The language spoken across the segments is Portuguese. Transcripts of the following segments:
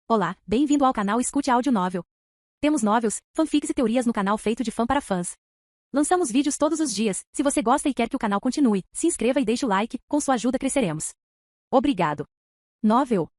Olá, bem-vindo ao canal Escute Áudio Novel. Temos novels, fanfics e teorias no canal feito de fã para fãs. Lançamos vídeos todos os dias. Se você gosta e quer que o canal continue, se inscreva e deixe o like, com sua ajuda cresceremos. Obrigado. Novel.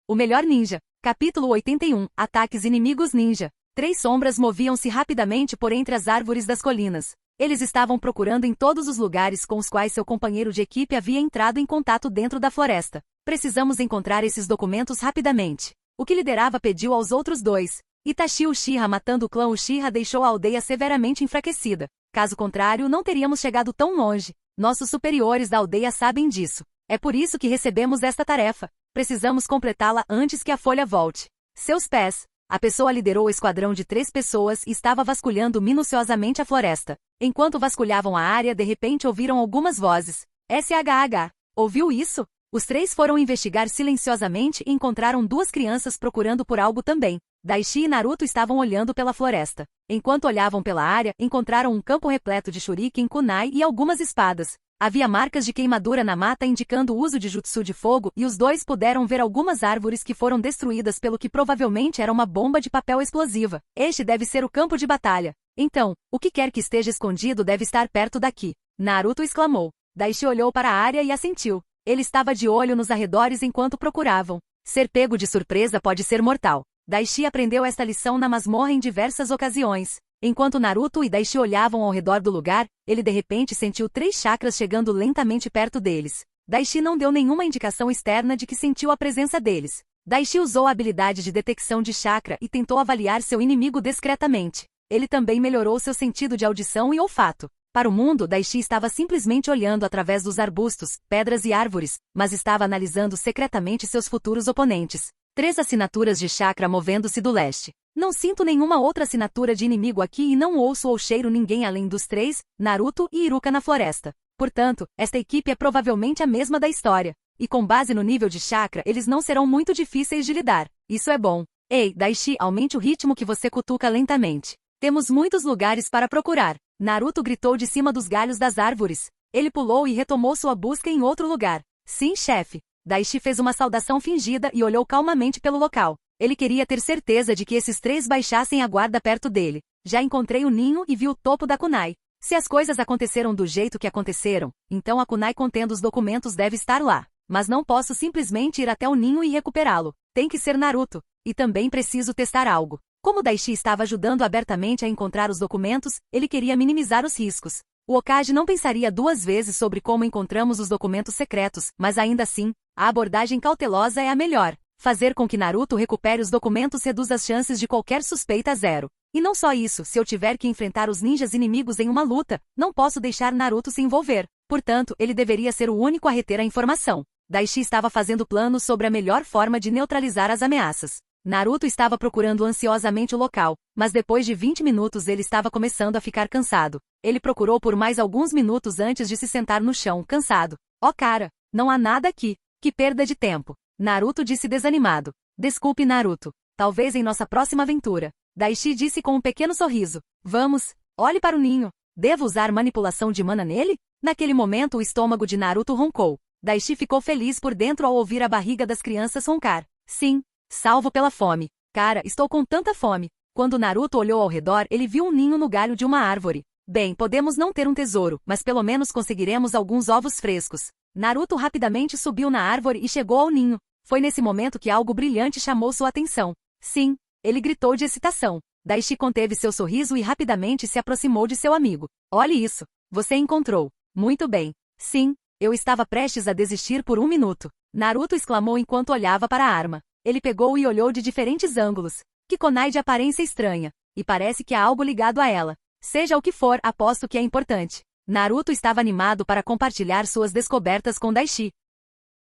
O melhor ninja. Capítulo 81. Ataques inimigos ninja. 3 sombras moviam-se rapidamente por entre as árvores das colinas. Eles estavam procurando em todos os lugares com os quais seu companheiro de equipe havia entrado em contato dentro da floresta. Precisamos encontrar esses documentos rapidamente. O que liderava pediu aos outros 2. Itachi Uchiha matando o clã Uchiha deixou a aldeia severamente enfraquecida. Caso contrário, não teríamos chegado tão longe. Nossos superiores da aldeia sabem disso. É por isso que recebemos esta tarefa. Precisamos completá-la antes que a folha volte. Seus pés. A pessoa liderou o esquadrão de 3 pessoas e estava vasculhando minuciosamente a floresta. Enquanto vasculhavam a área, de repente ouviram algumas vozes. SHH. Ouviu isso? Os 3 foram investigar silenciosamente e encontraram 2 crianças procurando por algo também. Daichi e Naruto estavam olhando pela floresta. Enquanto olhavam pela área, encontraram um campo repleto de shuriken, kunai e algumas espadas. Havia marcas de queimadura na mata indicando o uso de jutsu de fogo e os 2 puderam ver algumas árvores que foram destruídas pelo que provavelmente era uma bomba de papel explosiva. Este deve ser o campo de batalha. Então, o que quer que esteja escondido deve estar perto daqui. Naruto exclamou. Daichi olhou para a área e assentiu. Ele estava de olho nos arredores enquanto procuravam. Ser pego de surpresa pode ser mortal. Daichi aprendeu esta lição na masmorra em diversas ocasiões. Enquanto Naruto e Daichi olhavam ao redor do lugar, ele de repente sentiu 3 chakras chegando lentamente perto deles. Daichi não deu nenhuma indicação externa de que sentiu a presença deles. Daichi usou a habilidade de detecção de chakra e tentou avaliar seu inimigo discretamente. Ele também melhorou seu sentido de audição e olfato. Para o mundo, Daichi estava simplesmente olhando através dos arbustos, pedras e árvores, mas estava analisando secretamente seus futuros oponentes. 3 assinaturas de chakra movendo-se do leste. Não sinto nenhuma outra assinatura de inimigo aqui e não ouço ou cheiro ninguém além dos 3, Naruto e Iruka na floresta. Portanto, esta equipe é provavelmente a mesma da história. E com base no nível de chakra, eles não serão muito difíceis de lidar. Isso é bom. Ei, Daichi, aumente o ritmo que você cutuca lentamente. Temos muitos lugares para procurar. Naruto gritou de cima dos galhos das árvores. Ele pulou e retomou sua busca em outro lugar. Sim, chefe. Daichi fez uma saudação fingida e olhou calmamente pelo local. Ele queria ter certeza de que esses 3 baixassem a guarda perto dele. Já encontrei o ninho e vi o topo da kunai. Se as coisas aconteceram do jeito que aconteceram, então a kunai contendo os documentos deve estar lá. Mas não posso simplesmente ir até o ninho e recuperá-lo. Tem que ser Naruto. E também preciso testar algo. Como Daichi estava ajudando abertamente a encontrar os documentos, ele queria minimizar os riscos. O Hokage não pensaria 2 vezes sobre como encontramos os documentos secretos, mas ainda assim, a abordagem cautelosa é a melhor. Fazer com que Naruto recupere os documentos reduz as chances de qualquer suspeita a 0. E não só isso, se eu tiver que enfrentar os ninjas inimigos em uma luta, não posso deixar Naruto se envolver. Portanto, ele deveria ser o único a reter a informação. Daichi estava fazendo planos sobre a melhor forma de neutralizar as ameaças. Naruto estava procurando ansiosamente o local, mas depois de 20 minutos ele estava começando a ficar cansado. Ele procurou por mais alguns minutos antes de se sentar no chão, cansado. Oh cara, não há nada aqui. Que perda de tempo. Naruto disse desanimado. Desculpe, Naruto. Talvez em nossa próxima aventura. Daichi disse com um pequeno sorriso. Vamos, olhe para o ninho. Devo usar manipulação de mana nele? Naquele momento o estômago de Naruto roncou. Daichi ficou feliz por dentro ao ouvir a barriga das crianças roncar. Sim. Salvo pela fome. Cara, estou com tanta fome. Quando Naruto olhou ao redor, ele viu um ninho no galho de uma árvore. Bem, podemos não ter um tesouro, mas pelo menos conseguiremos alguns ovos frescos. Naruto rapidamente subiu na árvore e chegou ao ninho. Foi nesse momento que algo brilhante chamou sua atenção. Sim, ele gritou de excitação. Daichi conteve seu sorriso e rapidamente se aproximou de seu amigo. Olhe isso. Você encontrou. Muito bem. Sim, eu estava prestes a desistir por 1 minuto. Naruto exclamou enquanto olhava para a arma. Ele pegou e olhou de diferentes ângulos. Que kunai de aparência estranha. E parece que há algo ligado a ela. Seja o que for, aposto que é importante. Naruto estava animado para compartilhar suas descobertas com Daichi.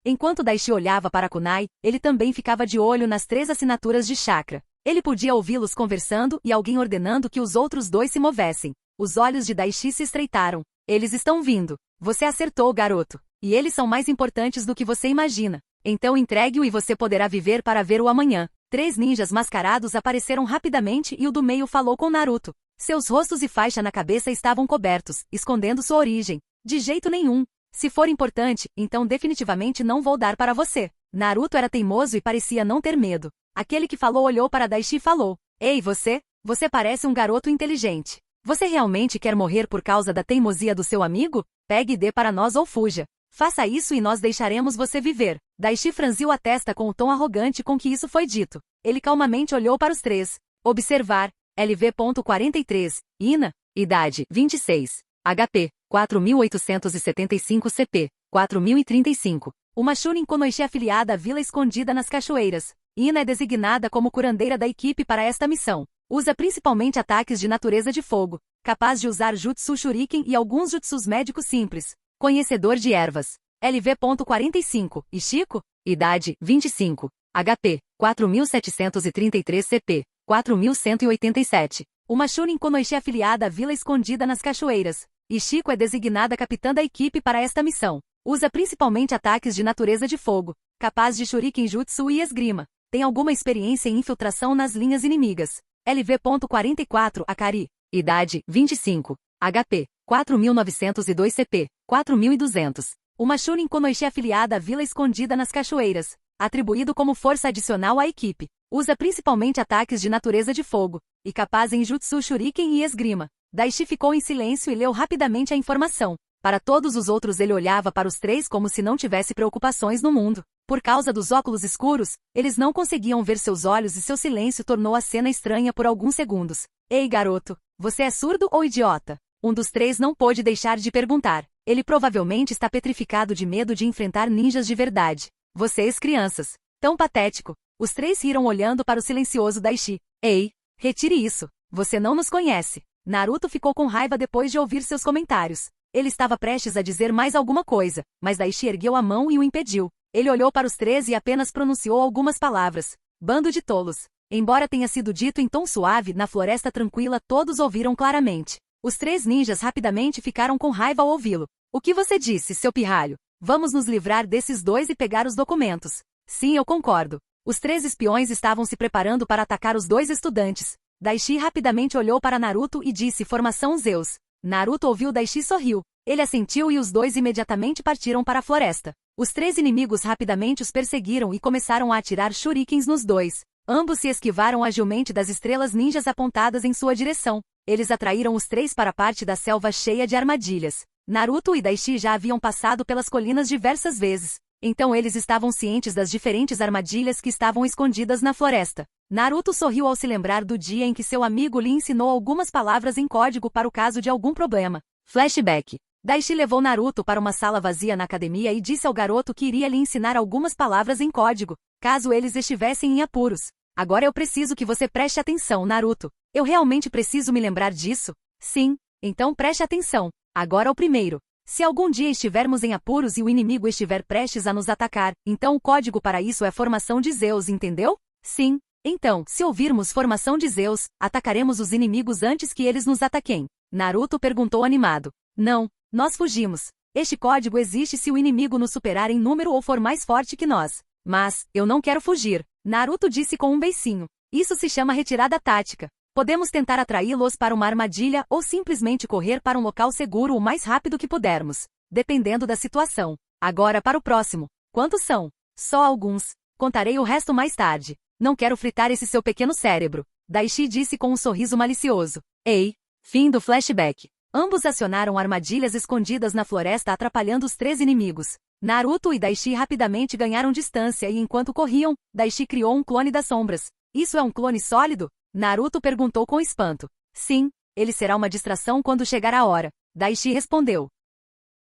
Enquanto Daichi olhava para a kunai, ele também ficava de olho nas 3 assinaturas de chakra. Ele podia ouvi-los conversando e alguém ordenando que os outros 2 se movessem. Os olhos de Daichi se estreitaram. Eles estão vindo. Você acertou, garoto. E eles são mais importantes do que você imagina. Então entregue-o e você poderá viver para ver o amanhã. 3 ninjas mascarados apareceram rapidamente e o do meio falou com Naruto. Seus rostos e faixa na cabeça estavam cobertos, escondendo sua origem. De jeito nenhum. Se for importante, então definitivamente não vou dar para você. Naruto era teimoso e parecia não ter medo. Aquele que falou olhou para Daishi e falou: Ei, você? Você parece um garoto inteligente. Você realmente quer morrer por causa da teimosia do seu amigo? Pegue e dê para nós ou fuja. Faça isso e nós deixaremos você viver. Daishi franziu a testa com o tom arrogante com que isso foi dito. Ele calmamente olhou para os três. Observar. LV.43. Ina. Idade. 26. HP. 4.875 CP. 4.035. Uma Shunin Konoichi afiliada à Vila Escondida nas Cachoeiras. Ina é designada como curandeira da equipe para esta missão. Usa principalmente ataques de natureza de fogo. Capaz de usar Jutsu Shuriken e alguns jutsus médicos simples. Conhecedor de ervas. LV.45. Ishiko. Idade. 25. HP. 4.733 CP. 4.187. Uma Shunin Konoichi afiliada à Vila Escondida nas Cachoeiras. Ishiko é designada capitã da equipe para esta missão. Usa principalmente ataques de natureza de fogo. Capaz de Shuriken Jutsu e esgrima. Tem alguma experiência em infiltração nas linhas inimigas. LV.44. Akari. Idade. 25. HP. 4.902 CP. 4.200. Uma Shunin Konoichi afiliada à Vila Escondida nas Cachoeiras. Atribuído como força adicional à equipe. Usa principalmente ataques de natureza de fogo. E capaz em Jutsu Shuriken e esgrima. Daishi ficou em silêncio e leu rapidamente a informação. Para todos os outros ele olhava para os três como se não tivesse preocupações no mundo. Por causa dos óculos escuros, eles não conseguiam ver seus olhos e seu silêncio tornou a cena estranha por alguns segundos. Ei, garoto, você é surdo ou idiota? Um dos três não pôde deixar de perguntar. Ele provavelmente está petrificado de medo de enfrentar ninjas de verdade. Vocês, crianças. Tão patético. Os três riram olhando para o silencioso Daishi. Ei, retire isso. Você não nos conhece. Naruto ficou com raiva depois de ouvir seus comentários. Ele estava prestes a dizer mais alguma coisa, mas Daishi ergueu a mão e o impediu. Ele olhou para os três e apenas pronunciou algumas palavras. Bando de tolos. Embora tenha sido dito em tom suave, na floresta tranquila todos ouviram claramente. Os três ninjas rapidamente ficaram com raiva ao ouvi-lo. O que você disse, seu pirralho? Vamos nos livrar desses dois e pegar os documentos. Sim, eu concordo. Os três espiões estavam se preparando para atacar os dois estudantes. Daishi rapidamente olhou para Naruto e disse: Formação Zeus. Naruto ouviu Daishi e sorriu. Ele assentiu e os dois imediatamente partiram para a floresta. Os três inimigos rapidamente os perseguiram e começaram a atirar shurikens nos dois. Ambos se esquivaram agilmente das estrelas ninjas apontadas em sua direção. Eles atraíram os três para a parte da selva cheia de armadilhas. Naruto e Daishi já haviam passado pelas colinas diversas vezes. Então eles estavam cientes das diferentes armadilhas que estavam escondidas na floresta. Naruto sorriu ao se lembrar do dia em que seu amigo lhe ensinou algumas palavras em código para o caso de algum problema. Flashback. Daishi levou Naruto para uma sala vazia na academia e disse ao garoto que iria lhe ensinar algumas palavras em código, caso eles estivessem em apuros. Agora eu preciso que você preste atenção, Naruto. Eu realmente preciso me lembrar disso? Sim. Então preste atenção. Agora o primeiro. Se algum dia estivermos em apuros e o inimigo estiver prestes a nos atacar, então o código para isso é Formação de Zeus, entendeu? Sim. Então, se ouvirmos Formação de Zeus, atacaremos os inimigos antes que eles nos ataquem. Naruto perguntou animado. Não, nós fugimos. Este código existe se o inimigo nos superar em número ou for mais forte que nós. Mas, eu não quero fugir. Naruto disse com um beicinho. Isso se chama retirada tática. Podemos tentar atraí-los para uma armadilha ou simplesmente correr para um local seguro o mais rápido que pudermos, dependendo da situação. Agora para o próximo. Quantos são? Só alguns. Contarei o resto mais tarde. Não quero fritar esse seu pequeno cérebro. Daishi disse com um sorriso malicioso. Ei! Fim do flashback. Ambos acionaram armadilhas escondidas na floresta atrapalhando os três inimigos. Naruto e Daishi rapidamente ganharam distância e enquanto corriam, Daishi criou um clone das sombras. Isso é um clone sólido? Naruto perguntou com espanto. Sim, ele será uma distração quando chegar a hora. Daishi respondeu.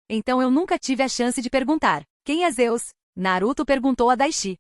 Então eu nunca tive a chance de perguntar. Quem é Zeus? Naruto perguntou a Daishi.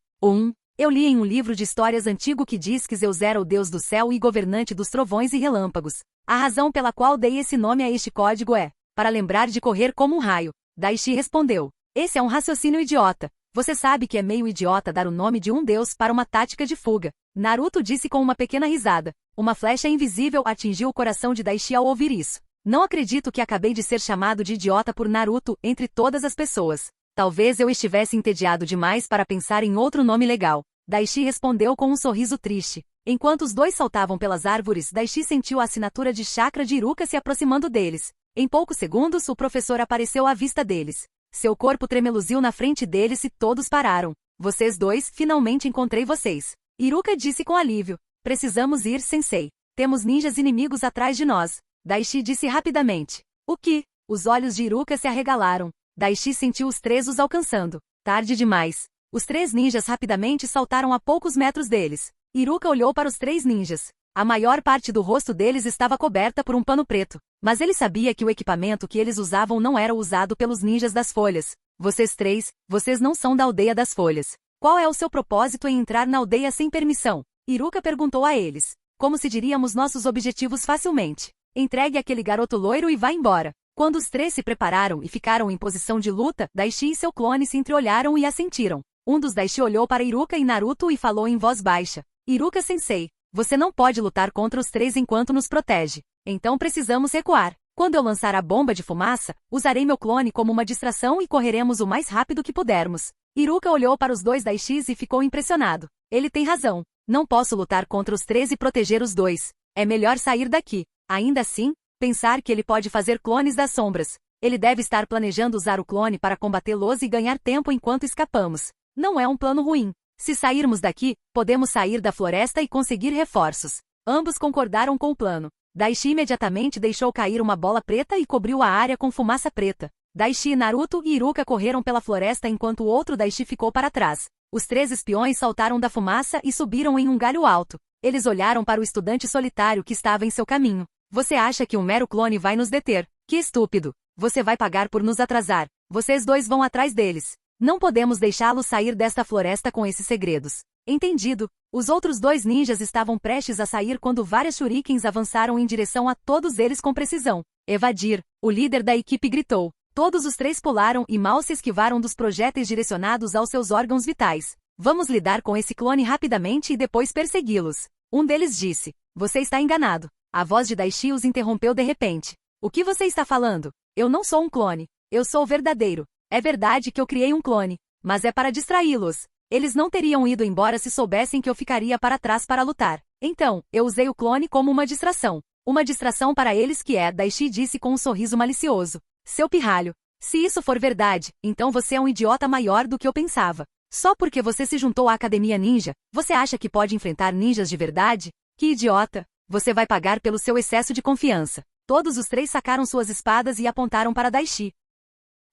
Eu li em um livro de histórias antigo que diz que Zeus era o deus do céu e governante dos trovões e relâmpagos. A razão pela qual dei esse nome a este código é para lembrar de correr como um raio. Daishi respondeu. Esse é um raciocínio idiota. Você sabe que é meio idiota dar o nome de um deus para uma tática de fuga. Naruto disse com uma pequena risada. Uma flecha invisível atingiu o coração de Daishi ao ouvir isso. Não acredito que acabei de ser chamado de idiota por Naruto entre todas as pessoas. Talvez eu estivesse entediado demais para pensar em outro nome legal. Daishi respondeu com um sorriso triste. Enquanto os dois saltavam pelas árvores, Daishi sentiu a assinatura de chakra de Iruka se aproximando deles. Em poucos segundos, o professor apareceu à vista deles. Seu corpo tremeluziu na frente deles e todos pararam. Vocês dois, finalmente encontrei vocês. Iruka disse com alívio. Precisamos ir, sensei. Temos ninjas inimigos atrás de nós. Daishi disse rapidamente. O que? Os olhos de Iruka se arregalaram. Daishi sentiu os três os alcançando. Tarde demais. Os três ninjas rapidamente saltaram a poucos metros deles. Iruka olhou para os três ninjas. A maior parte do rosto deles estava coberta por um pano preto. Mas ele sabia que o equipamento que eles usavam não era usado pelos ninjas das folhas. Vocês três, vocês não são da aldeia das folhas. Qual é o seu propósito em entrar na aldeia sem permissão? Iruka perguntou a eles. Como se diríamos nossos objetivos facilmente. Entregue aquele garoto loiro e vá embora. Quando os três se prepararam e ficaram em posição de luta, Daishi e seu clone se entreolharam e assentiram. Um dos Daishi olhou para Iruka e Naruto e falou em voz baixa. Iruka-sensei, você não pode lutar contra os três enquanto nos protege. Então precisamos recuar. Quando eu lançar a bomba de fumaça, usarei meu clone como uma distração e correremos o mais rápido que pudermos. Iruka olhou para os dois Daishis e ficou impressionado. Ele tem razão. Não posso lutar contra os três e proteger os dois. É melhor sair daqui. Ainda assim, pensar que ele pode fazer clones das sombras. Ele deve estar planejando usar o clone para combatê-los e ganhar tempo enquanto escapamos. Não é um plano ruim. Se sairmos daqui, podemos sair da floresta e conseguir reforços. Ambos concordaram com o plano. Daishi imediatamente deixou cair uma bola preta e cobriu a área com fumaça preta. Daishi, Naruto e Iruka correram pela floresta enquanto o outro Daishi ficou para trás. Os três espiões saltaram da fumaça e subiram em um galho alto. Eles olharam para o estudante solitário que estava em seu caminho. Você acha que um mero clone vai nos deter? Que estúpido! Você vai pagar por nos atrasar. Vocês dois vão atrás deles. Não podemos deixá-los sair desta floresta com esses segredos. Entendido. Os outros dois ninjas estavam prestes a sair quando várias shurikens avançaram em direção a todos eles com precisão. Evadir. O líder da equipe gritou. Todos os três pularam e mal se esquivaram dos projéteis direcionados aos seus órgãos vitais. Vamos lidar com esse clone rapidamente e depois persegui-los. Um deles disse. Você está enganado. A voz de Daishi os interrompeu de repente. O que você está falando? Eu não sou um clone. Eu sou o verdadeiro. É verdade que eu criei um clone. Mas é para distraí-los. Eles não teriam ido embora se soubessem que eu ficaria para trás para lutar. Então, eu usei o clone como uma distração. Uma distração para eles que é, Daishi disse com um sorriso malicioso. Seu pirralho. Se isso for verdade, então você é um idiota maior do que eu pensava. Só porque você se juntou à Academia Ninja, você acha que pode enfrentar ninjas de verdade? Que idiota! Você vai pagar pelo seu excesso de confiança. Todos os três sacaram suas espadas e apontaram para Daishi.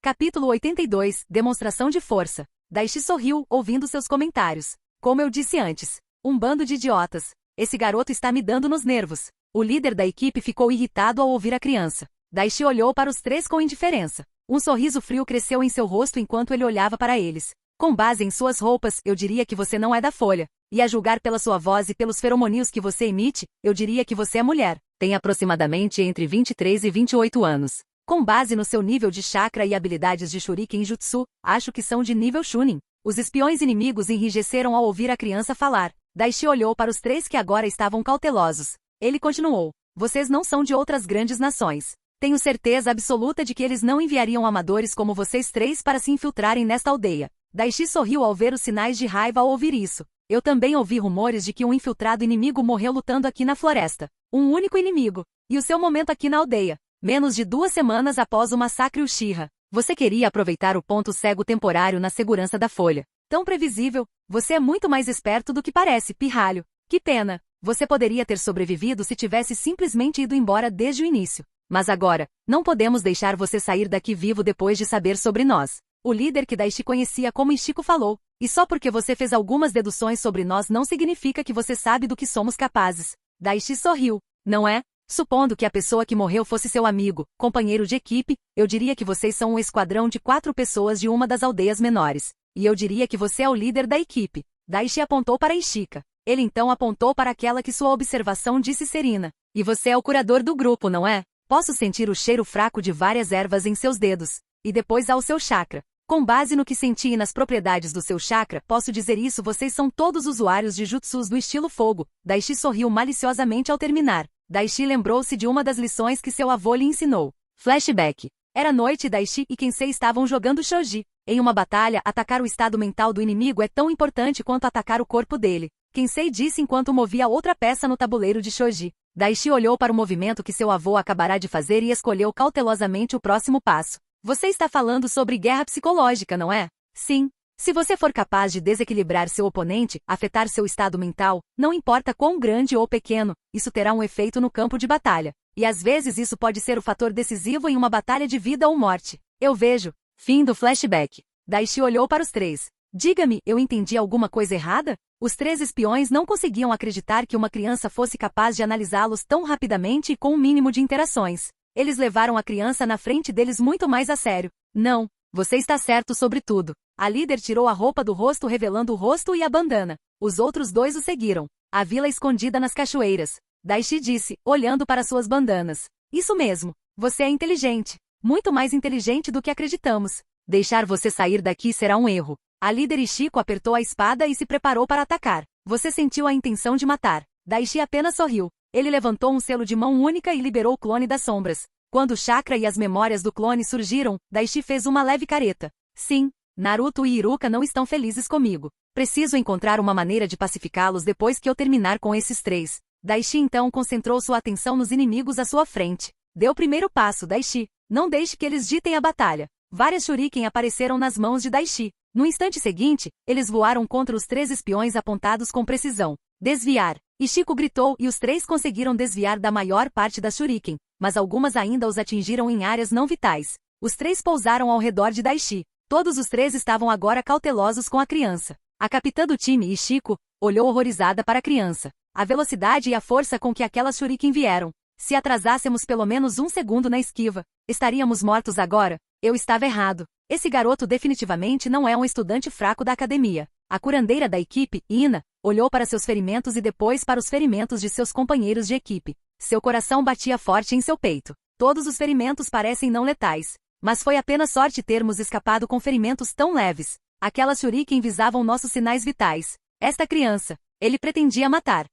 Capítulo 82, Demonstração de Força. Daishi sorriu, ouvindo seus comentários. Como eu disse antes, um bando de idiotas. Esse garoto está me dando nos nervos. O líder da equipe ficou irritado ao ouvir a criança. Daishi olhou para os três com indiferença. Um sorriso frio cresceu em seu rosto enquanto ele olhava para eles. Com base em suas roupas, eu diria que você não é da folha. E a julgar pela sua voz e pelos feromônios que você emite, eu diria que você é mulher. Tem aproximadamente entre 23 e 28 anos. Com base no seu nível de chakra e habilidades de Shuriken Jutsu, acho que são de nível Chunin. Os espiões inimigos enrijeceram ao ouvir a criança falar. Daishi olhou para os três que agora estavam cautelosos. Ele continuou. Vocês não são de outras grandes nações. Tenho certeza absoluta de que eles não enviariam amadores como vocês três para se infiltrarem nesta aldeia. Daishi sorriu ao ver os sinais de raiva ao ouvir isso. Eu também ouvi rumores de que um infiltrado inimigo morreu lutando aqui na floresta. Um único inimigo. E o seu momento aqui na aldeia. Menos de 2 semanas após o massacre Uchiha. Você queria aproveitar o ponto cego temporário na segurança da folha. Tão previsível. Você é muito mais esperto do que parece, pirralho. Que pena. Você poderia ter sobrevivido se tivesse simplesmente ido embora desde o início. Mas agora, não podemos deixar você sair daqui vivo depois de saber sobre nós. O líder que Daishi conhecia como Ichiko falou. E só porque você fez algumas deduções sobre nós não significa que você sabe do que somos capazes. Daishi sorriu. Não é? Supondo que a pessoa que morreu fosse seu amigo, companheiro de equipe, eu diria que vocês são um esquadrão de 4 pessoas de uma das aldeias menores. E eu diria que você é o líder da equipe. Daishi apontou para Ishika. Ele então apontou para aquela que sua observação disse Serina. E você é o curador do grupo, não é? Posso sentir o cheiro fraco de várias ervas em seus dedos. E depois ao seu chakra. Com base no que senti e nas propriedades do seu chakra, posso dizer isso: vocês são todos usuários de jutsus do estilo fogo. Daishi sorriu maliciosamente ao terminar. Daishi lembrou-se de uma das lições que seu avô lhe ensinou. Flashback. Era noite e Daishi e Kensei estavam jogando shogi. Em uma batalha, atacar o estado mental do inimigo é tão importante quanto atacar o corpo dele. Kensei disse enquanto movia outra peça no tabuleiro de shogi. Daishi olhou para o movimento que seu avô acabará de fazer e escolheu cautelosamente o próximo passo. Você está falando sobre guerra psicológica, não é? Sim. Se você for capaz de desequilibrar seu oponente, afetar seu estado mental, não importa quão grande ou pequeno, isso terá um efeito no campo de batalha. E às vezes isso pode ser o fator decisivo em uma batalha de vida ou morte. Eu vejo. Fim do flashback. Daishi olhou para os três. Diga-me, eu entendi alguma coisa errada? Os três espiões não conseguiam acreditar que uma criança fosse capaz de analisá-los tão rapidamente e com um mínimo de interações. Eles levaram a criança na frente deles muito mais a sério. Não, você está certo sobre tudo. A líder tirou a roupa do rosto revelando o rosto e a bandana. Os outros dois o seguiram. A vila escondida nas cachoeiras. Daishi disse, olhando para suas bandanas. Isso mesmo, você é inteligente. Muito mais inteligente do que acreditamos. Deixar você sair daqui será um erro. A líder Ishiko apertou a espada e se preparou para atacar. Você sentiu a intenção de matar. Daishi apenas sorriu. Ele levantou um selo de mão única e liberou o clone das sombras. Quando o chakra e as memórias do clone surgiram, Daishi fez uma leve careta. Sim, Naruto e Iruka não estão felizes comigo. Preciso encontrar uma maneira de pacificá-los depois que eu terminar com esses três. Daishi então concentrou sua atenção nos inimigos à sua frente. Dê o primeiro passo, Daishi. Não deixe que eles ditem a batalha. Várias shuriken apareceram nas mãos de Daishi. No instante seguinte, eles voaram contra os três espiões apontados com precisão. Desviar. Ishiko gritou e os três conseguiram desviar da maior parte das shuriken, mas algumas ainda os atingiram em áreas não vitais. Os três pousaram ao redor de Daishi. Todos os três estavam agora cautelosos com a criança. A capitã do time, Ishiko, olhou horrorizada para a criança. A velocidade e a força com que aquelas shuriken vieram. Se atrasássemos pelo menos um segundo na esquiva, estaríamos mortos agora. Eu estava errado. Esse garoto definitivamente não é um estudante fraco da academia. A curandeira da equipe, Ina, olhou para seus ferimentos e depois para os ferimentos de seus companheiros de equipe. Seu coração batia forte em seu peito. Todos os ferimentos parecem não letais. Mas foi apenas sorte termos escapado com ferimentos tão leves. Aquelas shuriken visavam nossos sinais vitais. Esta criança, ele pretendia matar.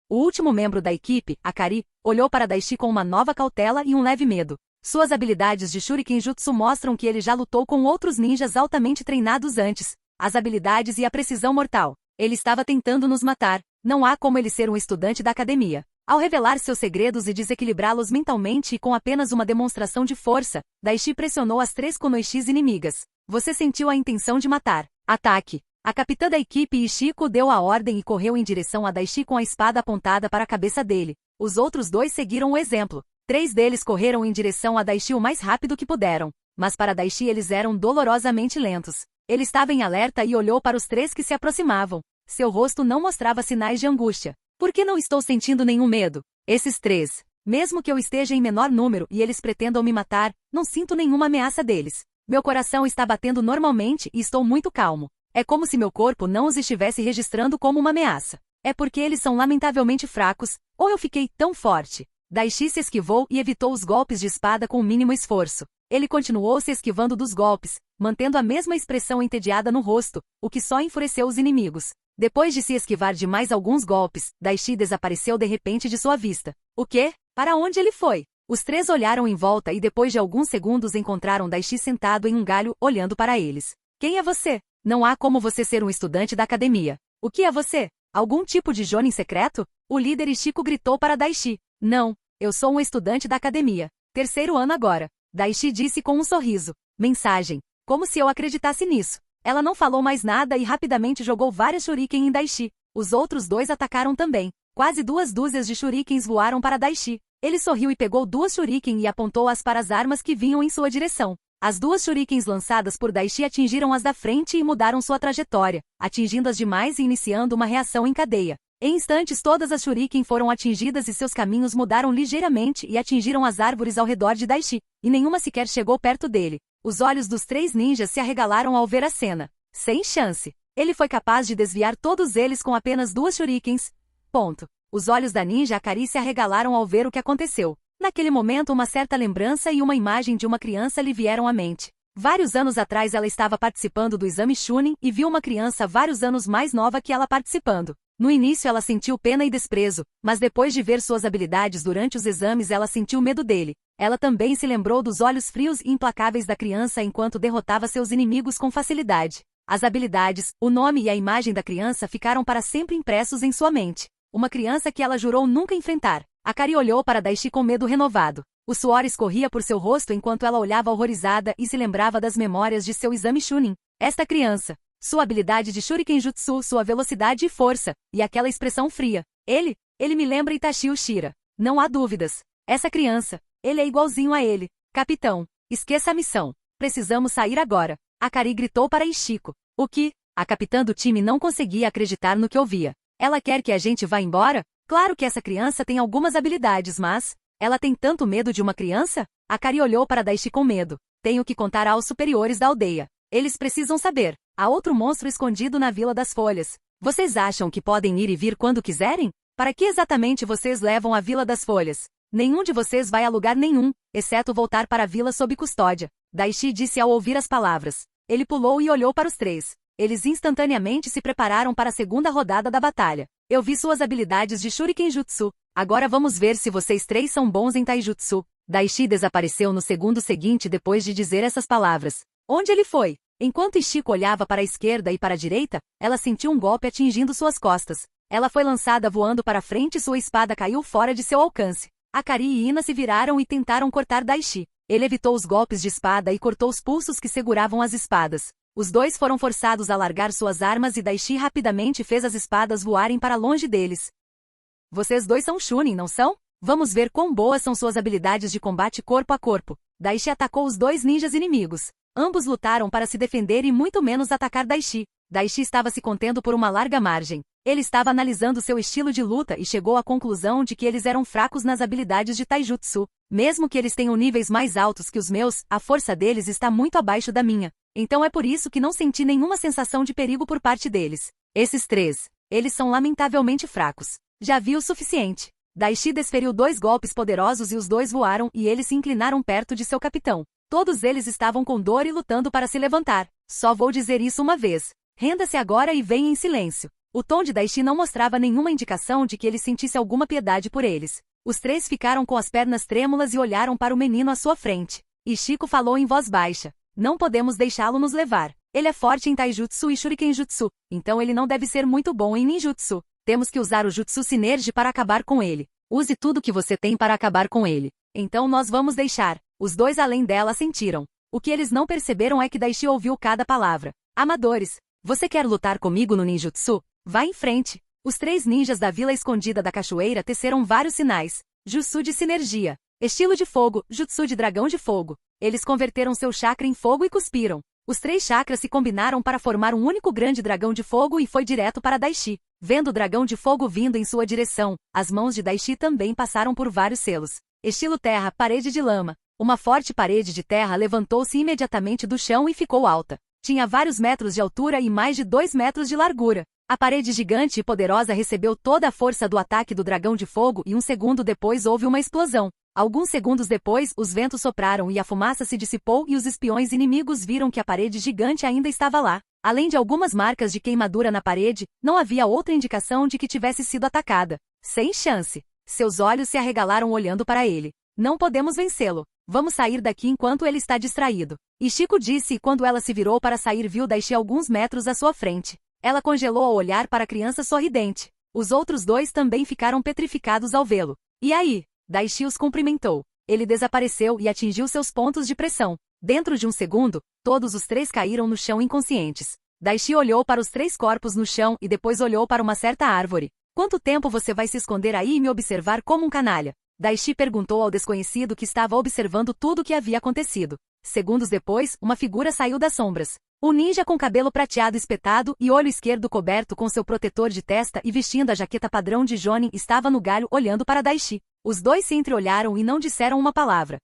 O último membro da equipe, Akari, olhou para Daishi com uma nova cautela e um leve medo. Suas habilidades de Shuriken Jutsu mostram que ele já lutou com outros ninjas altamente treinados antes. As habilidades e a precisão mortal. Ele estava tentando nos matar. Não há como ele ser um estudante da academia. Ao revelar seus segredos e desequilibrá-los mentalmente e com apenas uma demonstração de força, Daishi pressionou as três kunoishis inimigas. Você sentiu a intenção de matar. Ataque. A capitã da equipe Ishiko deu a ordem e correu em direção a Daishi com a espada apontada para a cabeça dele. Os outros dois seguiram o exemplo. 3 deles correram em direção a Daishi o mais rápido que puderam. Mas para Daishi eles eram dolorosamente lentos. Ele estava em alerta e olhou para os 3 que se aproximavam. Seu rosto não mostrava sinais de angústia. Por que não estou sentindo nenhum medo? Esses 3. Mesmo que eu esteja em menor número e eles pretendam me matar, não sinto nenhuma ameaça deles. Meu coração está batendo normalmente e estou muito calmo. É como se meu corpo não os estivesse registrando como uma ameaça. É porque eles são lamentavelmente fracos, ou eu fiquei tão forte. Daishi se esquivou e evitou os golpes de espada com o mínimo esforço. Ele continuou se esquivando dos golpes, mantendo a mesma expressão entediada no rosto, o que só enfureceu os inimigos. Depois de se esquivar de mais alguns golpes, Daishi desapareceu de repente de sua vista. O quê? Para onde ele foi? Os 3 olharam em volta e depois de alguns segundos encontraram Daishi sentado em um galho, olhando para eles. Quem é você? Não há como você ser um estudante da academia. O que é você? Algum tipo de jonin secreto? O líder Ishiko gritou para Daishi. Não, eu sou um estudante da academia. 3º ano agora. Daishi disse com um sorriso. Mensagem. Como se eu acreditasse nisso. Ela não falou mais nada e rapidamente jogou várias shuriken em Daishi. Os outros 2 atacaram também. Quase 2 dúzias de shurikens voaram para Daishi. Ele sorriu e pegou 2 shuriken e apontou-as para as armas que vinham em sua direção. As 2 shurikens lançadas por Daishi atingiram as da frente e mudaram sua trajetória, atingindo as demais e iniciando uma reação em cadeia. Em instantes todas as shuriken foram atingidas e seus caminhos mudaram ligeiramente e atingiram as árvores ao redor de Daishi, e nenhuma sequer chegou perto dele. Os olhos dos 3 ninjas se arregalaram ao ver a cena. Sem chance. Ele foi capaz de desviar todos eles com apenas 2 shurikens. Ponto. Os olhos da ninja Akari se arregalaram ao ver o que aconteceu. Naquele momento uma certa lembrança e uma imagem de uma criança lhe vieram à mente. Vários anos atrás ela estava participando do exame Chunin e viu uma criança vários anos mais nova que ela participando. No início ela sentiu pena e desprezo, mas depois de ver suas habilidades durante os exames ela sentiu medo dele. Ela também se lembrou dos olhos frios e implacáveis da criança enquanto derrotava seus inimigos com facilidade. As habilidades, o nome e a imagem da criança ficaram para sempre impressos em sua mente. Uma criança que ela jurou nunca enfrentar. Akari olhou para Daishi com medo renovado. O suor escorria por seu rosto enquanto ela olhava horrorizada e se lembrava das memórias de seu exame Chunin. Esta criança. Sua habilidade de Shuriken Jutsu, sua velocidade e força, e aquela expressão fria. Ele me lembra Itachi Uchiha. Não há dúvidas. Essa criança, ele é igualzinho a ele. Capitão, esqueça a missão. Precisamos sair agora. Akari gritou para Ishiko. O que? A capitã do time não conseguia acreditar no que ouvia. Ela quer que a gente vá embora? Claro que essa criança tem algumas habilidades, mas... ela tem tanto medo de uma criança? Akari olhou para Daishi com medo. Tenho que contar aos superiores da aldeia. Eles precisam saber. Há outro monstro escondido na Vila das Folhas. Vocês acham que podem ir e vir quando quiserem? Para que exatamente vocês levam a Vila das Folhas? Nenhum de vocês vai a lugar nenhum, exceto voltar para a vila sob custódia. Daishi disse ao ouvir as palavras. Ele pulou e olhou para os três. Eles instantaneamente se prepararam para a segunda rodada da batalha. Eu vi suas habilidades de Shuriken Jutsu. Agora vamos ver se vocês três são bons em Taijutsu. Daishi desapareceu no segundo seguinte depois de dizer essas palavras. Onde ele foi? Enquanto Ishiko olhava para a esquerda e para a direita, ela sentiu um golpe atingindo suas costas. Ela foi lançada voando para frente e sua espada caiu fora de seu alcance. Akari e Ina se viraram e tentaram cortar Daishi. Ele evitou os golpes de espada e cortou os pulsos que seguravam as espadas. Os dois foram forçados a largar suas armas e Daishi rapidamente fez as espadas voarem para longe deles. Vocês dois são Chunin, não são? Vamos ver quão boas são suas habilidades de combate corpo a corpo. Daishi atacou os dois ninjas inimigos. Ambos lutaram para se defender e muito menos atacar Daishi. Daishi estava se contendo por uma larga margem. Ele estava analisando seu estilo de luta e chegou à conclusão de que eles eram fracos nas habilidades de Taijutsu. Mesmo que eles tenham níveis mais altos que os meus, a força deles está muito abaixo da minha. Então é por isso que não senti nenhuma sensação de perigo por parte deles. Esses três, eles são lamentavelmente fracos. Já vi o suficiente. Daishi desferiu 2 golpes poderosos e os dois voaram e eles se inclinaram perto de seu capitão. Todos eles estavam com dor e lutando para se levantar. Só vou dizer isso uma vez. Renda-se agora e venha em silêncio. O tom de Daishi não mostrava nenhuma indicação de que ele sentisse alguma piedade por eles. Os três ficaram com as pernas trêmulas e olharam para o menino à sua frente. Ishiko falou em voz baixa. Não podemos deixá-lo nos levar. Ele é forte em Taijutsu e Shuriken Jutsu, então ele não deve ser muito bom em Ninjutsu. Temos que usar o Jutsu Sinergy para acabar com ele. Use tudo que você tem para acabar com ele. Então nós vamos deixar. Os dois além dela sentiram. O que eles não perceberam é que Daishi ouviu cada palavra. Amadores, você quer lutar comigo no Ninjutsu? Vá em frente. Os 3 ninjas da Vila Escondida da Cachoeira teceram vários sinais. Jutsu de sinergia. Estilo de fogo, Jutsu de dragão de fogo. Eles converteram seu chakra em fogo e cuspiram. Os 3 chakras se combinaram para formar um único grande dragão de fogo e foi direto para Daishi. Vendo o dragão de fogo vindo em sua direção, as mãos de Daishi também passaram por vários selos. Estilo terra, parede de lama. Uma forte parede de terra levantou-se imediatamente do chão e ficou alta. Tinha vários metros de altura e mais de 2 metros de largura. A parede gigante e poderosa recebeu toda a força do ataque do dragão de fogo e um segundo depois houve uma explosão. Alguns segundos depois, os ventos sopraram e a fumaça se dissipou e os espiões inimigos viram que a parede gigante ainda estava lá. Além de algumas marcas de queimadura na parede, não havia outra indicação de que tivesse sido atacada. Sem chance. Seus olhos se arregalaram olhando para ele. Não podemos vencê-lo. Vamos sair daqui enquanto ele está distraído. Ishiko disse e quando ela se virou para sair viu Daishi alguns metros à sua frente. Ela congelou ao olhar para a criança sorridente. Os outros 2 também ficaram petrificados ao vê-lo. E aí? Daishi os cumprimentou. Ele desapareceu e atingiu seus pontos de pressão. Dentro de um segundo, todos os 3 caíram no chão inconscientes. Daishi olhou para os 3 corpos no chão e depois olhou para uma certa árvore. Quanto tempo você vai se esconder aí e me observar como um canalha? Daishi perguntou ao desconhecido que estava observando tudo o que havia acontecido. Segundos depois, uma figura saiu das sombras. O ninja com cabelo prateado espetado e olho esquerdo coberto com seu protetor de testa e vestindo a jaqueta padrão de Jonin estava no galho olhando para Daishi. Os 2 se entreolharam e não disseram uma palavra.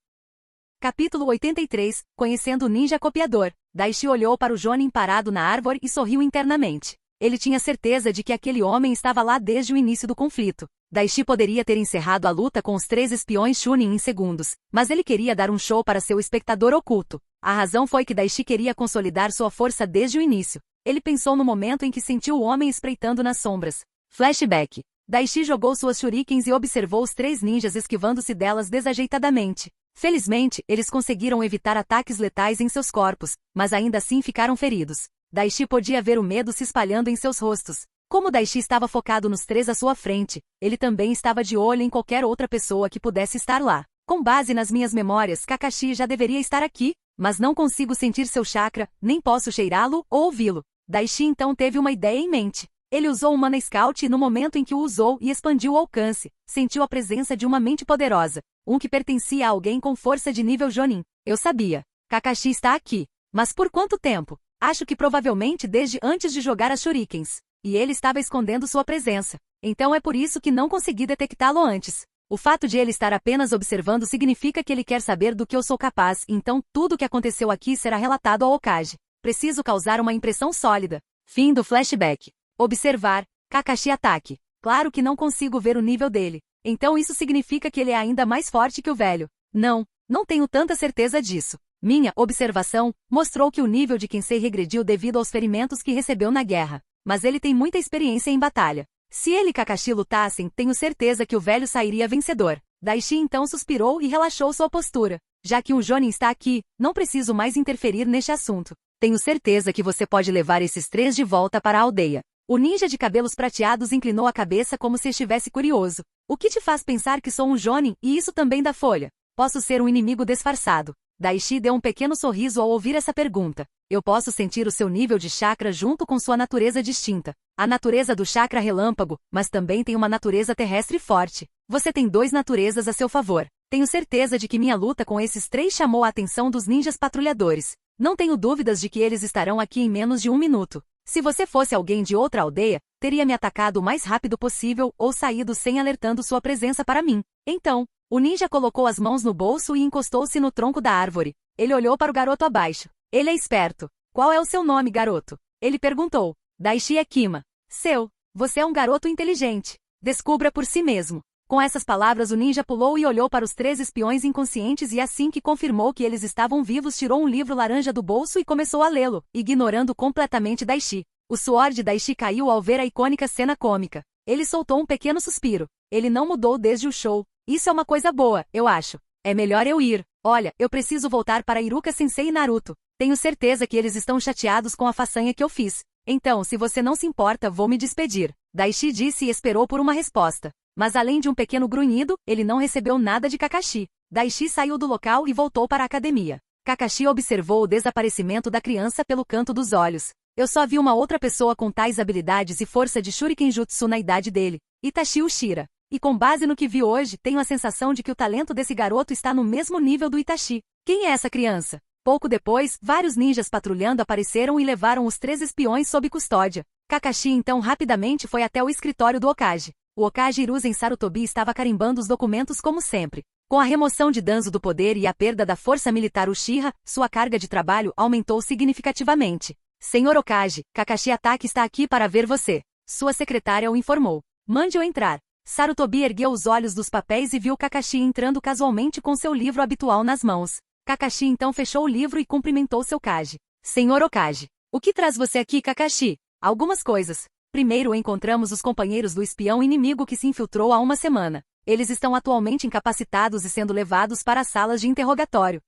Capítulo 83, Conhecendo o Ninja Copiador. Daishi olhou para o Jonin parado na árvore e sorriu internamente. Ele tinha certeza de que aquele homem estava lá desde o início do conflito. Daishi poderia ter encerrado a luta com os 3 espiões Chunin em segundos, mas ele queria dar um show para seu espectador oculto. A razão foi que Daishi queria consolidar sua força desde o início. Ele pensou no momento em que sentiu o homem espreitando nas sombras. Flashback. Daishi jogou suas shurikens e observou os 3 ninjas esquivando-se delas desajeitadamente. Felizmente, eles conseguiram evitar ataques letais em seus corpos, mas ainda assim ficaram feridos. Daishi podia ver o medo se espalhando em seus rostos. Como Daishi estava focado nos 3 à sua frente, ele também estava de olho em qualquer outra pessoa que pudesse estar lá. Com base nas minhas memórias, Kakashi já deveria estar aqui, mas não consigo sentir seu chakra, nem posso cheirá-lo ou ouvi-lo. Daishi então teve uma ideia em mente. Ele usou o Mana Scout e no momento em que o usou e expandiu o alcance, sentiu a presença de uma mente poderosa, que pertencia a alguém com força de nível Jonin. Eu sabia. Kakashi está aqui. Mas por quanto tempo? Acho que provavelmente desde antes de jogar as shurikens. E ele estava escondendo sua presença. Então é por isso que não consegui detectá-lo antes. O fato de ele estar apenas observando significa que ele quer saber do que eu sou capaz, então tudo o que aconteceu aqui será relatado ao Hokage. Preciso causar uma impressão sólida. Fim do flashback. Observar. Kakashi ataque. Claro que não consigo ver o nível dele. Então isso significa que ele é ainda mais forte que o velho. Não tenho tanta certeza disso. Minha observação mostrou que o nível de Kensei regrediu devido aos ferimentos que recebeu na guerra. Mas ele tem muita experiência em batalha. Se ele e Kakashi lutassem, tenho certeza que o velho sairia vencedor. Daishi então suspirou e relaxou sua postura. Já que um Jonin está aqui, não preciso mais interferir neste assunto. Tenho certeza que você pode levar esses 3 de volta para a aldeia. O ninja de cabelos prateados inclinou a cabeça como se estivesse curioso. O que te faz pensar que sou um Jonin, e isso também dá folha? Posso ser um inimigo disfarçado. Daishi deu um pequeno sorriso ao ouvir essa pergunta. Eu posso sentir o seu nível de chakra junto com sua natureza distinta. A natureza do chakra relâmpago, mas também tem uma natureza terrestre forte. Você tem 2 naturezas a seu favor. Tenho certeza de que minha luta com esses 3 chamou a atenção dos ninjas patrulhadores. Não tenho dúvidas de que eles estarão aqui em menos de 1 minuto. Se você fosse alguém de outra aldeia, teria me atacado o mais rápido possível ou saído sem alertando sua presença para mim. Então, o ninja colocou as mãos no bolso e encostou-se no tronco da árvore. Ele olhou para o garoto abaixo. Ele é esperto. Qual é o seu nome, garoto? Ele perguntou. Daishi Ekima. Seu. Você é um garoto inteligente. Descubra por si mesmo. Com essas palavras o ninja pulou e olhou para os 3 espiões inconscientes e assim que confirmou que eles estavam vivos tirou um livro laranja do bolso e começou a lê-lo, ignorando completamente Daishi. O suor de Daishi caiu ao ver a icônica cena cômica. Ele soltou um pequeno suspiro. Ele não mudou desde o show. Isso é uma coisa boa, eu acho. É melhor eu ir. Olha, eu preciso voltar para Iruka-sensei e Naruto. Tenho certeza que eles estão chateados com a façanha que eu fiz. Então, se você não se importa, vou me despedir. Daishi disse e esperou por uma resposta. Mas além de um pequeno grunhido, ele não recebeu nada de Kakashi. Daishi saiu do local e voltou para a academia. Kakashi observou o desaparecimento da criança pelo canto dos olhos. Eu só vi uma outra pessoa com tais habilidades e força de Shuriken Jutsu na idade dele. Itachi Ushira. E com base no que vi hoje, tenho a sensação de que o talento desse garoto está no mesmo nível do Itachi. Quem é essa criança? Pouco depois, vários ninjas patrulhando apareceram e levaram os 3 espiões sob custódia. Kakashi então rapidamente foi até o escritório do Hokage. O Hokage Hiruzen Sarutobi estava carimbando os documentos como sempre. Com a remoção de Danzo do poder e a perda da força militar Uchiha, sua carga de trabalho aumentou significativamente. Senhor Hokage, Kakashi Atake está aqui para ver você. Sua secretária o informou. Mande-o entrar. Sarutobi ergueu os olhos dos papéis e viu Kakashi entrando casualmente com seu livro habitual nas mãos. Kakashi então fechou o livro e cumprimentou seu Kage. Senhor Hokage. O que traz você aqui, Kakashi? Algumas coisas. Primeiro encontramos os companheiros do espião inimigo que se infiltrou há uma semana. Eles estão atualmente incapacitados e sendo levados para as salas de interrogatório.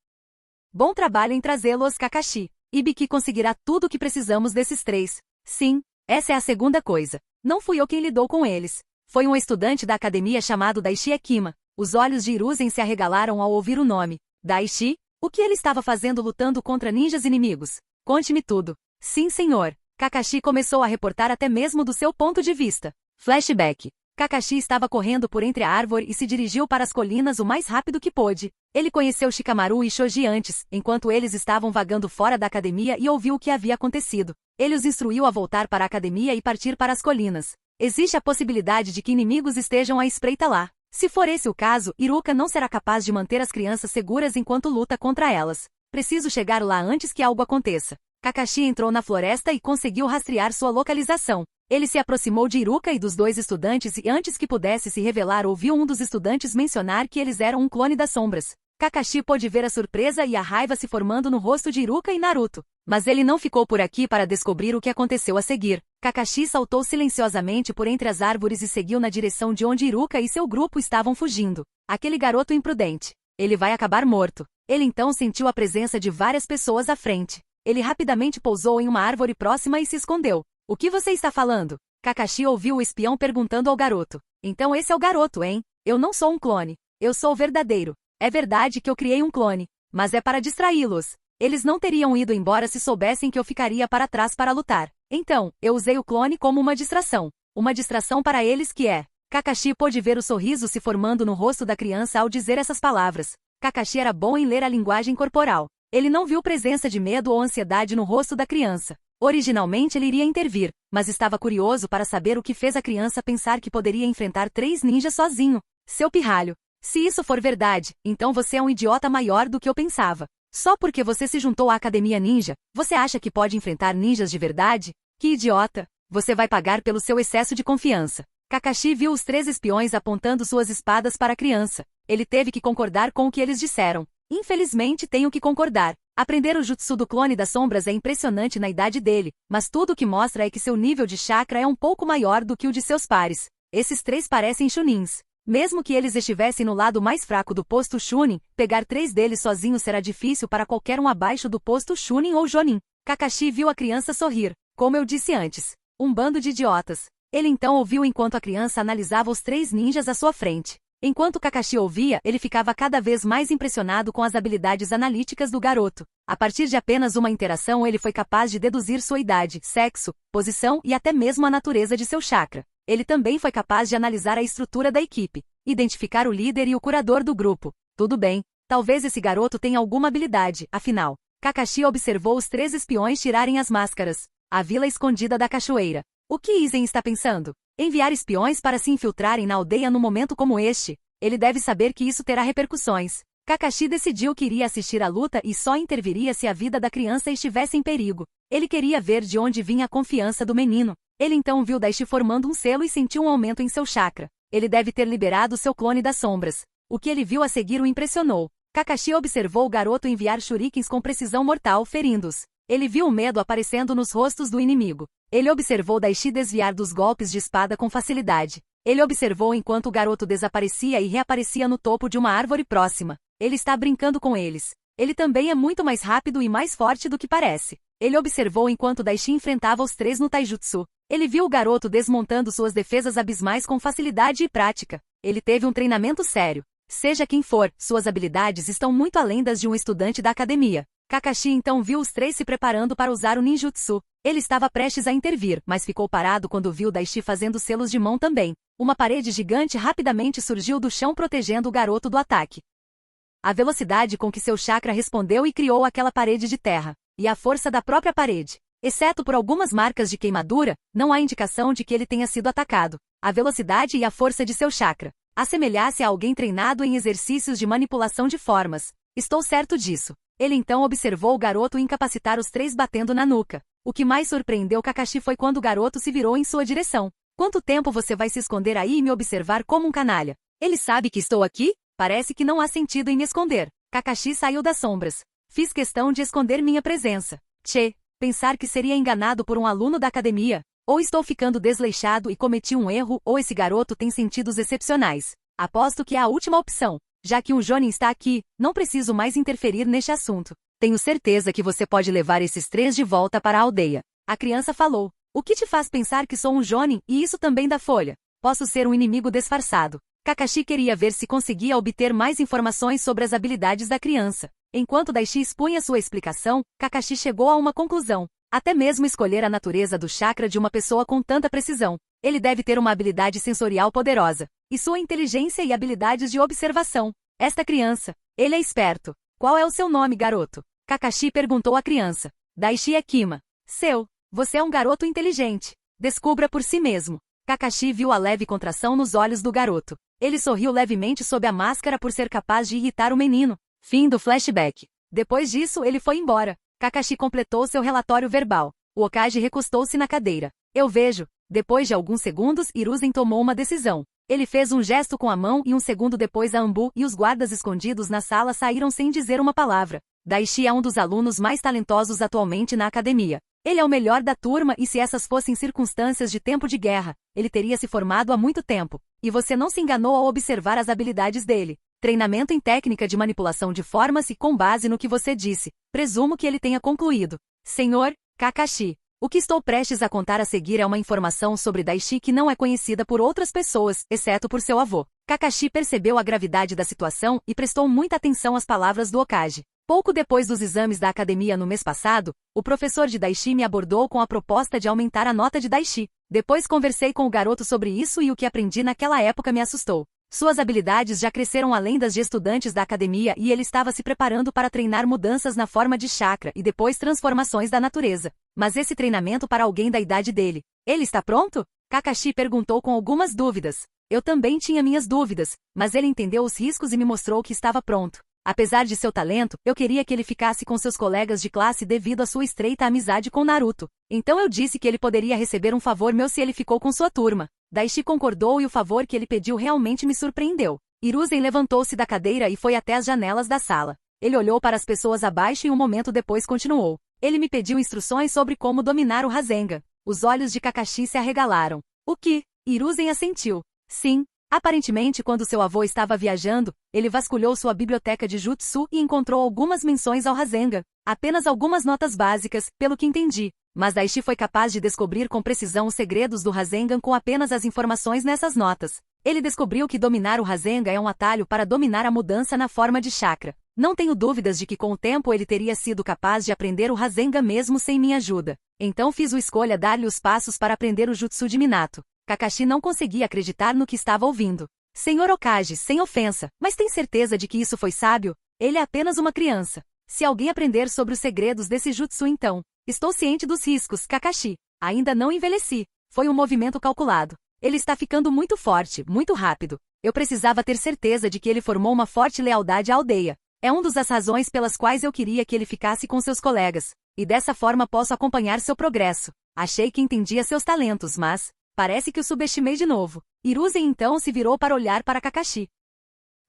Bom trabalho em trazê-los, Kakashi. Ibiki conseguirá tudo o que precisamos desses 3. Sim, essa é a segunda coisa. Não fui eu quem lidou com eles. Foi um estudante da academia chamado Daishi Ekima. Os olhos de Hiruzen se arregalaram ao ouvir o nome. Daishi? O que ele estava fazendo lutando contra ninjas inimigos? Conte-me tudo. Sim, senhor. Kakashi começou a reportar até mesmo do seu ponto de vista. Flashback. Kakashi estava correndo por entre a árvore e se dirigiu para as colinas o mais rápido que pôde. Ele conheceu Shikamaru e Shoji antes, enquanto eles estavam vagando fora da academia e ouviu o que havia acontecido. Ele os instruiu a voltar para a academia e partir para as colinas. Existe a possibilidade de que inimigos estejam à espreita lá. Se for esse o caso, Iruka não será capaz de manter as crianças seguras enquanto luta contra elas. Preciso chegar lá antes que algo aconteça. Kakashi entrou na floresta e conseguiu rastrear sua localização. Ele se aproximou de Iruka e dos 2 estudantes e antes que pudesse se revelar ouviu um dos estudantes mencionar que eles eram um clone das sombras. Kakashi pôde ver a surpresa e a raiva se formando no rosto de Iruka e Naruto. Mas ele não ficou por aqui para descobrir o que aconteceu a seguir. Kakashi saltou silenciosamente por entre as árvores e seguiu na direção de onde Iruka e seu grupo estavam fugindo. Aquele garoto imprudente. Ele vai acabar morto. Ele então sentiu a presença de várias pessoas à frente. Ele rapidamente pousou em uma árvore próxima e se escondeu. O que você está falando? Kakashi ouviu o espião perguntando ao garoto. Então esse é o garoto, hein? Eu não sou um clone. Eu sou o verdadeiro. É verdade que eu criei um clone. Mas é para distraí-los. Eles não teriam ido embora se soubessem que eu ficaria para trás para lutar. Então, eu usei o clone como uma distração. Uma distração para eles que é. Kakashi pôde ver o sorriso se formando no rosto da criança ao dizer essas palavras. Kakashi era bom em ler a linguagem corporal. Ele não viu presença de medo ou ansiedade no rosto da criança. Originalmente ele iria intervir, mas estava curioso para saber o que fez a criança pensar que poderia enfrentar 3 ninjas sozinho. Seu pirralho. Se isso for verdade, então você é um idiota maior do que eu pensava. Só porque você se juntou à Academia Ninja, você acha que pode enfrentar ninjas de verdade? Que idiota! Você vai pagar pelo seu excesso de confiança. Kakashi viu os 3 espiões apontando suas espadas para a criança. Ele teve que concordar com o que eles disseram. Infelizmente tenho que concordar. Aprender o jutsu do clone das sombras é impressionante na idade dele, mas tudo o que mostra é que seu nível de chakra é um pouco maior do que o de seus pares. Esses 3 parecem chunins. Mesmo que eles estivessem no lado mais fraco do posto Chunin, pegar 3 deles sozinhos será difícil para qualquer um abaixo do posto Chunin ou Jonin. Kakashi viu a criança sorrir. Como eu disse antes, um bando de idiotas. Ele então ouviu enquanto a criança analisava os 3 ninjas à sua frente. Enquanto Kakashi ouvia, ele ficava cada vez mais impressionado com as habilidades analíticas do garoto. A partir de apenas uma interação ele foi capaz de deduzir sua idade, sexo, posição e até mesmo a natureza de seu chakra. Ele também foi capaz de analisar a estrutura da equipe, identificar o líder e o curador do grupo. Tudo bem, talvez esse garoto tenha alguma habilidade, afinal. Kakashi observou os 3 espiões tirarem as máscaras. A vila escondida da cachoeira. O que Izen está pensando? Enviar espiões para se infiltrarem na aldeia num momento como este? Ele deve saber que isso terá repercussões. Kakashi decidiu que iria assistir à luta e só interviria se a vida da criança estivesse em perigo. Ele queria ver de onde vinha a confiança do menino. Ele então viu Daishi formando um selo e sentiu um aumento em seu chakra. Ele deve ter liberado seu clone das sombras. O que ele viu a seguir o impressionou. Kakashi observou o garoto enviar shurikens com precisão mortal, ferindo-os. Ele viu o medo aparecendo nos rostos do inimigo. Ele observou Daishi desviar dos golpes de espada com facilidade. Ele observou enquanto o garoto desaparecia e reaparecia no topo de uma árvore próxima. Ele está brincando com eles. Ele também é muito mais rápido e mais forte do que parece. Ele observou enquanto Daishi enfrentava os 3 no taijutsu. Ele viu o garoto desmontando suas defesas abismais com facilidade e prática. Ele teve um treinamento sério. Seja quem for, suas habilidades estão muito além das de um estudante da academia. Kakashi então viu os 3 se preparando para usar o ninjutsu. Ele estava prestes a intervir, mas ficou parado quando viu Daishi fazendo selos de mão também. Uma parede gigante rapidamente surgiu do chão protegendo o garoto do ataque. A velocidade com que seu chakra respondeu e criou aquela parede de terra, e a força da própria parede. Exceto por algumas marcas de queimadura, não há indicação de que ele tenha sido atacado. A velocidade e a força de seu chakra assemelhasse a alguém treinado em exercícios de manipulação de formas. Estou certo disso. Ele então observou o garoto incapacitar os 3 batendo na nuca. O que mais surpreendeu Kakashi foi quando o garoto se virou em sua direção. Quanto tempo você vai se esconder aí e me observar como um canalha? Ele sabe que estou aqui? Parece que não há sentido em me esconder. Kakashi saiu das sombras. Fiz questão de esconder minha presença. Tchê, pensar que seria enganado por um aluno da academia? Ou estou ficando desleixado e cometi um erro, ou esse garoto tem sentidos excepcionais. Aposto que é a última opção. Já que um Jonin está aqui, não preciso mais interferir neste assunto. Tenho certeza que você pode levar esses 3 de volta para a aldeia. A criança falou. O que te faz pensar que sou um Jonin e isso também da folha? Posso ser um inimigo disfarçado. Kakashi queria ver se conseguia obter mais informações sobre as habilidades da criança. Enquanto Daishi expunha sua explicação, Kakashi chegou a uma conclusão. Até mesmo escolher a natureza do chakra de uma pessoa com tanta precisão. Ele deve ter uma habilidade sensorial poderosa. E sua inteligência e habilidades de observação. Esta criança. Ele é esperto. Qual é o seu nome, garoto? Kakashi perguntou à criança. Daishi é Kima. Seu. Você é um garoto inteligente. Descubra por si mesmo. Kakashi viu a leve contração nos olhos do garoto. Ele sorriu levemente sob a máscara por ser capaz de irritar o menino. Fim do flashback. Depois disso, ele foi embora. Kakashi completou seu relatório verbal. O Hokage recostou-se na cadeira. Eu vejo. Depois de alguns segundos, Hiruzen tomou uma decisão. Ele fez um gesto com a mão e um segundo depois a Anbu e os guardas escondidos na sala saíram sem dizer uma palavra. Daishi é um dos alunos mais talentosos atualmente na academia. Ele é o melhor da turma e se essas fossem circunstâncias de tempo de guerra, ele teria se formado há muito tempo. E você não se enganou ao observar as habilidades dele. Treinamento em técnica de manipulação de formas e com base no que você disse. Presumo que ele tenha concluído. Senhor Kakashi. O que estou prestes a contar a seguir é uma informação sobre Daishi que não é conhecida por outras pessoas, exceto por seu avô. Kakashi percebeu a gravidade da situação e prestou muita atenção às palavras do Hokage. Pouco depois dos exames da academia no mês passado, o professor de Daishi me abordou com a proposta de aumentar a nota de Daishi. Depois conversei com o garoto sobre isso e o que aprendi naquela época me assustou. Suas habilidades já cresceram além das de estudantes da academia e ele estava se preparando para treinar mudanças na forma de chakra e depois transformações da natureza. Mas esse treinamento para alguém da idade dele. Ele está pronto? Kakashi perguntou com algumas dúvidas. Eu também tinha minhas dúvidas, mas ele entendeu os riscos e me mostrou que estava pronto. Apesar de seu talento, eu queria que ele ficasse com seus colegas de classe devido à sua estreita amizade com Naruto. Então eu disse que ele poderia receber um favor meu se ele ficou com sua turma. Daishi concordou e o favor que ele pediu realmente me surpreendeu. Hiruzen levantou-se da cadeira e foi até as janelas da sala. Ele olhou para as pessoas abaixo e um momento depois continuou. Ele me pediu instruções sobre como dominar o Rasengan. Os olhos de Kakashi se arregalaram. O que? Hiruzen assentiu. Sim. Aparentemente, quando seu avô estava viajando, ele vasculhou sua biblioteca de jutsu e encontrou algumas menções ao Rasengan. Apenas algumas notas básicas, pelo que entendi. Mas Daishi foi capaz de descobrir com precisão os segredos do Rasengan com apenas as informações nessas notas. Ele descobriu que dominar o Rasengan é um atalho para dominar a mudança na forma de chakra. Não tenho dúvidas de que com o tempo ele teria sido capaz de aprender o Rasengan mesmo sem minha ajuda. Então fiz a escolha dar-lhe os passos para aprender o jutsu de Minato. Kakashi não conseguia acreditar no que estava ouvindo. Senhor Hokage, sem ofensa, mas tem certeza de que isso foi sábio? Ele é apenas uma criança. Se alguém aprender sobre os segredos desse jutsu então... Estou ciente dos riscos, Kakashi. Ainda não envelheci. Foi um movimento calculado. Ele está ficando muito forte, muito rápido. Eu precisava ter certeza de que ele formou uma forte lealdade à aldeia. É uma das razões pelas quais eu queria que ele ficasse com seus colegas. E dessa forma posso acompanhar seu progresso. Achei que entendia seus talentos, mas... Parece que o subestimei de novo. Hiruzen então se virou para olhar para Kakashi.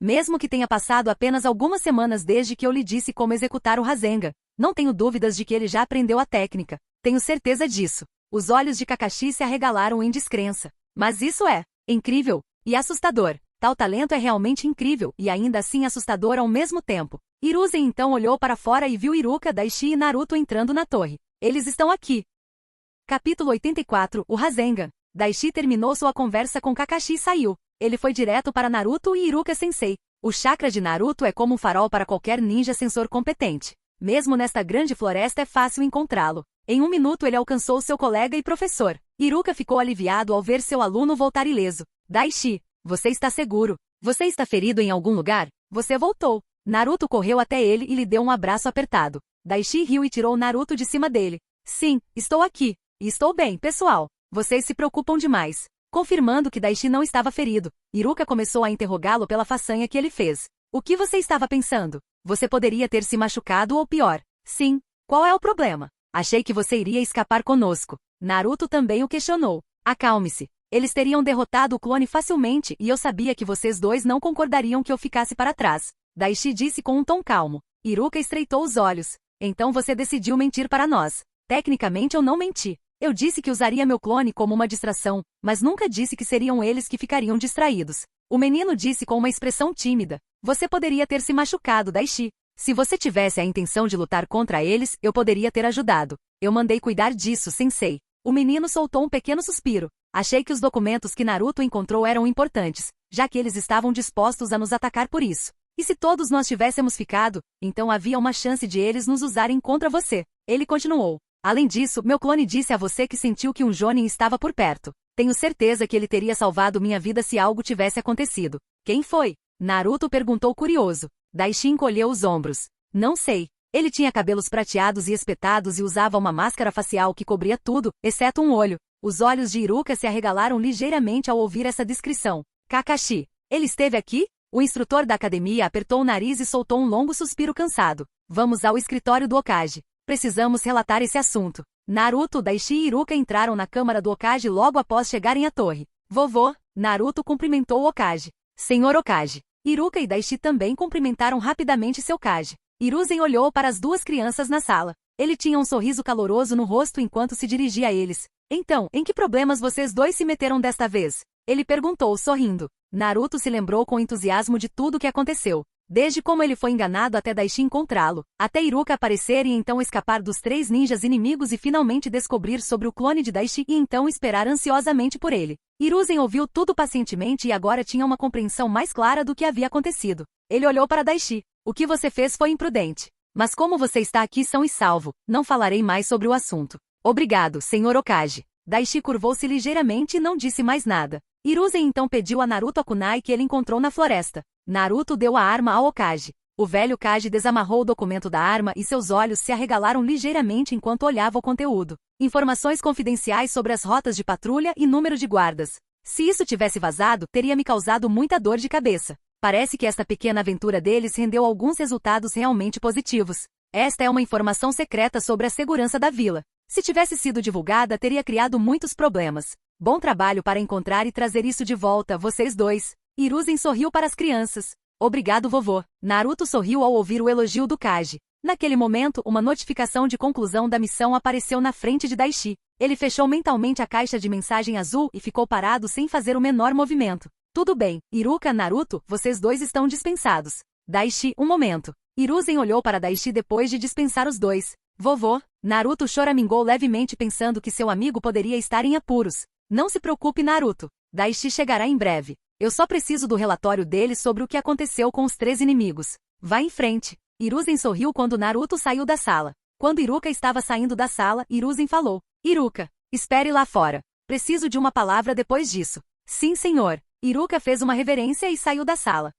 Mesmo que tenha passado apenas algumas semanas desde que eu lhe disse como executar o Rasengan, não tenho dúvidas de que ele já aprendeu a técnica. Tenho certeza disso. Os olhos de Kakashi se arregalaram em descrença. Mas isso é incrível e assustador. Tal talento é realmente incrível e ainda assim assustador ao mesmo tempo. Hiruzen então olhou para fora e viu Iruka, Daishi e Naruto entrando na torre. Eles estão aqui. Capítulo 84, o Rasengan. Daishi terminou sua conversa com Kakashi e saiu. Ele foi direto para Naruto e Iruka-sensei. O chakra de Naruto é como um farol para qualquer ninja sensor competente. Mesmo nesta grande floresta é fácil encontrá-lo. Em um minuto ele alcançou seu colega e professor. Iruka ficou aliviado ao ver seu aluno voltar ileso. Daishi, você está seguro? Você está ferido em algum lugar? Você voltou. Naruto correu até ele e lhe deu um abraço apertado. Daishi riu e tirou Naruto de cima dele. Sim, estou aqui. E estou bem, pessoal. Vocês se preocupam demais. Confirmando que Daishi não estava ferido, Iruka começou a interrogá-lo pela façanha que ele fez. O que você estava pensando? Você poderia ter se machucado ou pior. Sim. Qual é o problema? Achei que você iria escapar conosco. Naruto também o questionou. Acalme-se. Eles teriam derrotado o clone facilmente e eu sabia que vocês dois não concordariam que eu ficasse para trás. Daishi disse com um tom calmo. Iruka estreitou os olhos. Então você decidiu mentir para nós. Tecnicamente eu não menti. Eu disse que usaria meu clone como uma distração, mas nunca disse que seriam eles que ficariam distraídos. O menino disse com uma expressão tímida. Você poderia ter se machucado, Daishi. Se você tivesse a intenção de lutar contra eles, eu poderia ter ajudado. Eu mandei cuidar disso, sensei. O menino soltou um pequeno suspiro. Achei que os documentos que Naruto encontrou eram importantes, já que eles estavam dispostos a nos atacar por isso. E se todos nós tivéssemos ficado, então havia uma chance de eles nos usarem contra você. Ele continuou. Além disso, meu clone disse a você que sentiu que um Jonin estava por perto. Tenho certeza que ele teria salvado minha vida se algo tivesse acontecido. Quem foi? Naruto perguntou curioso. Daishi encolheu os ombros. Não sei. Ele tinha cabelos prateados e espetados e usava uma máscara facial que cobria tudo, exceto um olho. Os olhos de Iruka se arregalaram ligeiramente ao ouvir essa descrição. Kakashi. Ele esteve aqui? O instrutor da academia apertou o nariz e soltou um longo suspiro cansado. Vamos ao escritório do Hokage. Precisamos relatar esse assunto. Naruto, Daishi e Iruka entraram na câmara do Hokage logo após chegarem à torre. Vovô, Naruto cumprimentou o Hokage. Senhor Hokage. Iruka e Daishi também cumprimentaram rapidamente seu Kage. Hiruzen olhou para as duas crianças na sala. Ele tinha um sorriso caloroso no rosto enquanto se dirigia a eles. Então, em que problemas vocês dois se meteram desta vez? Ele perguntou, sorrindo. Naruto se lembrou com entusiasmo de tudo o que aconteceu. Desde como ele foi enganado até Daishi encontrá-lo, até Iruka aparecer e então escapar dos 3 ninjas inimigos e finalmente descobrir sobre o clone de Daishi e então esperar ansiosamente por ele. Hiruzen ouviu tudo pacientemente e agora tinha uma compreensão mais clara do que havia acontecido. Ele olhou para Daishi. O que você fez foi imprudente. Mas como você está aqui são e salvo, não falarei mais sobre o assunto. Obrigado, Sr. Hokage. Daishi curvou-se ligeiramente e não disse mais nada. Hiruzen então pediu a Naruto a kunai que ele encontrou na floresta. Naruto deu a arma ao Hokage. O velho Kage desamarrou o documento da arma e seus olhos se arregalaram ligeiramente enquanto olhava o conteúdo. Informações confidenciais sobre as rotas de patrulha e número de guardas. Se isso tivesse vazado, teria me causado muita dor de cabeça. Parece que esta pequena aventura deles rendeu alguns resultados realmente positivos. Esta é uma informação secreta sobre a segurança da vila. Se tivesse sido divulgada, teria criado muitos problemas. Bom trabalho para encontrar e trazer isso de volta, vocês dois. Hiruzen sorriu para as crianças. Obrigado, vovô. Naruto sorriu ao ouvir o elogio do Kage. Naquele momento, uma notificação de conclusão da missão apareceu na frente de Daishi. Ele fechou mentalmente a caixa de mensagem azul e ficou parado sem fazer o menor movimento. Tudo bem, Iruka, Naruto, vocês dois estão dispensados. Daishi, um momento. Hiruzen olhou para Daishi depois de dispensar os dois. Vovô, Naruto choramingou levemente pensando que seu amigo poderia estar em apuros. Não se preocupe, Naruto. Daishi chegará em breve. Eu só preciso do relatório dele sobre o que aconteceu com os 3 inimigos. Vá em frente. Hiruzen sorriu quando Naruto saiu da sala. Quando Iruka estava saindo da sala, Hiruzen falou. Iruka, espere lá fora. Preciso de uma palavra depois disso. Sim, senhor. Iruka fez uma reverência e saiu da sala.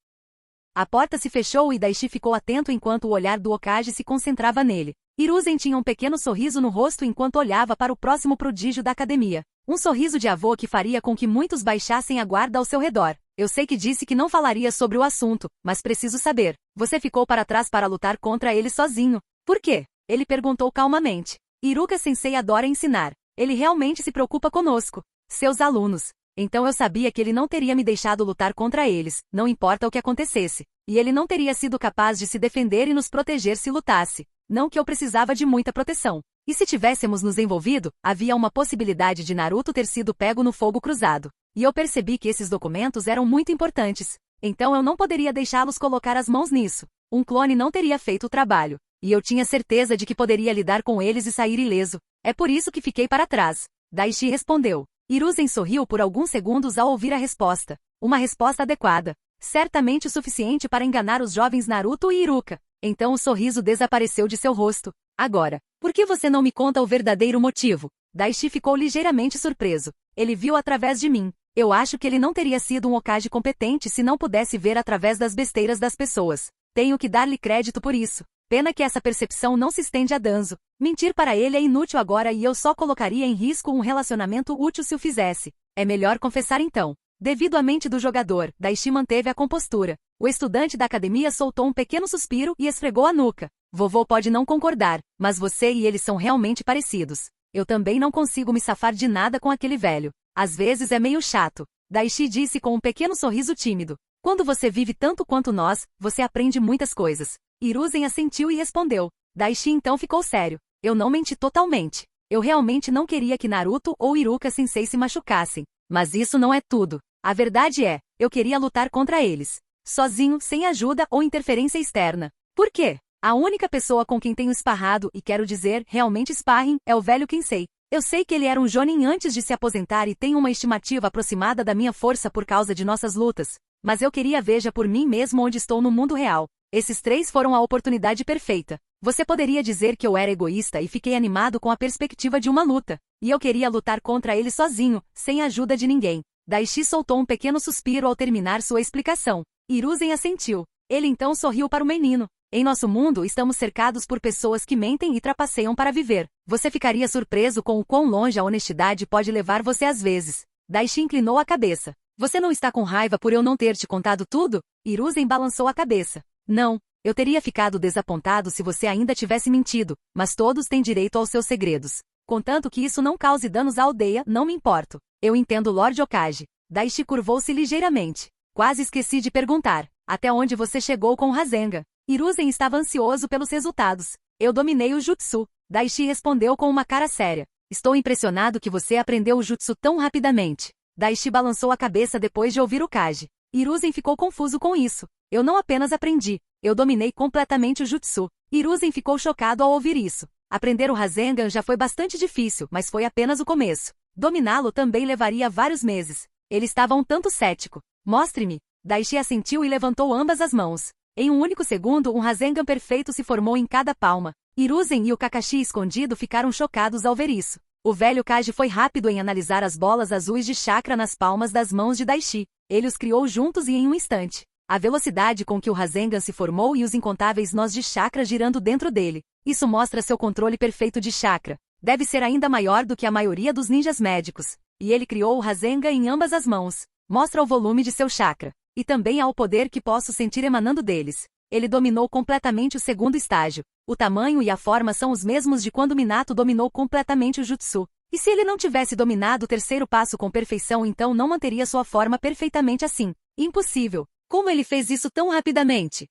A porta se fechou e Daishi ficou atento enquanto o olhar do Hokage se concentrava nele. Hiruzen tinha um pequeno sorriso no rosto enquanto olhava para o próximo prodígio da academia. Um sorriso de avô que faria com que muitos baixassem a guarda ao seu redor. Eu sei que disse que não falaria sobre o assunto, mas preciso saber. Você ficou para trás para lutar contra ele sozinho. Por quê? Ele perguntou calmamente. Iruka-sensei adora ensinar. Ele realmente se preocupa conosco. Seus alunos. Então eu sabia que ele não teria me deixado lutar contra eles, não importa o que acontecesse. E ele não teria sido capaz de se defender e nos proteger se lutasse. Não que eu precisava de muita proteção. E se tivéssemos nos envolvido, havia uma possibilidade de Naruto ter sido pego no fogo cruzado. E eu percebi que esses documentos eram muito importantes. Então eu não poderia deixá-los colocar as mãos nisso. Um clone não teria feito o trabalho. E eu tinha certeza de que poderia lidar com eles e sair ileso. É por isso que fiquei para trás. Daishi respondeu. Hiruzen sorriu por alguns segundos ao ouvir a resposta. Uma resposta adequada. Certamente o suficiente para enganar os jovens Naruto e Iruka. Então o sorriso desapareceu de seu rosto. Agora, por que você não me conta o verdadeiro motivo? Daishi ficou ligeiramente surpreso. Ele viu através de mim. Eu acho que ele não teria sido um Hokage competente se não pudesse ver através das besteiras das pessoas. Tenho que dar-lhe crédito por isso. Pena que essa percepção não se estende a Danzo. Mentir para ele é inútil agora e eu só colocaria em risco um relacionamento útil se o fizesse. É melhor confessar então. Devido à mente do jogador, Daishi manteve a compostura. O estudante da academia soltou um pequeno suspiro e esfregou a nuca. Vovô pode não concordar, mas você e ele são realmente parecidos. Eu também não consigo me safar de nada com aquele velho. Às vezes é meio chato. Daishi disse com um pequeno sorriso tímido. Quando você vive tanto quanto nós, você aprende muitas coisas. Hiruzen assentiu e respondeu. Daishi então ficou sério. Eu não menti totalmente. Eu realmente não queria que Naruto ou Iruka-sensei se machucassem. Mas isso não é tudo. A verdade é, eu queria lutar contra eles. Sozinho, sem ajuda ou interferência externa. Por quê? A única pessoa com quem tenho esparrado, e quero dizer, realmente sparring, é o velho Kensei. Eu sei que ele era um jonin antes de se aposentar e tenho uma estimativa aproximada da minha força por causa de nossas lutas. Mas eu queria veja por mim mesmo onde estou no mundo real. Esses 3 foram a oportunidade perfeita. Você poderia dizer que eu era egoísta e fiquei animado com a perspectiva de uma luta. E eu queria lutar contra ele sozinho, sem a ajuda de ninguém. Daishi soltou um pequeno suspiro ao terminar sua explicação. Hiruzen assentiu. Ele então sorriu para o menino. Em nosso mundo estamos cercados por pessoas que mentem e trapaceiam para viver. Você ficaria surpreso com o quão longe a honestidade pode levar você às vezes. Daishi inclinou a cabeça. Você não está com raiva por eu não ter te contado tudo? Hiruzen balançou a cabeça. Não, eu teria ficado desapontado se você ainda tivesse mentido, mas todos têm direito aos seus segredos. Contanto que isso não cause danos à aldeia, não me importo. Eu entendo Lord Hokage. Daishi curvou-se ligeiramente. Quase esqueci de perguntar. Até onde você chegou com o Rasengan? Hiruzen estava ansioso pelos resultados. Eu dominei o jutsu. Daishi respondeu com uma cara séria. Estou impressionado que você aprendeu o jutsu tão rapidamente. Daishi balançou a cabeça depois de ouvir o Kage. Hiruzen ficou confuso com isso. Eu não apenas aprendi. Eu dominei completamente o jutsu. Hiruzen ficou chocado ao ouvir isso. Aprender o Rasengan já foi bastante difícil, mas foi apenas o começo. Dominá-lo também levaria vários meses. Ele estava um tanto cético. Mostre-me. Daishi assentiu e levantou ambas as mãos. Em um único segundo, um Rasengan perfeito se formou em cada palma. Hiruzen e o Kakashi escondido ficaram chocados ao ver isso. O velho Kage foi rápido em analisar as bolas azuis de chakra nas palmas das mãos de Daishi. Ele os criou juntos e em um instante. A velocidade com que o Rasengan se formou e os incontáveis nós de chakra girando dentro dele. Isso mostra seu controle perfeito de chakra. Deve ser ainda maior do que a maioria dos ninjas médicos. E ele criou o Rasengan em ambas as mãos. Mostra o volume de seu chakra. E também há o poder que posso sentir emanando deles. Ele dominou completamente o segundo estágio. O tamanho e a forma são os mesmos de quando Minato dominou completamente o Jutsu. E se ele não tivesse dominado o terceiro passo com perfeição, então não manteria sua forma perfeitamente assim. Impossível. Como ele fez isso tão rapidamente?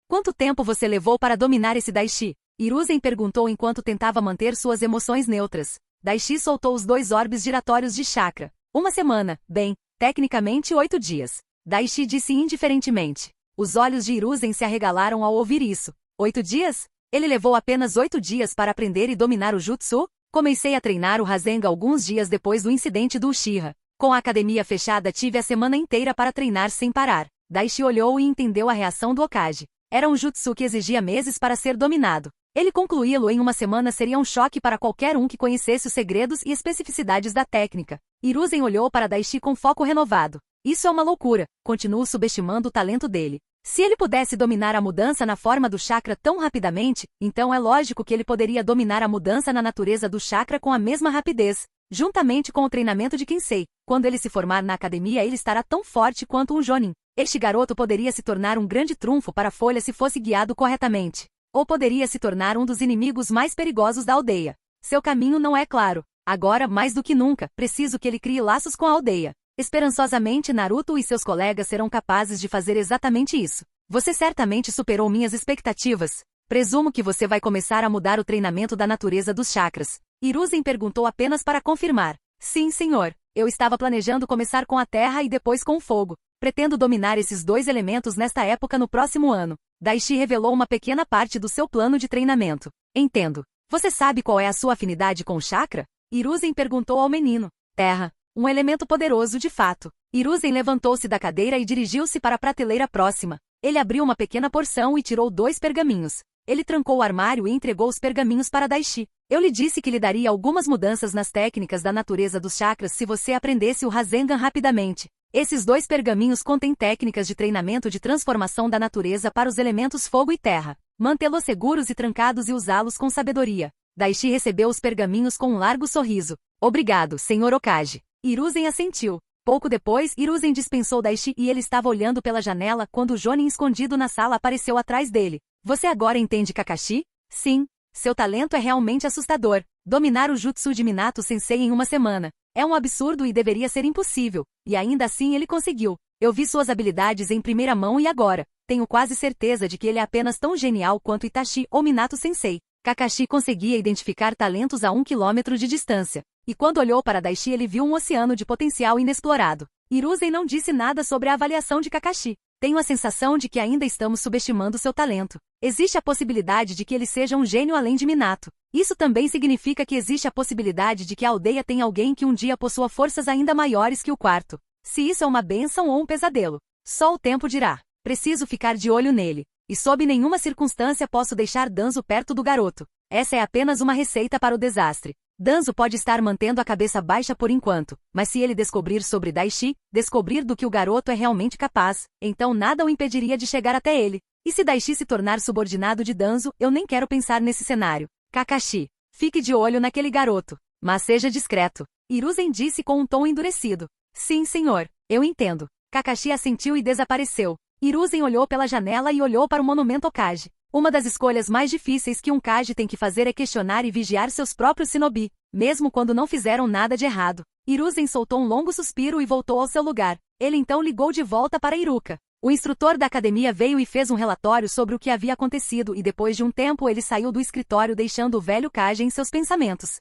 Quanto tempo você levou para dominar esse Daishi? Hiruzen perguntou enquanto tentava manter suas emoções neutras. Daishi soltou os 2 orbes giratórios de chakra. 1 semana, bem, tecnicamente 8 dias. Daishi disse indiferentemente. Os olhos de Hiruzen se arregalaram ao ouvir isso. 8 dias? Ele levou apenas 8 dias para aprender e dominar o Jutsu? Comecei a treinar o Rasengan alguns dias depois do incidente do Uchiha. Com a academia fechada tive a semana inteira para treinar sem parar. Daishi olhou e entendeu a reação do Hokage. Era um jutsu que exigia meses para ser dominado. Ele concluí-lo em 1 semana seria um choque para qualquer um que conhecesse os segredos e especificidades da técnica. Hiruzen olhou para Daishi com foco renovado. Isso é uma loucura. Continuo subestimando o talento dele. Se ele pudesse dominar a mudança na forma do chakra tão rapidamente, então é lógico que ele poderia dominar a mudança na natureza do chakra com a mesma rapidez. Juntamente com o treinamento de Kensei, quando ele se formar na academia ele estará tão forte quanto um Jonin. Este garoto poderia se tornar um grande trunfo para a Folha se fosse guiado corretamente. Ou poderia se tornar um dos inimigos mais perigosos da aldeia. Seu caminho não é claro. Agora, mais do que nunca, preciso que ele crie laços com a aldeia. Esperançosamente Naruto e seus colegas serão capazes de fazer exatamente isso. Você certamente superou minhas expectativas. Presumo que você vai começar a mudar o treinamento da natureza dos chakras. Hiruzen perguntou apenas para confirmar. Sim, senhor. Eu estava planejando começar com a terra e depois com o fogo. Pretendo dominar esses 2 elementos nesta época no próximo ano. Daishi revelou uma pequena parte do seu plano de treinamento. Entendo. Você sabe qual é a sua afinidade com o chakra? Hiruzen perguntou ao menino. Terra. Um elemento poderoso de fato. Hiruzen levantou-se da cadeira e dirigiu-se para a prateleira próxima. Ele abriu uma pequena porção e tirou 2 pergaminhos. Ele trancou o armário e entregou os pergaminhos para Daishi. Eu lhe disse que lhe daria algumas mudanças nas técnicas da natureza dos chakras se você aprendesse o Rasengan rapidamente. Esses 2 pergaminhos contêm técnicas de treinamento de transformação da natureza para os elementos fogo e terra. Mantê-los seguros e trancados e usá-los com sabedoria. Daishi recebeu os pergaminhos com um largo sorriso. Obrigado, Sr. Hokage. Hiruzen assentiu. Pouco depois, Hiruzen dispensou Daishi e ele estava olhando pela janela quando o Jonin escondido na sala apareceu atrás dele. Você agora entende Kakashi? Sim. Seu talento é realmente assustador. Dominar o jutsu de Minato Sensei em 1 semana. É um absurdo e deveria ser impossível. E ainda assim ele conseguiu. Eu vi suas habilidades em primeira mão e agora, tenho quase certeza de que ele é apenas tão genial quanto Itachi ou Minato Sensei. Kakashi conseguia identificar talentos a 1 quilômetro de distância. E quando olhou para Daishi ele viu um oceano de potencial inexplorado. Hiruzen não disse nada sobre a avaliação de Kakashi. Tenho a sensação de que ainda estamos subestimando seu talento. Existe a possibilidade de que ele seja um gênio além de Minato. Isso também significa que existe a possibilidade de que a aldeia tenha alguém que um dia possua forças ainda maiores que o quarto. Se isso é uma bênção ou um pesadelo, só o tempo dirá. Preciso ficar de olho nele. E sob nenhuma circunstância posso deixar Danzo perto do garoto. Essa é apenas uma receita para o desastre. Danzo pode estar mantendo a cabeça baixa por enquanto, mas se ele descobrir sobre Daishi, descobrir do que o garoto é realmente capaz, então nada o impediria de chegar até ele. E se Daishi se tornar subordinado de Danzo, eu nem quero pensar nesse cenário. Kakashi, fique de olho naquele garoto, mas seja discreto. Hiruzen disse com um tom endurecido. Sim, senhor, eu entendo. Kakashi assentiu e desapareceu. Hiruzen olhou pela janela e olhou para o monumento Hokage. Uma das escolhas mais difíceis que um Kage tem que fazer é questionar e vigiar seus próprios shinobi, mesmo quando não fizeram nada de errado. Hiruzen soltou um longo suspiro e voltou ao seu lugar. Ele então ligou de volta para Iruka. O instrutor da academia veio e fez um relatório sobre o que havia acontecido e depois de um tempo ele saiu do escritório deixando o velho Kage em seus pensamentos.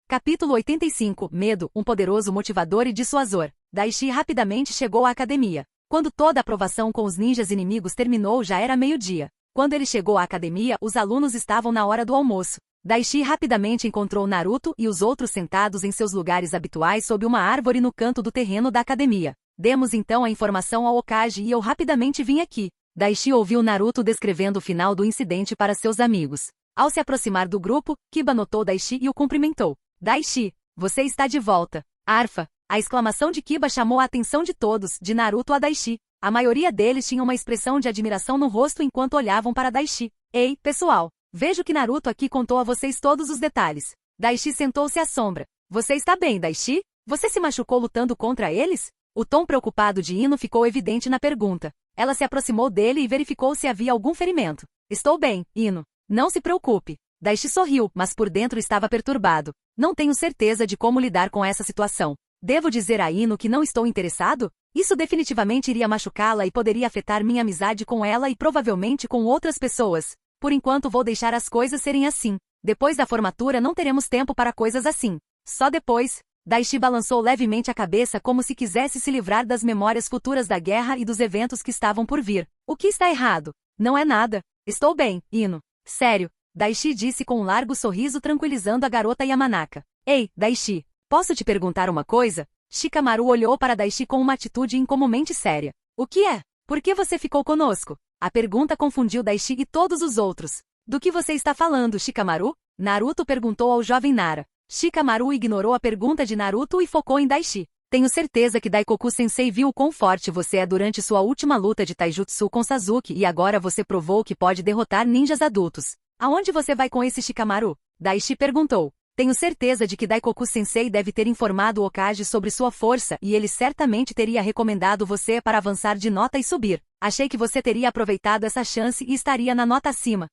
Capítulo 85. Medo, um poderoso motivador e dissuasor. Daishi rapidamente chegou à academia. Quando toda a aprovação com os ninjas inimigos terminou já era meio-dia. Quando ele chegou à academia, os alunos estavam na hora do almoço. Daishi rapidamente encontrou Naruto e os outros sentados em seus lugares habituais sob uma árvore no canto do terreno da academia. Demos então a informação ao Hokage e eu rapidamente vim aqui. Daishi ouviu Naruto descrevendo o final do incidente para seus amigos. Ao se aproximar do grupo, Kiba notou Daishi e o cumprimentou. Daishi, você está de volta. Arfa! A exclamação de Kiba chamou a atenção de todos, de Naruto a Daishi. A maioria deles tinha uma expressão de admiração no rosto enquanto olhavam para Daishi. Ei, pessoal! Vejo que Naruto aqui contou a vocês todos os detalhes. Daishi sentou-se à sombra. Você está bem, Daishi? Você se machucou lutando contra eles? O tom preocupado de Ino ficou evidente na pergunta. Ela se aproximou dele e verificou se havia algum ferimento. Estou bem, Ino. Não se preocupe. Daishi sorriu, mas por dentro estava perturbado. Não tenho certeza de como lidar com essa situação. Devo dizer a Ino que não estou interessado? Isso definitivamente iria machucá-la e poderia afetar minha amizade com ela e provavelmente com outras pessoas. Por enquanto vou deixar as coisas serem assim. Depois da formatura não teremos tempo para coisas assim. Só depois. Daishi balançou levemente a cabeça como se quisesse se livrar das memórias futuras da guerra e dos eventos que estavam por vir. O que está errado? Não é nada. Estou bem, Ino. Sério. Daishi disse com um largo sorriso tranquilizando a garota Yamanaka. Ei, Daishi. Posso te perguntar uma coisa? Shikamaru olhou para Daishi com uma atitude incomumente séria. O que é? Por que você ficou conosco? A pergunta confundiu Daishi e todos os outros. Do que você está falando, Shikamaru? Naruto perguntou ao jovem Nara. Shikamaru ignorou a pergunta de Naruto e focou em Daishi. Tenho certeza que Daikoku-sensei viu o quão forte você é durante sua última luta de taijutsu com Sasuke e agora você provou que pode derrotar ninjas adultos. Aonde você vai com esse Shikamaru? Daishi perguntou. Tenho certeza de que Daikoku-sensei deve ter informado o Hokage sobre sua força e ele certamente teria recomendado você para avançar de nota e subir. Achei que você teria aproveitado essa chance e estaria na nota acima.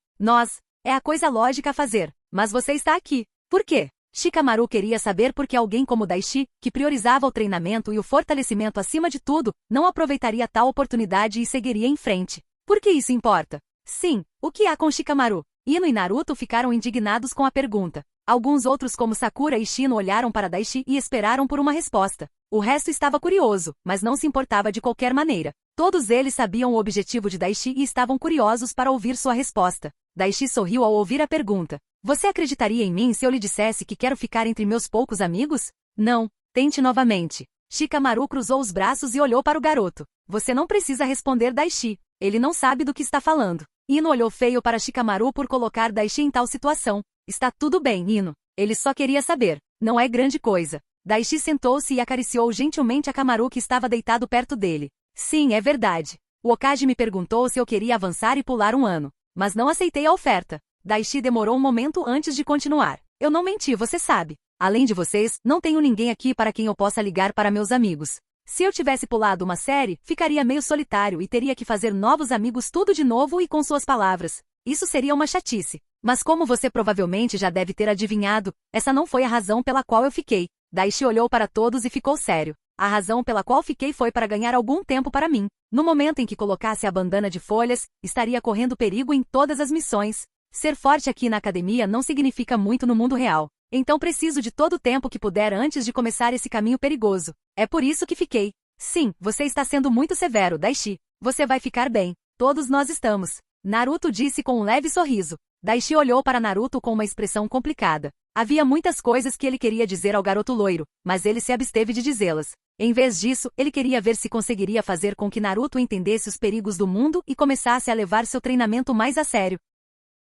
É a coisa lógica a fazer. Mas você está aqui. Por quê? Shikamaru queria saber por que alguém como Daishi, que priorizava o treinamento e o fortalecimento acima de tudo, não aproveitaria tal oportunidade e seguiria em frente. Por que isso importa? Sim, o que há com Shikamaru? Ino e Naruto ficaram indignados com a pergunta. Alguns outros como Sakura e Shino olharam para Daishi e esperaram por uma resposta. O resto estava curioso, mas não se importava de qualquer maneira. Todos eles sabiam o objetivo de Daishi e estavam curiosos para ouvir sua resposta. Daishi sorriu ao ouvir a pergunta. Você acreditaria em mim se eu lhe dissesse que quero ficar entre meus poucos amigos? Não. Tente novamente. Shikamaru cruzou os braços e olhou para o garoto. Você não precisa responder Daishi. Ele não sabe do que está falando. Ino olhou feio para Shikamaru por colocar Daishi em tal situação. Está tudo bem, Ino. Ele só queria saber. Não é grande coisa. Daishi sentou-se e acariciou gentilmente a Kamaru que estava deitado perto dele. Sim, é verdade. O Hokage me perguntou se eu queria avançar e pular um ano. Mas não aceitei a oferta. Daishi demorou um momento antes de continuar. Eu não menti, você sabe. Além de vocês, não tenho ninguém aqui para quem eu possa ligar para meus amigos. Se eu tivesse pulado uma série, ficaria meio solitário e teria que fazer novos amigos tudo de novo e com suas palavras. Isso seria uma chatice. Mas como você provavelmente já deve ter adivinhado, essa não foi a razão pela qual eu fiquei. Daishi olhou para todos e ficou sério. A razão pela qual fiquei foi para ganhar algum tempo para mim. No momento em que colocasse a bandana de folhas, estaria correndo perigo em todas as missões. Ser forte aqui na academia não significa muito no mundo real. Então preciso de todo o tempo que puder antes de começar esse caminho perigoso. É por isso que fiquei. Sim, você está sendo muito severo, Daishi. Você vai ficar bem. Todos nós estamos. Naruto disse com um leve sorriso. Daishi olhou para Naruto com uma expressão complicada. Havia muitas coisas que ele queria dizer ao garoto loiro, mas ele se absteve de dizê-las. Em vez disso, ele queria ver se conseguiria fazer com que Naruto entendesse os perigos do mundo e começasse a levar seu treinamento mais a sério.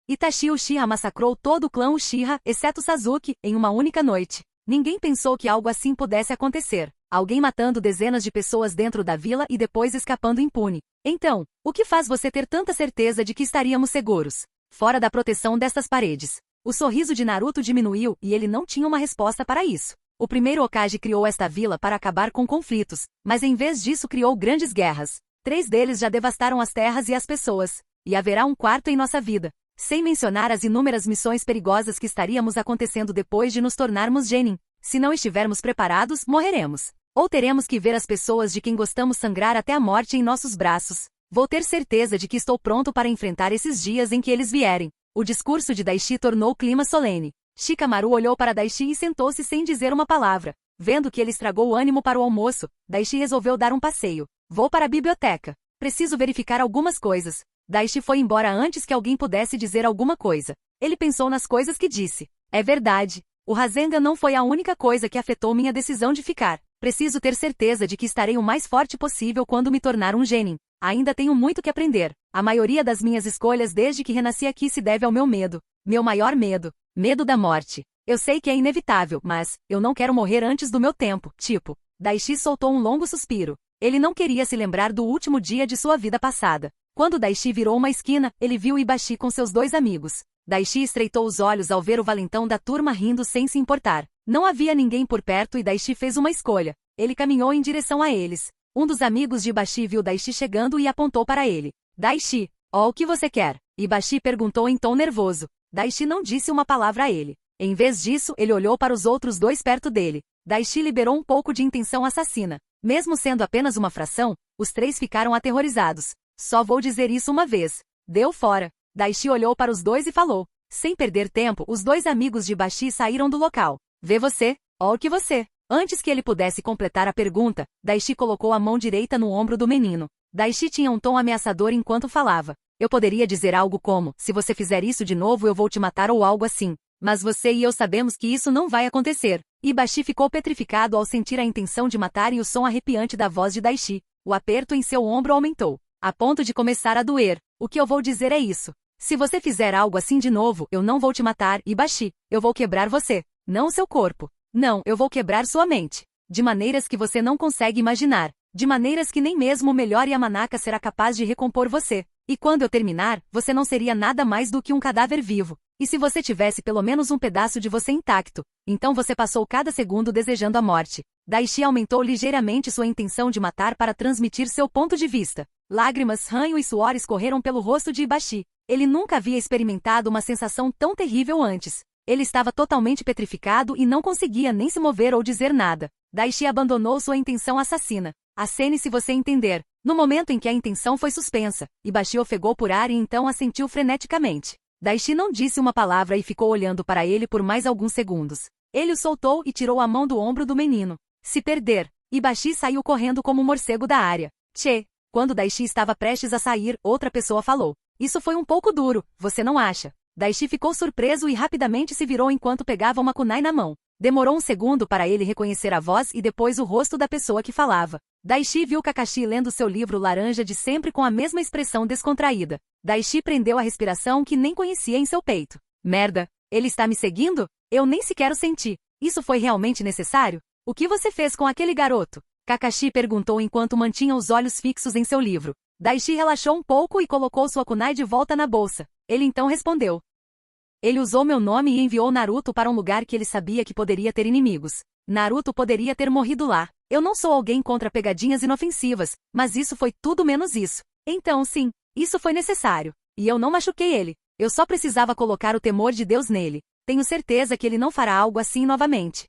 Itachi Uchiha massacrou todo o clã Uchiha, exceto Sasuke, em uma única noite. Ninguém pensou que algo assim pudesse acontecer. Alguém matando dezenas de pessoas dentro da vila e depois escapando impune. Então, o que faz você ter tanta certeza de que estaríamos seguros? Fora da proteção destas paredes. O sorriso de Naruto diminuiu e ele não tinha uma resposta para isso. O primeiro Hokage criou esta vila para acabar com conflitos, mas em vez disso criou grandes guerras. 3 deles já devastaram as terras e as pessoas. E haverá um quarto em nossa vida. Sem mencionar as inúmeras missões perigosas que estaríamos acontecendo depois de nos tornarmos Genin. Se não estivermos preparados, morreremos. Ou teremos que ver as pessoas de quem gostamos sangrar até a morte em nossos braços. Vou ter certeza de que estou pronto para enfrentar esses dias em que eles vierem. O discurso de Daishi tornou o clima solene. Shikamaru olhou para Daishi e sentou-se sem dizer uma palavra. Vendo que ele estragou o ânimo para o almoço, Daishi resolveu dar um passeio. Vou para a biblioteca. Preciso verificar algumas coisas. Daishi foi embora antes que alguém pudesse dizer alguma coisa. Ele pensou nas coisas que disse. É verdade. O Rasengan não foi a única coisa que afetou minha decisão de ficar. Preciso ter certeza de que estarei o mais forte possível quando me tornar um Genin. Ainda tenho muito que aprender. A maioria das minhas escolhas desde que renasci aqui se deve ao meu medo. Meu maior medo. Medo da morte. Eu sei que é inevitável, mas eu não quero morrer antes do meu tempo, tipo. Daishi soltou um longo suspiro. Ele não queria se lembrar do último dia de sua vida passada. Quando Daishi virou uma esquina, ele viu Ibashi com seus 2 amigos. Daishi estreitou os olhos ao ver o valentão da turma rindo sem se importar. Não havia ninguém por perto e Daishi fez uma escolha. Ele caminhou em direção a eles. Um dos amigos de Ibashi viu Daishi chegando e apontou para ele. Daishi, ó, o que você quer? Ibashi perguntou em tom nervoso. Daishi não disse uma palavra a ele. Em vez disso, ele olhou para os outros 2 perto dele. Daishi liberou um pouco de intenção assassina. Mesmo sendo apenas uma fração, os 3 ficaram aterrorizados. Só vou dizer isso uma vez. Deu fora. Daishi olhou para os 2 e falou. Sem perder tempo, os 2 amigos de Ibashi saíram do local. Vê você, ó o que você. Antes que ele pudesse completar a pergunta, Daishi colocou a mão direita no ombro do menino. Daishi tinha um tom ameaçador enquanto falava. Eu poderia dizer algo como, se você fizer isso de novo eu vou te matar ou algo assim. Mas você e eu sabemos que isso não vai acontecer. Ibashi ficou petrificado ao sentir a intenção de matar e o som arrepiante da voz de Daishi. O aperto em seu ombro aumentou, a ponto de começar a doer. O que eu vou dizer é isso. Se você fizer algo assim de novo, eu não vou te matar, Ibashi. Eu vou quebrar você. Não seu corpo. Não, eu vou quebrar sua mente. De maneiras que você não consegue imaginar. De maneiras que nem mesmo o melhor Yamanaka será capaz de recompor você. E quando eu terminar, você não seria nada mais do que um cadáver vivo. E se você tivesse pelo menos um pedaço de você intacto, então você passou cada segundo desejando a morte. Daishi aumentou ligeiramente sua intenção de matar para transmitir seu ponto de vista. Lágrimas, ranho e suor escorreram pelo rosto de Ibashi. Ele nunca havia experimentado uma sensação tão terrível antes. Ele estava totalmente petrificado e não conseguia nem se mover ou dizer nada. Daishi abandonou sua intenção assassina. Acene se você entender. No momento em que a intenção foi suspensa, Ibashi ofegou por ar e então assentiu freneticamente. Daishi não disse uma palavra e ficou olhando para ele por mais alguns segundos. Ele o soltou e tirou a mão do ombro do menino. Se perder, Ibashi saiu correndo como um morcego da área. Tchê! Quando Daishi estava prestes a sair, outra pessoa falou. Isso foi um pouco duro, você não acha? Daishi ficou surpreso e rapidamente se virou enquanto pegava uma kunai na mão. Demorou um segundo para ele reconhecer a voz e depois o rosto da pessoa que falava. Daishi viu Kakashi lendo seu livro laranja de sempre com a mesma expressão descontraída. Daishi prendeu a respiração que nem conhecia em seu peito. Merda, ele está me seguindo? Eu nem sequer o senti. Isso foi realmente necessário? O que você fez com aquele garoto? Kakashi perguntou enquanto mantinha os olhos fixos em seu livro. Daishi relaxou um pouco e colocou sua kunai de volta na bolsa. Ele então respondeu. Ele usou meu nome e enviou Naruto para um lugar que ele sabia que poderia ter inimigos. Naruto poderia ter morrido lá. Eu não sou alguém contra pegadinhas inofensivas, mas isso foi tudo menos isso. Então sim, isso foi necessário. E eu não machuquei ele. Eu só precisava colocar o temor de Deus nele. Tenho certeza que ele não fará algo assim novamente.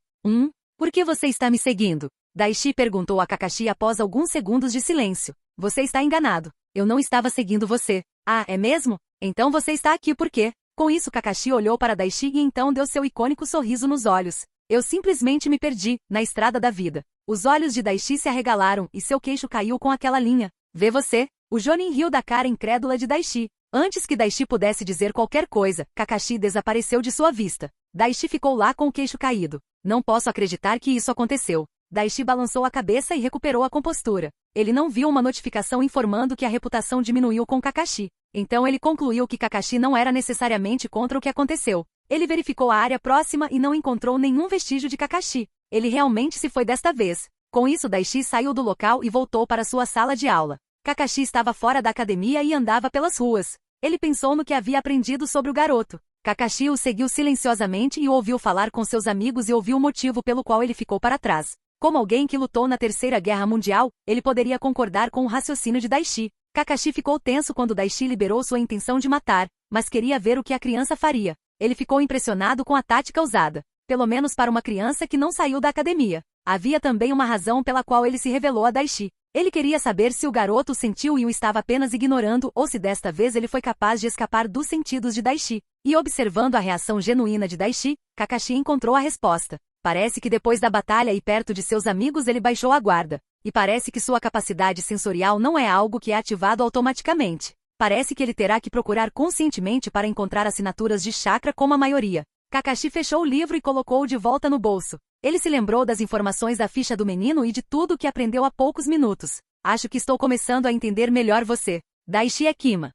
Por que você está me seguindo? Daishi perguntou a Kakashi após alguns segundos de silêncio. Você está enganado. Eu não estava seguindo você. Ah, é mesmo? Então você está aqui por quê? Com isso Kakashi olhou para Daishi e então deu seu icônico sorriso nos olhos. Eu simplesmente me perdi, na estrada da vida. Os olhos de Daishi se arregalaram e seu queixo caiu com aquela linha. Vê você? O Jonin riu da cara incrédula de Daishi. Antes que Daishi pudesse dizer qualquer coisa, Kakashi desapareceu de sua vista. Daishi ficou lá com o queixo caído. Não posso acreditar que isso aconteceu. Daishi balançou a cabeça e recuperou a compostura. Ele não viu uma notificação informando que a reputação diminuiu com Kakashi. Então ele concluiu que Kakashi não era necessariamente contra o que aconteceu. Ele verificou a área próxima e não encontrou nenhum vestígio de Kakashi. Ele realmente se foi desta vez. Com isso Daishi saiu do local e voltou para sua sala de aula. Kakashi estava fora da academia e andava pelas ruas. Ele pensou no que havia aprendido sobre o garoto. Kakashi o seguiu silenciosamente e o ouviu falar com seus amigos e ouviu o motivo pelo qual ele ficou para trás. Como alguém que lutou na Terceira Guerra Mundial, ele poderia concordar com o raciocínio de Daishi. Kakashi ficou tenso quando Daishi liberou sua intenção de matar, mas queria ver o que a criança faria. Ele ficou impressionado com a tática usada. Pelo menos para uma criança que não saiu da academia. Havia também uma razão pela qual ele se revelou a Daishi. Ele queria saber se o garoto o sentiu e o estava apenas ignorando ou se desta vez ele foi capaz de escapar dos sentidos de Daishi. E observando a reação genuína de Daishi, Kakashi encontrou a resposta. Parece que depois da batalha e perto de seus amigos ele baixou a guarda. E parece que sua capacidade sensorial não é algo que é ativado automaticamente. Parece que ele terá que procurar conscientemente para encontrar assinaturas de chakra como a maioria. Kakashi fechou o livro e colocou-o de volta no bolso. Ele se lembrou das informações da ficha do menino e de tudo o que aprendeu há poucos minutos. Acho que estou começando a entender melhor você. Daishi Ekima.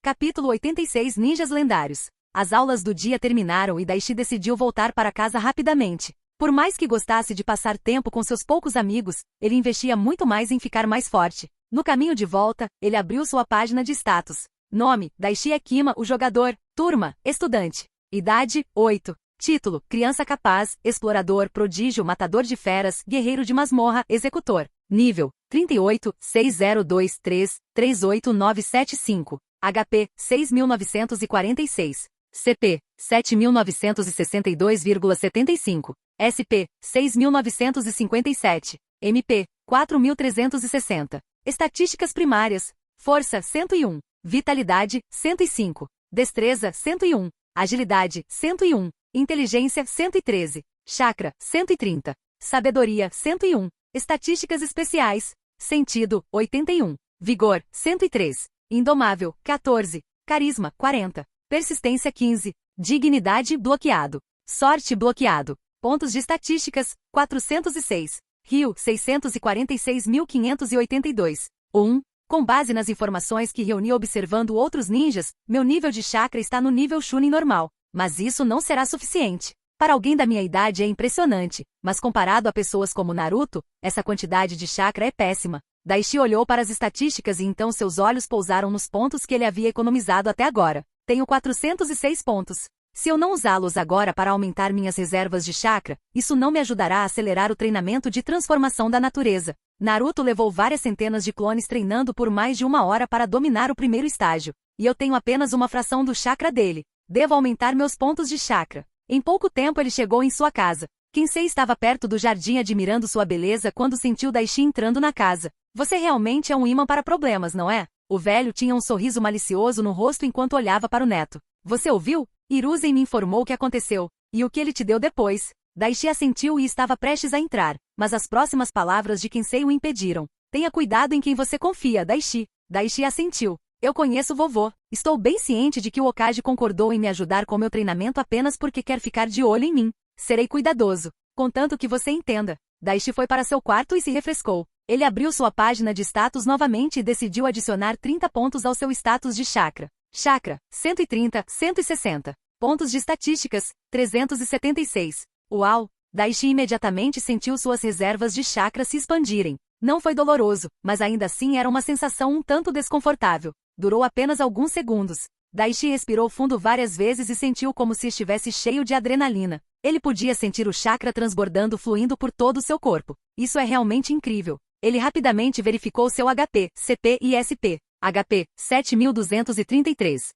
Capítulo 86 Ninjas Lendários. As aulas do dia terminaram e Daishi decidiu voltar para casa rapidamente. Por mais que gostasse de passar tempo com seus poucos amigos, ele investia muito mais em ficar mais forte. No caminho de volta, ele abriu sua página de status. Nome, Daishi Ekima, o jogador. Turma, estudante. Idade, 8. Título, criança capaz, explorador, prodígio, matador de feras, guerreiro de masmorra, executor. Nível, 38, 6023, 38975. HP, 6.946. CP, 7.962,75. SP, 6.957. MP, 4.360. Estatísticas primárias. Força, 101. Vitalidade, 105. Destreza, 101. Agilidade, 101. Inteligência, 113. Chakra, 130. Sabedoria, 101. Estatísticas especiais. Sentido, 81. Vigor, 103. Indomável, 14. Carisma, 40. Persistência, 15. Dignidade, bloqueado. Sorte, bloqueado. Pontos de estatísticas, 406. Rio, 646.582. 1. Com base nas informações que reuni observando outros ninjas, meu nível de chakra está no nível Chunin normal. Mas isso não será suficiente. Para alguém da minha idade é impressionante, mas comparado a pessoas como Naruto, essa quantidade de chakra é péssima. Daishi olhou para as estatísticas e então seus olhos pousaram nos pontos que ele havia economizado até agora. Tenho 406 pontos. Se eu não usá-los agora para aumentar minhas reservas de chakra, isso não me ajudará a acelerar o treinamento de transformação da natureza. Naruto levou várias centenas de clones treinando por mais de 1 hora para dominar o primeiro estágio, e eu tenho apenas uma fração do chakra dele. Devo aumentar meus pontos de chakra. Em pouco tempo ele chegou em sua casa. Kinsei estava perto do jardim admirando sua beleza quando sentiu Daishi entrando na casa. Você realmente é um imã para problemas, não é? O velho tinha um sorriso malicioso no rosto enquanto olhava para o neto. Você ouviu? Hiruzen me informou o que aconteceu. E o que ele te deu depois? Daishi assentiu e estava prestes a entrar, mas as próximas palavras de Kinsei o impediram. Tenha cuidado em quem você confia, Daishi. Daishi assentiu. Eu conheço o vovô. Estou bem ciente de que o Hokage concordou em me ajudar com meu treinamento apenas porque quer ficar de olho em mim. Serei cuidadoso, contanto que você entenda. Daishi foi para seu quarto e se refrescou. Ele abriu sua página de status novamente e decidiu adicionar 30 pontos ao seu status de chakra. Chakra, 130, 160. Pontos de estatísticas, 376. Uau! Daishi imediatamente sentiu suas reservas de chakra se expandirem. Não foi doloroso, mas ainda assim era uma sensação um tanto desconfortável. Durou apenas alguns segundos. Daishi respirou fundo várias vezes e sentiu como se estivesse cheio de adrenalina. Ele podia sentir o chakra transbordando fluindo por todo o seu corpo. Isso é realmente incrível. Ele rapidamente verificou seu HP, CP e SP. HP, 7.233.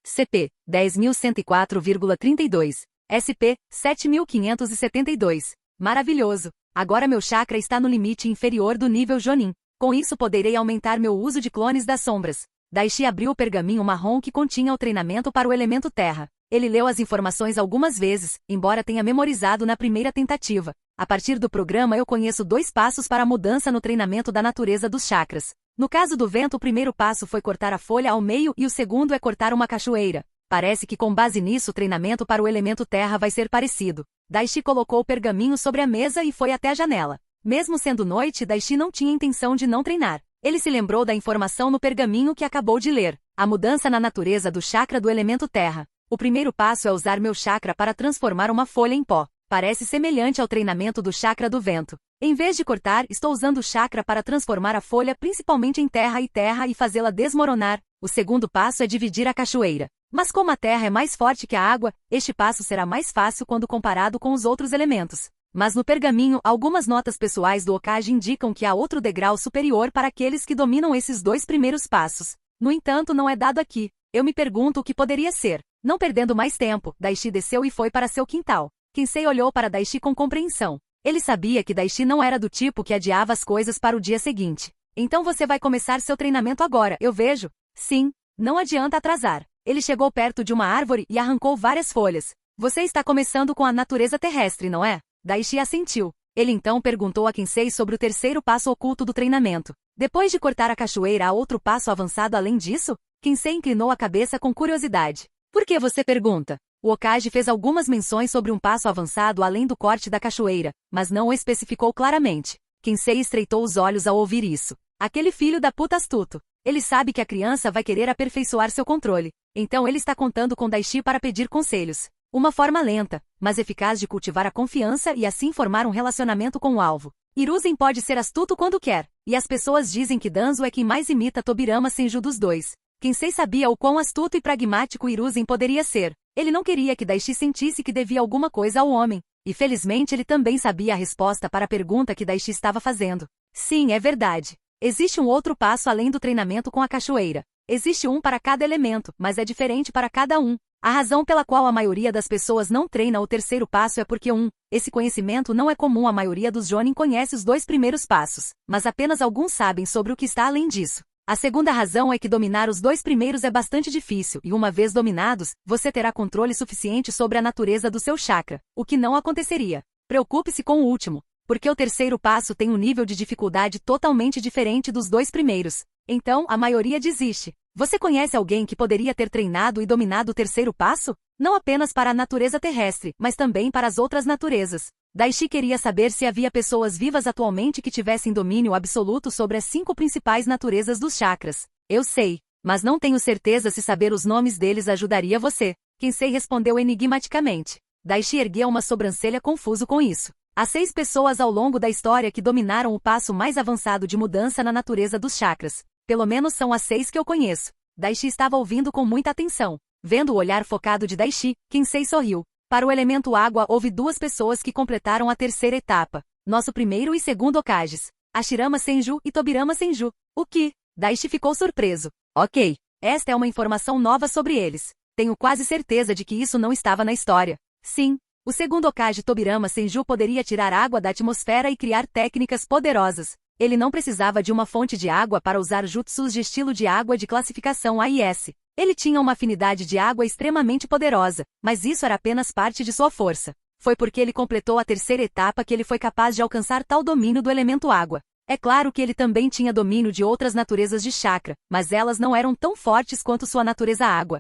CP, 10.104,32. SP, 7.572. Maravilhoso! Agora meu chakra está no limite inferior do nível Jonin. Com isso poderei aumentar meu uso de clones das sombras. Daishi abriu o pergaminho marrom que continha o treinamento para o elemento terra. Ele leu as informações algumas vezes, embora tenha memorizado na primeira tentativa. A partir do programa eu conheço 2 passos para a mudança no treinamento da natureza dos chakras. No caso do vento, o primeiro passo foi cortar a folha ao meio e o segundo é cortar uma cachoeira. Parece que com base nisso o treinamento para o elemento terra vai ser parecido. Daishi colocou o pergaminho sobre a mesa e foi até a janela. Mesmo sendo noite, Daishi não tinha intenção de não treinar. Ele se lembrou da informação no pergaminho que acabou de ler. A mudança na natureza do chakra do elemento terra. O primeiro passo é usar meu chakra para transformar uma folha em pó. Parece semelhante ao treinamento do chakra do vento. Em vez de cortar, estou usando o chakra para transformar a folha principalmente em terra e fazê-la desmoronar. O segundo passo é dividir a cachoeira. Mas como a terra é mais forte que a água, este passo será mais fácil quando comparado com os outros elementos. Mas no pergaminho, algumas notas pessoais do Hokage indicam que há outro degrau superior para aqueles que dominam esses 2 primeiros passos. No entanto, não é dado aqui. Eu me pergunto o que poderia ser. Não perdendo mais tempo, Daishi desceu e foi para seu quintal. Kinsei olhou para Daishi com compreensão. Ele sabia que Daishi não era do tipo que adiava as coisas para o dia seguinte. Então você vai começar seu treinamento agora, eu vejo. Sim, não adianta atrasar. Ele chegou perto de uma árvore e arrancou várias folhas. Você está começando com a natureza terrestre, não é? Daishi assentiu. Ele então perguntou a Kinsei sobre o terceiro passo oculto do treinamento. Depois de cortar a cachoeira, há outro passo avançado além disso? Kinsei inclinou a cabeça com curiosidade. Por que você pergunta? O Hokage fez algumas menções sobre um passo avançado além do corte da cachoeira, mas não o especificou claramente. Kensei estreitou os olhos ao ouvir isso. Aquele filho da puta astuto. Ele sabe que a criança vai querer aperfeiçoar seu controle. Então ele está contando com Daishi para pedir conselhos. Uma forma lenta, mas eficaz de cultivar a confiança e assim formar um relacionamento com o alvo. Hiruzen pode ser astuto quando quer, e as pessoas dizem que Danzo é quem mais imita Tobirama Senju dos dois. Kensei sabia o quão astuto e pragmático Hiruzen poderia ser. Ele não queria que Daishi sentisse que devia alguma coisa ao homem. E felizmente ele também sabia a resposta para a pergunta que Daishi estava fazendo. Sim, é verdade. Existe um outro passo além do treinamento com a cachoeira. Existe um para cada elemento, mas é diferente para cada um. A razão pela qual a maioria das pessoas não treina o terceiro passo é porque esse conhecimento não é comum. A maioria dos Jonin conhece os 2 primeiros passos, mas apenas alguns sabem sobre o que está além disso. A segunda razão é que dominar os 2 primeiros é bastante difícil e uma vez dominados, você terá controle suficiente sobre a natureza do seu chakra, o que não aconteceria. Preocupe-se com o último, porque o terceiro passo tem um nível de dificuldade totalmente diferente dos 2 primeiros. Então, a maioria desiste. Você conhece alguém que poderia ter treinado e dominado o terceiro passo? Não apenas para a natureza terrestre, mas também para as outras naturezas. Daishi queria saber se havia pessoas vivas atualmente que tivessem domínio absoluto sobre as 5 principais naturezas dos chakras. Eu sei, mas não tenho certeza se saber os nomes deles ajudaria você. Kensei respondeu enigmaticamente. Daishi ergueu uma sobrancelha confuso com isso. Há 6 pessoas ao longo da história que dominaram o passo mais avançado de mudança na natureza dos chakras. Pelo menos são as 6 que eu conheço. Daishi estava ouvindo com muita atenção. Vendo o olhar focado de Daishi, Kensei sorriu. Para o elemento água houve 2 pessoas que completaram a terceira etapa. Nosso primeiro e segundo Hokages. Hashirama Senju e Tobirama Senju. O que? Daishi ficou surpreso. Ok. Esta é uma informação nova sobre eles. Tenho quase certeza de que isso não estava na história. Sim. O segundo Hokage Tobirama Senju poderia tirar água da atmosfera e criar técnicas poderosas. Ele não precisava de uma fonte de água para usar jutsus de estilo de água de classificação AIS. Ele tinha uma afinidade de água extremamente poderosa, mas isso era apenas parte de sua força. Foi porque ele completou a terceira etapa que ele foi capaz de alcançar tal domínio do elemento água. É claro que ele também tinha domínio de outras naturezas de chakra, mas elas não eram tão fortes quanto sua natureza água.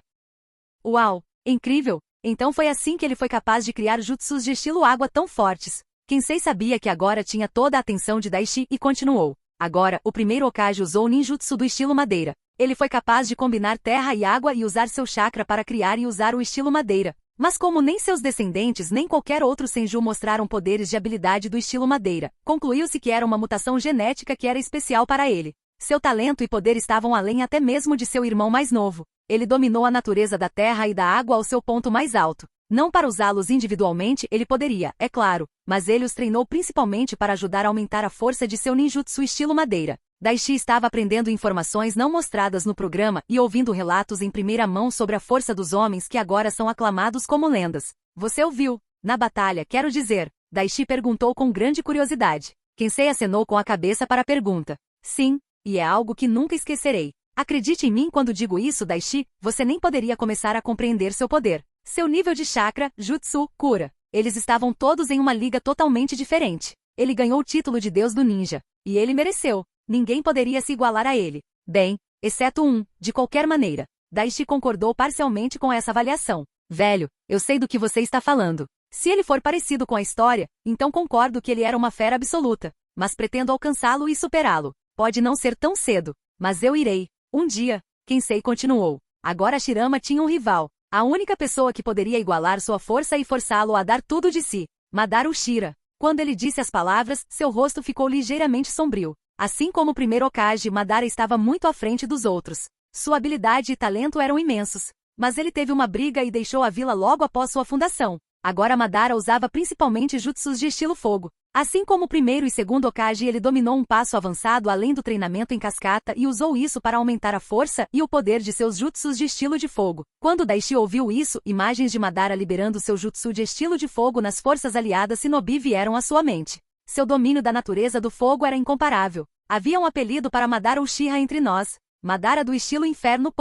Uau! Incrível! Então foi assim que ele foi capaz de criar jutsus de estilo água tão fortes. Kensei sabia que agora tinha toda a atenção de Daishi e continuou. Agora, o primeiro Hokage usou o ninjutsu do estilo madeira. Ele foi capaz de combinar terra e água e usar seu chakra para criar e usar o estilo madeira. Mas como nem seus descendentes nem qualquer outro Senju mostraram poderes de habilidade do estilo madeira, concluiu-se que era uma mutação genética que era especial para ele. Seu talento e poder estavam além até mesmo de seu irmão mais novo. Ele dominou a natureza da terra e da água ao seu ponto mais alto. Não para usá-los individualmente ele poderia, é claro, mas ele os treinou principalmente para ajudar a aumentar a força de seu ninjutsu estilo madeira. Daishi estava aprendendo informações não mostradas no programa e ouvindo relatos em primeira mão sobre a força dos homens que agora são aclamados como lendas. Você ouviu? Na batalha, quero dizer. Daishi perguntou com grande curiosidade. Kensei acenou com a cabeça para a pergunta. Sim, e é algo que nunca esquecerei. Acredite em mim quando digo isso, Daishi, você nem poderia começar a compreender seu poder. Seu nível de chakra, jutsu, cura. Eles estavam todos em uma liga totalmente diferente. Ele ganhou o título de Deus do Ninja. E ele mereceu. Ninguém poderia se igualar a ele. Bem, exceto de qualquer maneira. Daishi concordou parcialmente com essa avaliação. Velho, eu sei do que você está falando. Se ele for parecido com a história, então concordo que ele era uma fera absoluta. Mas pretendo alcançá-lo e superá-lo. Pode não ser tão cedo, mas eu irei. Um dia, Kensei continuou. Agora Shirama tinha um rival. A única pessoa que poderia igualar sua força e forçá-lo a dar tudo de si. Madara Uchiha. Quando ele disse as palavras, seu rosto ficou ligeiramente sombrio. Assim como o primeiro Hokage, Madara estava muito à frente dos outros. Sua habilidade e talento eram imensos. Mas ele teve uma briga e deixou a vila logo após sua fundação. Agora Madara usava principalmente jutsus de estilo fogo. Assim como o primeiro e segundo Hokage, ele dominou um passo avançado além do treinamento em cascata e usou isso para aumentar a força e o poder de seus jutsus de estilo de fogo. Quando Daishi ouviu isso, imagens de Madara liberando seu jutsu de estilo de fogo nas forças aliadas Shinobi vieram à sua mente. Seu domínio da natureza do fogo era incomparável. Havia um apelido para Madara Uchiha entre nós. Madara do estilo inferno.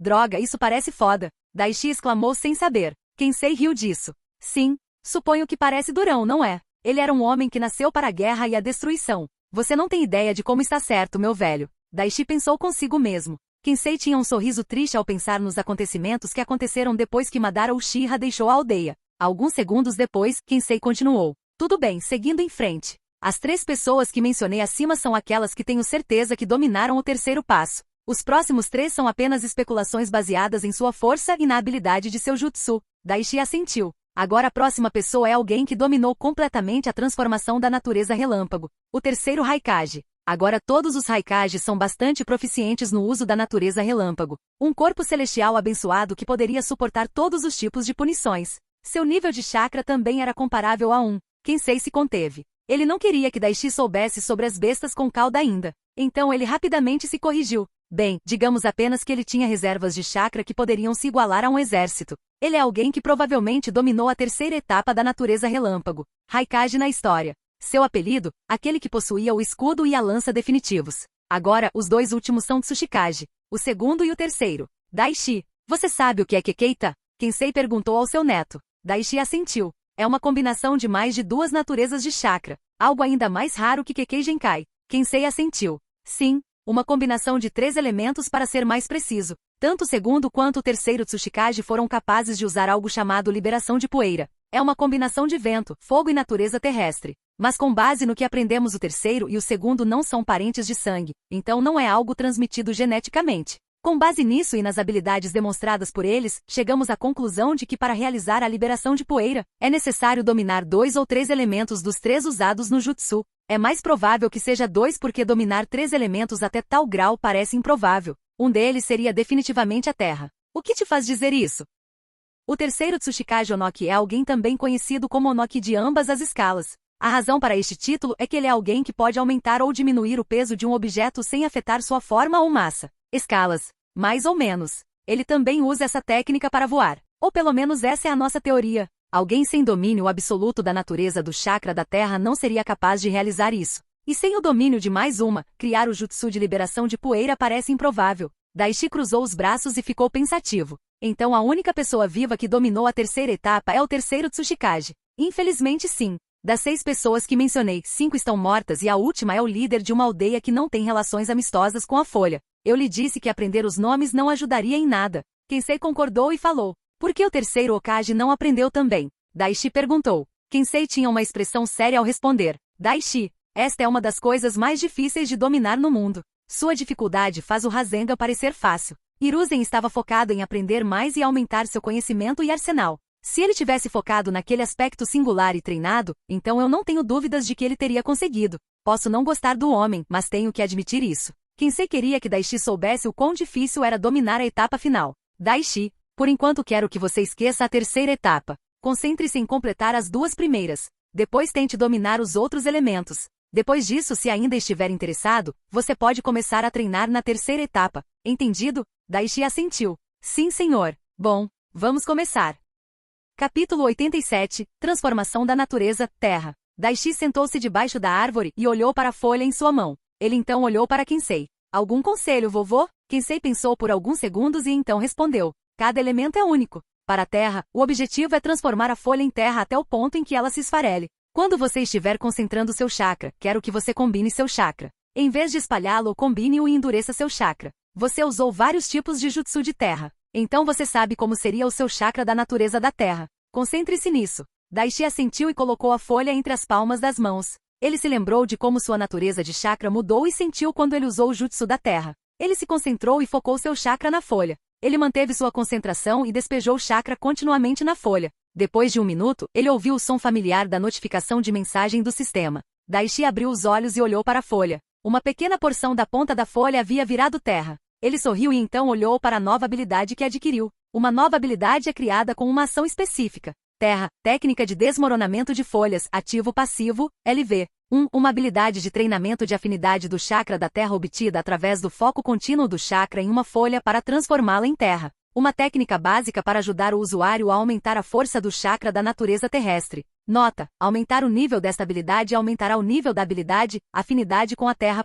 Droga, isso parece foda. Daishi exclamou sem saber. Kensei riu disso. Sim, suponho que parece durão, não é? Ele era um homem que nasceu para a guerra e a destruição. Você não tem ideia de como está certo, meu velho. Daishi pensou consigo mesmo. Kensei tinha um sorriso triste ao pensar nos acontecimentos que aconteceram depois que Madara Uchiha deixou a aldeia. Alguns segundos depois, Kensei continuou. Tudo bem, seguindo em frente. As 3 pessoas que mencionei acima são aquelas que tenho certeza que dominaram o terceiro passo. Os próximos 3 são apenas especulações baseadas em sua força e na habilidade de seu jutsu. Daishi assentiu. Agora a próxima pessoa é alguém que dominou completamente a transformação da natureza relâmpago. O terceiro Raikage. Agora todos os Raikages são bastante proficientes no uso da natureza relâmpago. Um corpo celestial abençoado que poderia suportar todos os tipos de punições. Seu nível de chakra também era comparável a um. Kensei se conteve. Ele não queria que Daishi soubesse sobre as bestas com cauda ainda. Então ele rapidamente se corrigiu. Bem, digamos apenas que ele tinha reservas de chakra que poderiam se igualar a um exército. Ele é alguém que provavelmente dominou a terceira etapa da natureza relâmpago. Raikage na história. Seu apelido, aquele que possuía o escudo e a lança definitivos. Agora, os 2 últimos são Tsuchikage, o segundo e o terceiro. Daishi, você sabe o que é Kekeita? Kensei perguntou ao seu neto. Daishi assentiu. É uma combinação de mais de 2 naturezas de chakra, algo ainda mais raro que Kekkei Genkai. Kensei assentiu. Sim, uma combinação de 3 elementos para ser mais preciso. Tanto o segundo quanto o terceiro Tsuchikage foram capazes de usar algo chamado liberação de poeira. É uma combinação de vento, fogo e natureza terrestre. Mas com base no que aprendemos, o terceiro e o segundo não são parentes de sangue, então não é algo transmitido geneticamente. Com base nisso e nas habilidades demonstradas por eles, chegamos à conclusão de que para realizar a liberação de poeira, é necessário dominar 2 ou 3 elementos dos 3 usados no jutsu. É mais provável que seja 2 porque dominar 3 elementos até tal grau parece improvável. Um deles seria definitivamente a terra. O que te faz dizer isso? O terceiro Tsuchikage Onoki é alguém também conhecido como Onoki de ambas as escalas. A razão para este título é que ele é alguém que pode aumentar ou diminuir o peso de um objeto sem afetar sua forma ou massa. Escalas. Mais ou menos. Ele também usa essa técnica para voar. Ou pelo menos essa é a nossa teoria. Alguém sem domínio absoluto da natureza do chakra da Terra não seria capaz de realizar isso. E sem o domínio de mais uma, criar o jutsu de liberação de poeira parece improvável. Daishi cruzou os braços e ficou pensativo. Então a única pessoa viva que dominou a terceira etapa é o terceiro Tsuchikage. Infelizmente sim. Das 6 pessoas que mencionei, 5 estão mortas e a última é o líder de uma aldeia que não tem relações amistosas com a Folha. Eu lhe disse que aprender os nomes não ajudaria em nada. Kensei concordou e falou. Por que o terceiro Hokage não aprendeu também? Daishi perguntou. Kensei tinha uma expressão séria ao responder. Daishi, esta é uma das coisas mais difíceis de dominar no mundo. Sua dificuldade faz o Rasengan parecer fácil. Hiruzen estava focado em aprender mais e aumentar seu conhecimento e arsenal. Se ele tivesse focado naquele aspecto singular e treinado, então eu não tenho dúvidas de que ele teria conseguido. Posso não gostar do homem, mas tenho que admitir isso. Kensei queria que Daishi soubesse o quão difícil era dominar a etapa final. Daishi, por enquanto quero que você esqueça a terceira etapa. Concentre-se em completar as 2 primeiras. Depois tente dominar os outros elementos. Depois disso, se ainda estiver interessado, você pode começar a treinar na terceira etapa. Entendido? Daishi assentiu. Sim, senhor. Bom, vamos começar. Capítulo 87, Transformação da Natureza, Terra. Daishi sentou-se debaixo da árvore e olhou para a folha em sua mão. Ele então olhou para Kensei. Algum conselho, vovô? Kensei pensou por alguns segundos e então respondeu. Cada elemento é único. Para a Terra, o objetivo é transformar a folha em terra até o ponto em que ela se esfarele. Quando você estiver concentrando seu chakra, quero que você combine seu chakra. Em vez de espalhá-lo, combine-o e endureça seu chakra. Você usou vários tipos de jutsu de terra. Então você sabe como seria o seu chakra da natureza da terra. Concentre-se nisso. Daishi assentiu e colocou a folha entre as palmas das mãos. Ele se lembrou de como sua natureza de chakra mudou e sentiu quando ele usou o jutsu da terra. Ele se concentrou e focou seu chakra na folha. Ele manteve sua concentração e despejou o chakra continuamente na folha. Depois de 1 minuto, ele ouviu o som familiar da notificação de mensagem do sistema. Daishi abriu os olhos e olhou para a folha. Uma pequena porção da ponta da folha havia virado terra. Ele sorriu e então olhou para a nova habilidade que adquiriu. Uma nova habilidade é criada com uma ação específica. Terra, técnica de desmoronamento de folhas, ativo-passivo, LV. 1. Uma habilidade de treinamento de afinidade do chakra da terra obtida através do foco contínuo do chakra em uma folha para transformá-la em terra. Uma técnica básica para ajudar o usuário a aumentar a força do chakra da natureza terrestre. Nota: aumentar o nível desta habilidade aumentará o nível da habilidade, afinidade com a terra.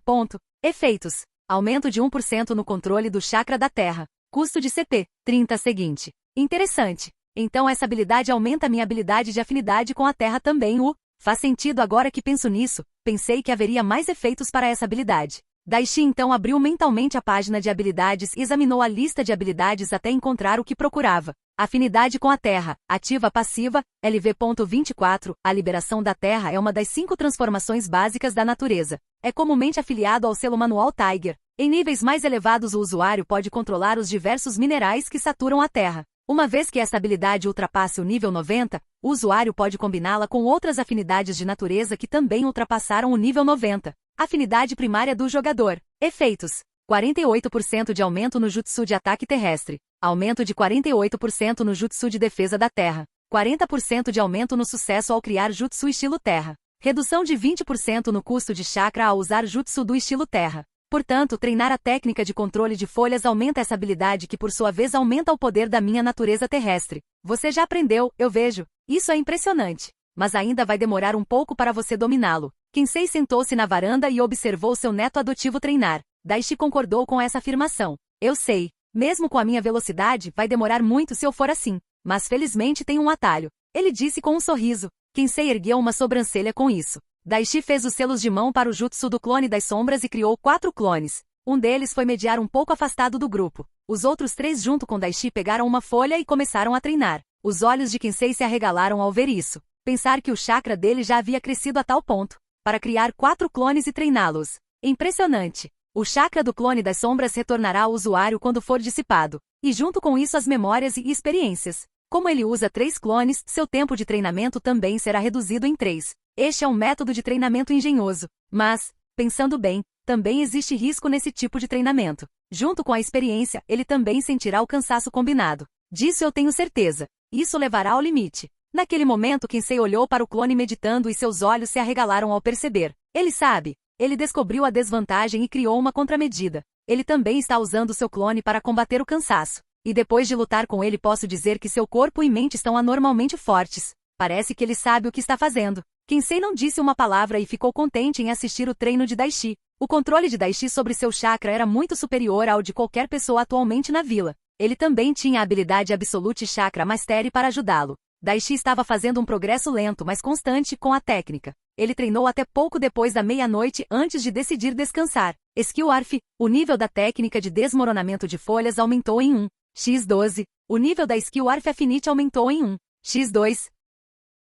Efeitos: aumento de 1% no controle do chakra da terra. Custo de CP: 30 seguinte. Interessante. Então essa habilidade aumenta minha habilidade de afinidade com a terra também. Faz sentido agora que penso nisso. Pensei que haveria mais efeitos para essa habilidade. Daishi então abriu mentalmente a página de habilidades e examinou a lista de habilidades até encontrar o que procurava. Afinidade com a Terra, ativa passiva, LV.24, a liberação da Terra é uma das 5 transformações básicas da natureza. É comumente afiliado ao selo manual Tiger. Em níveis mais elevados o usuário pode controlar os diversos minerais que saturam a Terra. Uma vez que esta habilidade ultrapasse o nível 90, o usuário pode combiná-la com outras afinidades de natureza que também ultrapassaram o nível 90. Afinidade primária do jogador. Efeitos. 48% de aumento no jutsu de ataque terrestre. Aumento de 48% no jutsu de defesa da terra. 40% de aumento no sucesso ao criar jutsu estilo terra. Redução de 20% no custo de chakra ao usar jutsu do estilo terra. Portanto, treinar a técnica de controle de folhas aumenta essa habilidade que por sua vez aumenta o poder da minha natureza terrestre. Você já aprendeu, eu vejo. Isso é impressionante. Mas ainda vai demorar um pouco para você dominá-lo. Kensei sentou-se na varanda e observou seu neto adotivo treinar. Daishi concordou com essa afirmação. Eu sei. Mesmo com a minha velocidade, vai demorar muito se eu for assim. Mas felizmente tem um atalho. Ele disse com um sorriso. Kensei ergueu uma sobrancelha com isso. Daishi fez os selos de mão para o jutsu do clone das sombras e criou 4 clones. Um deles foi mediar um pouco afastado do grupo. Os outros 3 junto com Daishi pegaram uma folha e começaram a treinar. Os olhos de Kensei se arregalaram ao ver isso. Pensar que o chakra dele já havia crescido a tal ponto. Para criar 4 clones e treiná-los. Impressionante. O chakra do clone das sombras retornará ao usuário quando for dissipado. E junto com isso as memórias e experiências. Como ele usa 3 clones, seu tempo de treinamento também será reduzido em 3. Este é um método de treinamento engenhoso. Mas, pensando bem, também existe risco nesse tipo de treinamento. Junto com a experiência, ele também sentirá o cansaço combinado. Disso eu tenho certeza. Isso levará ao limite. Naquele momento Kensei olhou para o clone meditando e seus olhos se arregalaram ao perceber. Ele sabe. Ele descobriu a desvantagem e criou uma contramedida. Ele também está usando seu clone para combater o cansaço. E depois de lutar com ele posso dizer que seu corpo e mente estão anormalmente fortes. Parece que ele sabe o que está fazendo. Kensei não disse uma palavra e ficou contente em assistir o treino de Daishi. O controle de Daishi sobre seu chakra era muito superior ao de qualquer pessoa atualmente na vila. Ele também tinha a habilidade Absolute Chakra Mastery para ajudá-lo. Daishi estava fazendo um progresso lento mas constante com a técnica. Ele treinou até pouco depois da meia-noite antes de decidir descansar. Skill ARF, o nível da técnica de desmoronamento de folhas aumentou em 1x12. O nível da Skill ARF Affinity aumentou em 1x2.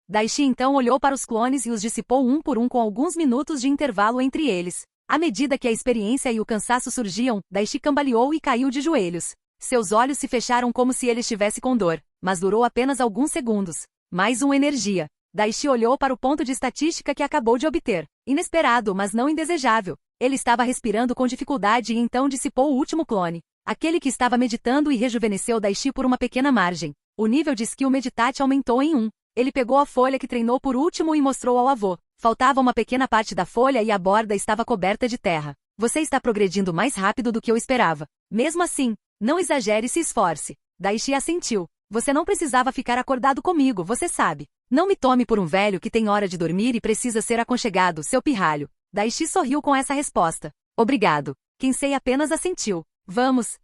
Daishi então olhou para os clones e os dissipou um por um com alguns minutos de intervalo entre eles. À medida que a experiência e o cansaço surgiam, Daishi cambaleou e caiu de joelhos. Seus olhos se fecharam como se ele estivesse com dor, mas durou apenas alguns segundos. Mais uma energia. Daishi olhou para o ponto de estatística que acabou de obter. Inesperado, mas não indesejável. Ele estava respirando com dificuldade e então dissipou o último clone. Aquele que estava meditando e rejuvenesceu Daishi por uma pequena margem. O nível de skill meditate aumentou em 1. Ele pegou a folha que treinou por último e mostrou ao avô. Faltava uma pequena parte da folha e a borda estava coberta de terra. Você está progredindo mais rápido do que eu esperava. Mesmo assim, não exagere e se esforce. Daishi assentiu. Você não precisava ficar acordado comigo, você sabe. Não me tome por um velho que tem hora de dormir e precisa ser aconchegado, seu pirralho. Daishi sorriu com essa resposta. Obrigado. Kensei apenas assentiu. Vamos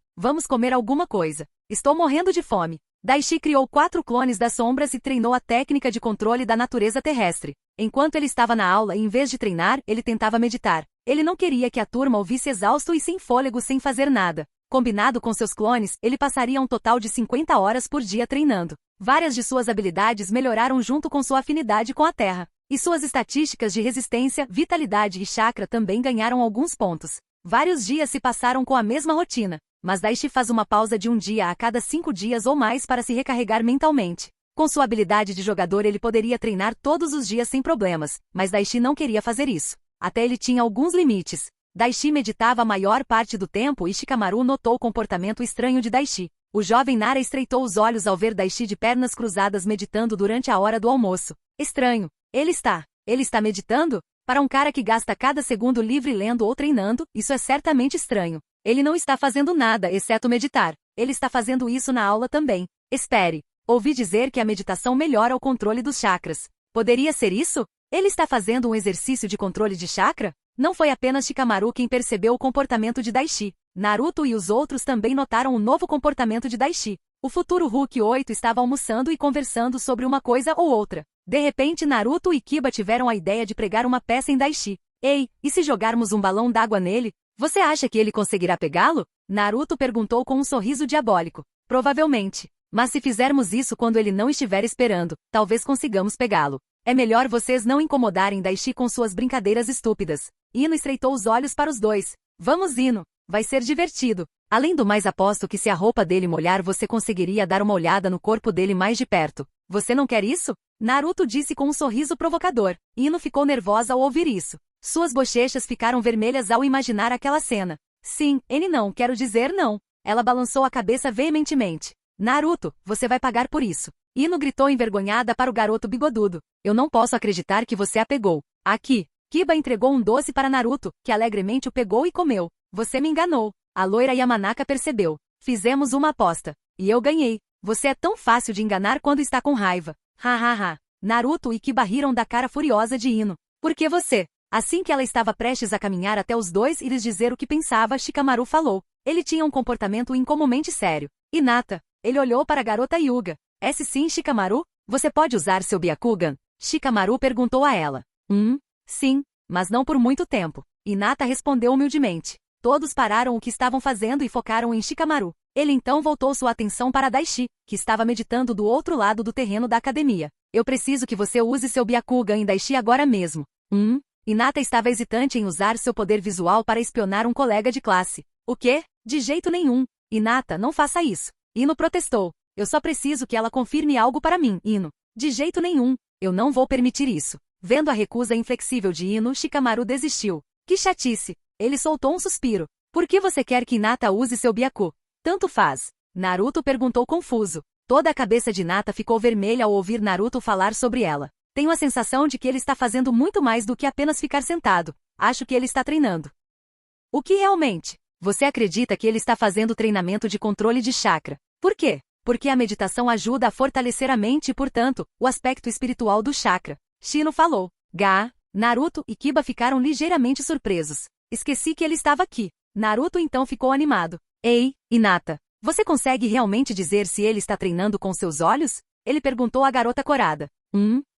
comer alguma coisa. Estou morrendo de fome. Daishi criou 4 clones das sombras e treinou a técnica de controle da natureza terrestre. Enquanto ele estava na aula e em vez de treinar, ele tentava meditar. Ele não queria que a turma o visse exausto e sem fôlego sem fazer nada. Combinado com seus clones, ele passaria um total de 50 horas por dia treinando. Várias de suas habilidades melhoraram junto com sua afinidade com a terra. E suas estatísticas de resistência, vitalidade e chakra também ganharam alguns pontos. Vários dias se passaram com a mesma rotina. Mas Daishi faz uma pausa de um dia a cada 5 dias ou mais para se recarregar mentalmente. Com sua habilidade de jogador ele poderia treinar todos os dias sem problemas, mas Daishi não queria fazer isso. Até ele tinha alguns limites. Daishi meditava a maior parte do tempo e Shikamaru notou o comportamento estranho de Daishi. O jovem Nara estreitou os olhos ao ver Daishi de pernas cruzadas meditando durante a hora do almoço. Estranho. Ele está meditando? Para um cara que gasta cada segundo livre lendo ou treinando, isso é certamente estranho. Ele não está fazendo nada, exceto meditar. Ele está fazendo isso na aula também. Espere. Ouvi dizer que a meditação melhora o controle dos chakras. Poderia ser isso? Ele está fazendo um exercício de controle de chakra? Não foi apenas Shikamaru quem percebeu o comportamento de Daishi. Naruto e os outros também notaram o novo comportamento de Daishi. O futuro Hulk 8 estava almoçando e conversando sobre uma coisa ou outra. De repente Naruto e Kiba tiveram a ideia de pregar uma peça em Daishi. Ei, e se jogarmos um balão d'água nele? Você acha que ele conseguirá pegá-lo? Naruto perguntou com um sorriso diabólico. Provavelmente. Mas se fizermos isso quando ele não estiver esperando, talvez consigamos pegá-lo. É melhor vocês não incomodarem Daishi com suas brincadeiras estúpidas. Ino estreitou os olhos para os dois. Vamos, Ino. Vai ser divertido. Além do mais, aposto que se a roupa dele molhar você conseguiria dar uma olhada no corpo dele mais de perto. Você não quer isso? Naruto disse com um sorriso provocador. Ino ficou nervosa ao ouvir isso. Suas bochechas ficaram vermelhas ao imaginar aquela cena. Sim, N não, quero dizer não. Ela balançou a cabeça veementemente. Naruto, você vai pagar por isso. Ino gritou envergonhada para o garoto bigodudo. Eu não posso acreditar que você a pegou. Aqui. Kiba entregou um doce para Naruto, que alegremente o pegou e comeu. Você me enganou. A loira Yamanaka percebeu. Fizemos uma aposta. E eu ganhei. Você é tão fácil de enganar quando está com raiva. Ha ha ha. Naruto e Kiba riram da cara furiosa de Ino. Por que você? Assim que ela estava prestes a caminhar até os dois e lhes dizer o que pensava, Shikamaru falou. Ele tinha um comportamento incomumente sério. Hinata. Ele olhou para a garota Hyuga. Esse sim, Shikamaru? Você pode usar seu Byakugan? Shikamaru perguntou a ela. Sim, mas não por muito tempo. Hinata respondeu humildemente. Todos pararam o que estavam fazendo e focaram em Shikamaru. Ele então voltou sua atenção para Daishi, que estava meditando do outro lado do terreno da academia. Eu preciso que você use seu Byakugan em Daishi agora mesmo. Hinata estava hesitante em usar seu poder visual para espionar um colega de classe. O quê? De jeito nenhum. Hinata, não faça isso. Ino protestou. Eu só preciso que ela confirme algo para mim, Ino. De jeito nenhum. Eu não vou permitir isso. Vendo a recusa inflexível de Ino, Shikamaru desistiu. Que chatice. Ele soltou um suspiro. Por que você quer que Hinata use seu Byaku? Tanto faz. Naruto perguntou confuso. Toda a cabeça de Hinata ficou vermelha ao ouvir Naruto falar sobre ela. Tenho a sensação de que ele está fazendo muito mais do que apenas ficar sentado. Acho que ele está treinando. O que realmente? Você acredita que ele está fazendo treinamento de controle de chakra? Por quê? Porque a meditação ajuda a fortalecer a mente e, portanto, o aspecto espiritual do chakra. Shino falou. Naruto e Kiba ficaram ligeiramente surpresos. Esqueci que ele estava aqui. Naruto então ficou animado. Ei, Hinata, você consegue realmente dizer se ele está treinando com seus olhos? Ele perguntou à garota corada.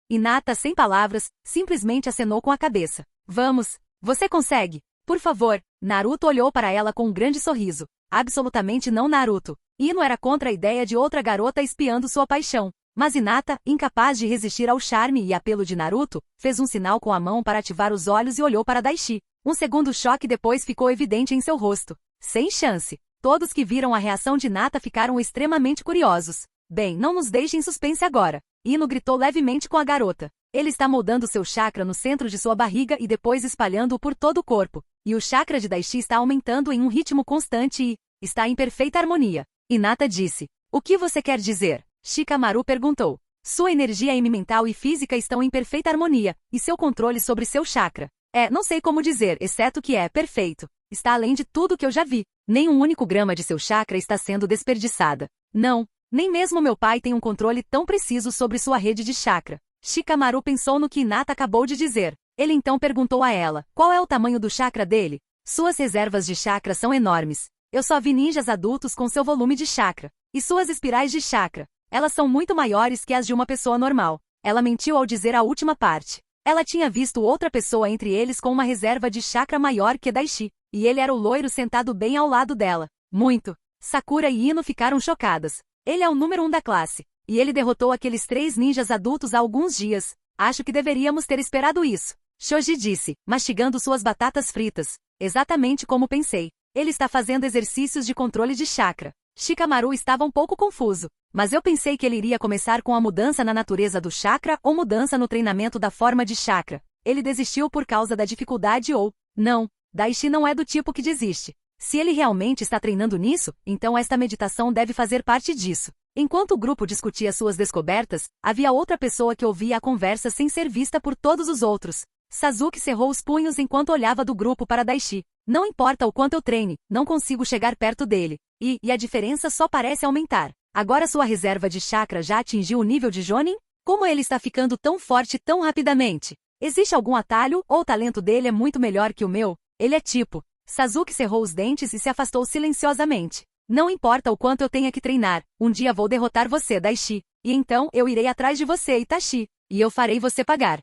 Hinata, sem palavras, simplesmente acenou com a cabeça. Vamos, você consegue? Por favor. Naruto olhou para ela com um grande sorriso. Absolutamente não, Naruto. Ino era contra a ideia de outra garota espiando sua paixão. Mas Hinata, incapaz de resistir ao charme e apelo de Naruto, fez um sinal com a mão para ativar os olhos e olhou para Daishi. Um segundo choque depois ficou evidente em seu rosto. Sem chance. Todos que viram a reação de Hinata ficaram extremamente curiosos. Bem, não nos deixe em suspense agora. Ino gritou levemente com a garota. Ele está moldando seu chakra no centro de sua barriga e depois espalhando-o por todo o corpo. E o chakra de Daishi está aumentando em um ritmo constante e está em perfeita harmonia. Hinata disse. O que você quer dizer? Shikamaru perguntou. Sua energia mental e física estão em perfeita harmonia, e seu controle sobre seu chakra. Não sei como dizer, exceto que é perfeito. Está além de tudo que eu já vi. Nem um único grama de seu chakra está sendo desperdiçada. Não, nem mesmo meu pai tem um controle tão preciso sobre sua rede de chakra. Shikamaru pensou no que Hinata acabou de dizer. Ele então perguntou a ela, qual é o tamanho do chakra dele? Suas reservas de chakra são enormes. Eu só vi ninjas adultos com seu volume de chakra. E suas espirais de chakra. Elas são muito maiores que as de uma pessoa normal. Ela mentiu ao dizer a última parte. Ela tinha visto outra pessoa entre eles com uma reserva de chakra maior que Daishi. E ele era o loiro sentado bem ao lado dela. Muito. Sakura e Ino ficaram chocadas. Ele é o número 1 da classe. E ele derrotou aqueles 3 ninjas adultos há alguns dias. Acho que deveríamos ter esperado isso. Shoji disse, mastigando suas batatas fritas. Exatamente como pensei. Ele está fazendo exercícios de controle de chakra. Shikamaru estava um pouco confuso. Mas eu pensei que ele iria começar com a mudança na natureza do chakra ou mudança no treinamento da forma de chakra. Ele desistiu por causa da dificuldade ou... Não, Daishi não é do tipo que desiste. Se ele realmente está treinando nisso, então esta meditação deve fazer parte disso. Enquanto o grupo discutia suas descobertas, havia outra pessoa que ouvia a conversa sem ser vista por todos os outros. Sasuke cerrou os punhos enquanto olhava do grupo para Daishi. Não importa o quanto eu treine, não consigo chegar perto dele. E a diferença só parece aumentar. Agora sua reserva de chakra já atingiu o nível de Jonin? Como ele está ficando tão forte tão rapidamente? Existe algum atalho ou o talento dele é muito melhor que o meu? Ele é tipo... Sasuke cerrou os dentes e se afastou silenciosamente. Não importa o quanto eu tenha que treinar, um dia vou derrotar você, Daishi. E então eu irei atrás de você, Itachi. E eu farei você pagar.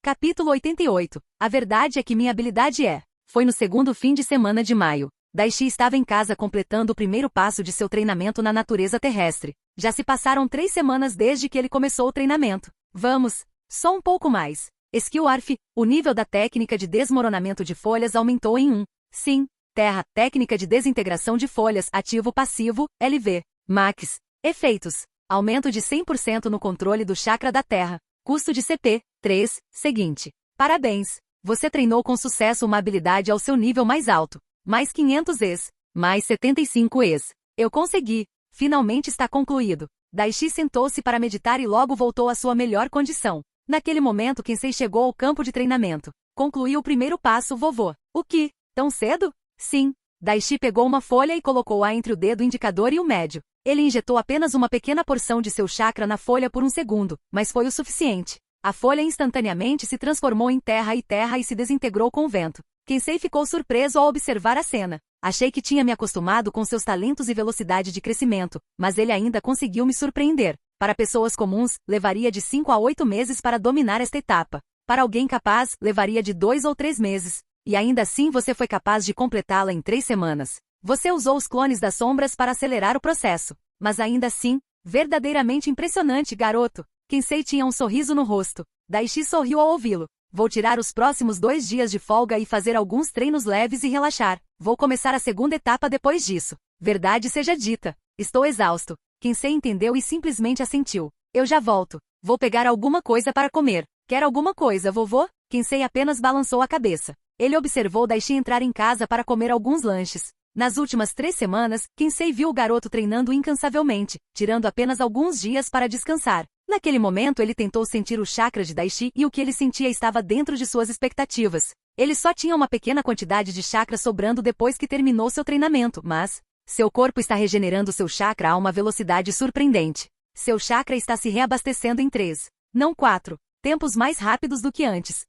Capítulo 88. A verdade é que minha habilidade é Foi no segundo fim de semana de maio. Daichi estava em casa completando o primeiro passo de seu treinamento na natureza terrestre. Já se passaram 3 semanas desde que ele começou o treinamento. Vamos, só um pouco mais. Skill ARF, o nível da técnica de desmoronamento de folhas aumentou em 1. Sim, Terra, técnica de desintegração de folhas, ativo-passivo, LV. Max. Efeitos. Aumento de 100% no controle do chakra da Terra. Custo de CP, 3, seguinte. Parabéns. Você treinou com sucesso uma habilidade ao seu nível mais alto. Mais 500 Es. Mais 75 Es. Eu consegui. Finalmente está concluído. Daichi sentou-se para meditar e logo voltou à sua melhor condição. Naquele momento Kensei chegou ao campo de treinamento. Concluiu o primeiro passo, vovô. O que? Tão cedo? Sim. Daichi pegou uma folha e colocou-a entre o dedo indicador e o médio. Ele injetou apenas uma pequena porção de seu chakra na folha por um segundo, mas foi o suficiente. A folha instantaneamente se transformou em terra e se desintegrou com o vento. Kensei ficou surpreso ao observar a cena. Achei que tinha me acostumado com seus talentos e velocidade de crescimento, mas ele ainda conseguiu me surpreender. Para pessoas comuns, levaria de 5 a 8 meses para dominar esta etapa. Para alguém capaz, levaria de 2 ou 3 meses. E ainda assim você foi capaz de completá-la em 3 semanas. Você usou os clones das sombras para acelerar o processo. Mas ainda assim, verdadeiramente impressionante, garoto. Kensei tinha um sorriso no rosto. Daichi sorriu ao ouvi-lo. Vou tirar os próximos 2 dias de folga e fazer alguns treinos leves e relaxar. Vou começar a segunda etapa depois disso. Verdade seja dita. Estou exausto. Kensei entendeu e simplesmente assentiu. Eu já volto. Vou pegar alguma coisa para comer. Quer alguma coisa, vovô? Kensei apenas balançou a cabeça. Ele observou Daichi entrar em casa para comer alguns lanches. Nas últimas 3 semanas, Kensei viu o garoto treinando incansavelmente, tirando apenas alguns dias para descansar. Naquele momento ele tentou sentir o chakra de Daichi e o que ele sentia estava dentro de suas expectativas. Ele só tinha uma pequena quantidade de chakra sobrando depois que terminou seu treinamento, mas seu corpo está regenerando seu chakra a uma velocidade surpreendente. Seu chakra está se reabastecendo em 3, não 4, tempos mais rápidos do que antes.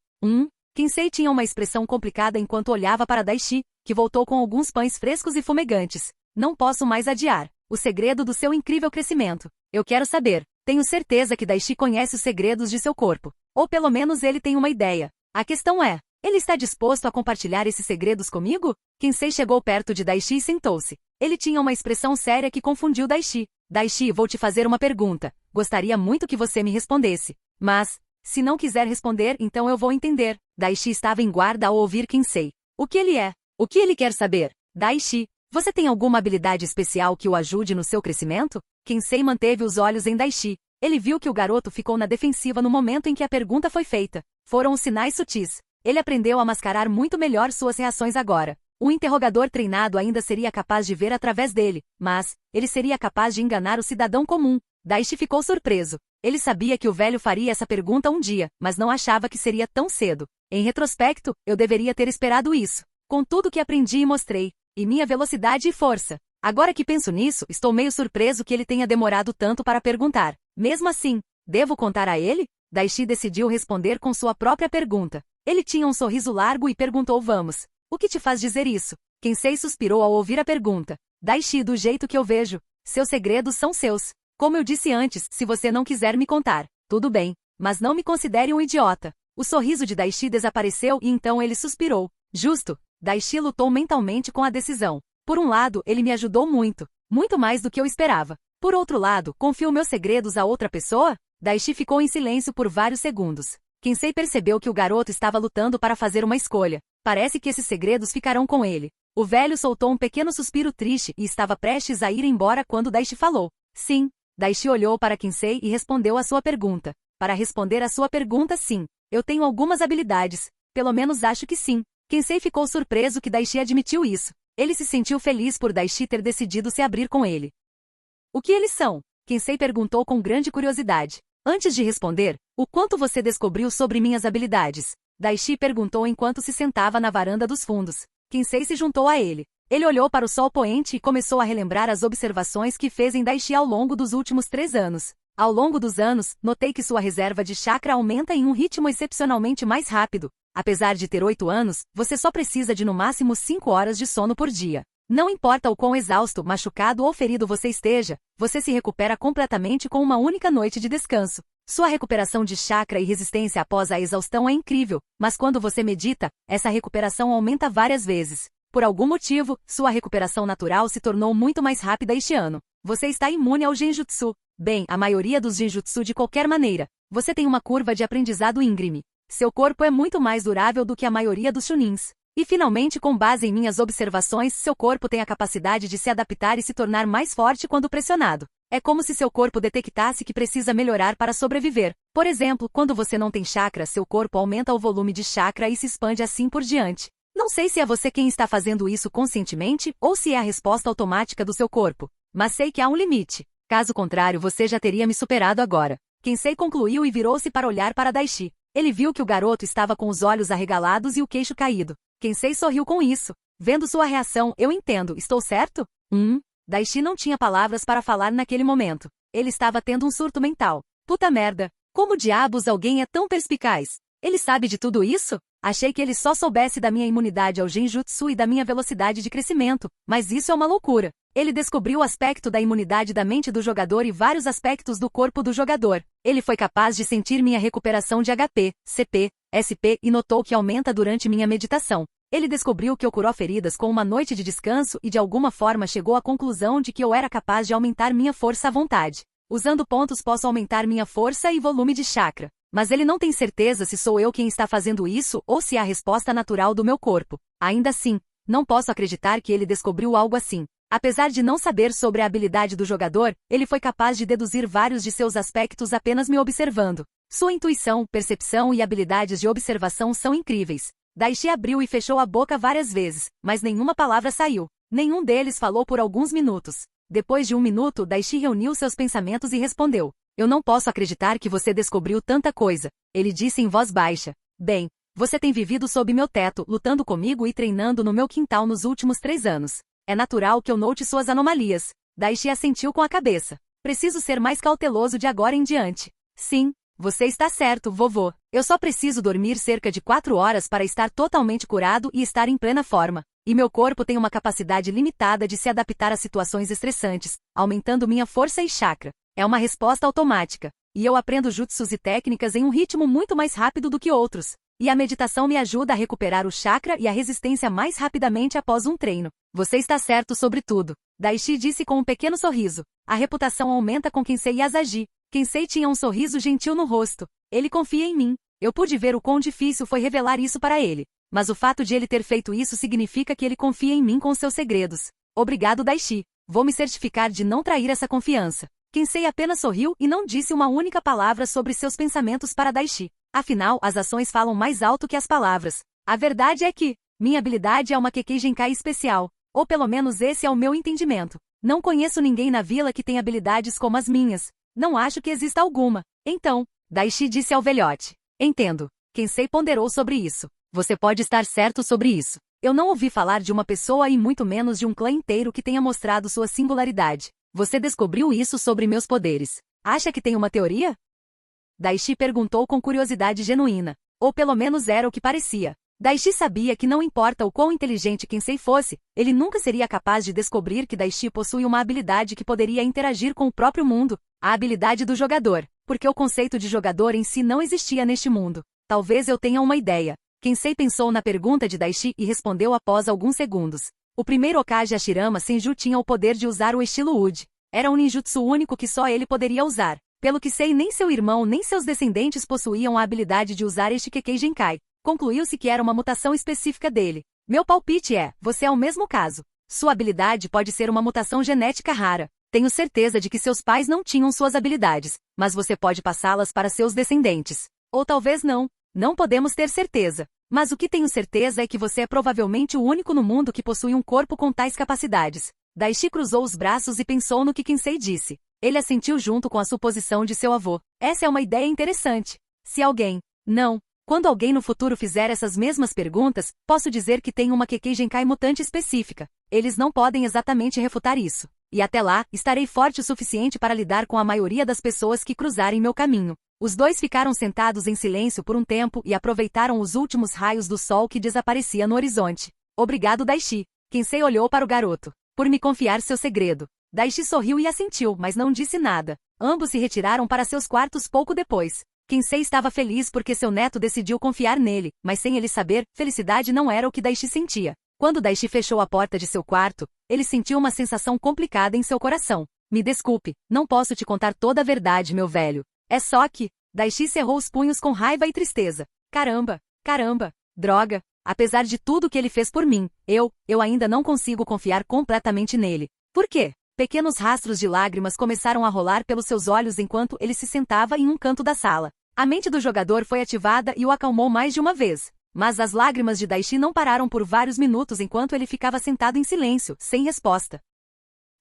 Kensei tinha uma expressão complicada enquanto olhava para Daichi, que voltou com alguns pães frescos e fumegantes. Não posso mais adiar. O segredo do seu incrível crescimento. Eu quero saber. Tenho certeza que Daichi conhece os segredos de seu corpo. Ou pelo menos ele tem uma ideia. A questão é, ele está disposto a compartilhar esses segredos comigo? Kensei chegou perto de Daichi e sentou-se. Ele tinha uma expressão séria que confundiu Daichi. Daichi, vou te fazer uma pergunta. Gostaria muito que você me respondesse. Mas, se não quiser responder, então eu vou entender. Daichi estava em guarda ao ouvir Kensei. O que ele é? O que ele quer saber? Daichi, você tem alguma habilidade especial que o ajude no seu crescimento? Kensei manteve os olhos em Daichi. Ele viu que o garoto ficou na defensiva no momento em que a pergunta foi feita. Foram os sinais sutis. Ele aprendeu a mascarar muito melhor suas reações agora. O interrogador treinado ainda seria capaz de ver através dele, mas ele seria capaz de enganar o cidadão comum. Daichi ficou surpreso. Ele sabia que o velho faria essa pergunta um dia, mas não achava que seria tão cedo. Em retrospecto, eu deveria ter esperado isso. Com tudo que aprendi e mostrei, e minha velocidade e força. Agora que penso nisso, estou meio surpreso que ele tenha demorado tanto para perguntar. Mesmo assim, devo contar a ele? Daichi decidiu responder com sua própria pergunta. Ele tinha um sorriso largo e perguntou: vamos. O que te faz dizer isso? Kensei suspirou ao ouvir a pergunta. Daichi, do jeito que eu vejo, seus segredos são seus. Como eu disse antes, se você não quiser me contar, tudo bem, mas não me considere um idiota. O sorriso de Daichi desapareceu e então ele suspirou. Justo. Daichi lutou mentalmente com a decisão. Por um lado, ele me ajudou muito. Muito mais do que eu esperava. Por outro lado, confio meus segredos a outra pessoa? Daichi ficou em silêncio por vários segundos. Kensei percebeu que o garoto estava lutando para fazer uma escolha. Parece que esses segredos ficarão com ele. O velho soltou um pequeno suspiro triste e estava prestes a ir embora quando Daichi falou. Sim. Daichi olhou para Kensei e respondeu a sua pergunta. Para responder a sua pergunta, sim. Eu tenho algumas habilidades. Pelo menos acho que sim. Kensei ficou surpreso que Daichi admitiu isso. Ele se sentiu feliz por Daichi ter decidido se abrir com ele. O que eles são? Kensei perguntou com grande curiosidade. Antes de responder, o quanto você descobriu sobre minhas habilidades? Daichi perguntou enquanto se sentava na varanda dos fundos. Kensei se juntou a ele. Ele olhou para o sol poente e começou a relembrar as observações que fez em Daichi ao longo dos últimos 3 anos. Ao longo dos anos, notei que sua reserva de chakra aumenta em um ritmo excepcionalmente mais rápido. Apesar de ter 8 anos, você só precisa de no máximo 5 horas de sono por dia. Não importa o quão exausto, machucado ou ferido você esteja, você se recupera completamente com uma única noite de descanso. Sua recuperação de chakra e resistência após a exaustão é incrível, mas quando você medita, essa recuperação aumenta várias vezes. Por algum motivo, sua recuperação natural se tornou muito mais rápida este ano. Você está imune ao genjutsu. Bem, a maioria dos genjutsu de qualquer maneira. Você tem uma curva de aprendizado íngreme. Seu corpo é muito mais durável do que a maioria dos chunins. E finalmente, com base em minhas observações, seu corpo tem a capacidade de se adaptar e se tornar mais forte quando pressionado. É como se seu corpo detectasse que precisa melhorar para sobreviver. Por exemplo, quando você não tem chakra, seu corpo aumenta o volume de chakra e se expande assim por diante. Não sei se é você quem está fazendo isso conscientemente ou se é a resposta automática do seu corpo, mas sei que há um limite. Caso contrário, você já teria me superado agora. Kensei concluiu e virou-se para olhar para Daishi. Ele viu que o garoto estava com os olhos arregalados e o queixo caído. Kensei sorriu com isso. Vendo sua reação, eu entendo, estou certo? Daishi não tinha palavras para falar naquele momento. Ele estava tendo um surto mental. Puta merda! Como diabos alguém é tão perspicaz? Ele sabe de tudo isso? Achei que ele só soubesse da minha imunidade ao genjutsu e da minha velocidade de crescimento, mas isso é uma loucura. Ele descobriu o aspecto da imunidade da mente do jogador e vários aspectos do corpo do jogador. Ele foi capaz de sentir minha recuperação de HP, CP, SP e notou que aumenta durante minha meditação. Ele descobriu que eu curou feridas com uma noite de descanso e de alguma forma chegou à conclusão de que eu era capaz de aumentar minha força à vontade. Usando pontos posso aumentar minha força e volume de chakra. Mas ele não tem certeza se sou eu quem está fazendo isso ou se é a resposta natural do meu corpo. Ainda assim, não posso acreditar que ele descobriu algo assim. Apesar de não saber sobre a habilidade do jogador, ele foi capaz de deduzir vários de seus aspectos apenas me observando. Sua intuição, percepção e habilidades de observação são incríveis. Daishi abriu e fechou a boca várias vezes, mas nenhuma palavra saiu. Nenhum deles falou por alguns minutos. Depois de um minuto, Daishi reuniu seus pensamentos e respondeu. Eu não posso acreditar que você descobriu tanta coisa, ele disse em voz baixa. Bem, você tem vivido sob meu teto, lutando comigo e treinando no meu quintal nos últimos 3 anos. É natural que eu note suas anomalias. Daishi assentiu com a cabeça. Preciso ser mais cauteloso de agora em diante. Sim, você está certo, vovô. Eu só preciso dormir cerca de 4 horas para estar totalmente curado e estar em plena forma. E meu corpo tem uma capacidade limitada de se adaptar a situações estressantes, aumentando minha força e chakra. É uma resposta automática. E eu aprendo jutsus e técnicas em um ritmo muito mais rápido do que outros. E a meditação me ajuda a recuperar o chakra e a resistência mais rapidamente após um treino. Você está certo sobre tudo. Daishi disse com um pequeno sorriso. A reputação aumenta com Kensei Yasagi. Kensei tinha um sorriso gentil no rosto. Ele confia em mim. Eu pude ver o quão difícil foi revelar isso para ele. Mas o fato de ele ter feito isso significa que ele confia em mim com seus segredos. Obrigado, Daishi. Vou me certificar de não trair essa confiança. Kensei apenas sorriu e não disse uma única palavra sobre seus pensamentos para Daishi. Afinal, as ações falam mais alto que as palavras. A verdade é que minha habilidade é uma Kekkei Genkai especial. Ou pelo menos esse é o meu entendimento. Não conheço ninguém na vila que tenha habilidades como as minhas. Não acho que exista alguma. Então, Daishi disse ao velhote. Entendo. Kensei ponderou sobre isso. Você pode estar certo sobre isso. Eu não ouvi falar de uma pessoa e muito menos de um clã inteiro que tenha mostrado sua singularidade. Você descobriu isso sobre meus poderes. Acha que tem uma teoria? Daishi perguntou com curiosidade genuína. Ou pelo menos era o que parecia. Daishi sabia que não importa o quão inteligente Kensei fosse, ele nunca seria capaz de descobrir que Daishi possui uma habilidade que poderia interagir com o próprio mundo, a habilidade do jogador, porque o conceito de jogador em si não existia neste mundo. Talvez eu tenha uma ideia. Kensei pensou na pergunta de Daishi e respondeu após alguns segundos. O primeiro Hokage Hashirama Senju tinha o poder de usar o estilo Uji. Era um ninjutsu único que só ele poderia usar. Pelo que sei, nem seu irmão nem seus descendentes possuíam a habilidade de usar este Kekkei Genkai. Concluiu-se que era uma mutação específica dele. Meu palpite é, você é o mesmo caso. Sua habilidade pode ser uma mutação genética rara. Tenho certeza de que seus pais não tinham suas habilidades, mas você pode passá-las para seus descendentes. Ou talvez não. Não podemos ter certeza. Mas o que tenho certeza é que você é provavelmente o único no mundo que possui um corpo com tais capacidades. Daishi cruzou os braços e pensou no que Kensei disse. Ele assentiu junto com a suposição de seu avô. Essa é uma ideia interessante. Se alguém... Não. Quando alguém no futuro fizer essas mesmas perguntas, posso dizer que tem uma Kekkei Genkai mutante específica. Eles não podem exatamente refutar isso. E até lá, estarei forte o suficiente para lidar com a maioria das pessoas que cruzarem meu caminho. Os dois ficaram sentados em silêncio por um tempo e aproveitaram os últimos raios do sol que desaparecia no horizonte. Obrigado, Daishi. Kensei olhou para o garoto. Por me confiar seu segredo. Daishi sorriu e assentiu, mas não disse nada. Ambos se retiraram para seus quartos pouco depois. Kensei estava feliz porque seu neto decidiu confiar nele, mas sem ele saber, felicidade não era o que Daishi sentia. Quando Daishi fechou a porta de seu quarto, ele sentiu uma sensação complicada em seu coração. Me desculpe, não posso te contar toda a verdade, meu velho. É só que... Daishi cerrou os punhos com raiva e tristeza. Caramba, droga. Apesar de tudo que ele fez por mim, eu ainda não consigo confiar completamente nele. Por quê? Pequenos rastros de lágrimas começaram a rolar pelos seus olhos enquanto ele se sentava em um canto da sala. A mente do jogador foi ativada e o acalmou mais de uma vez. Mas as lágrimas de Daishi não pararam por vários minutos enquanto ele ficava sentado em silêncio, sem resposta.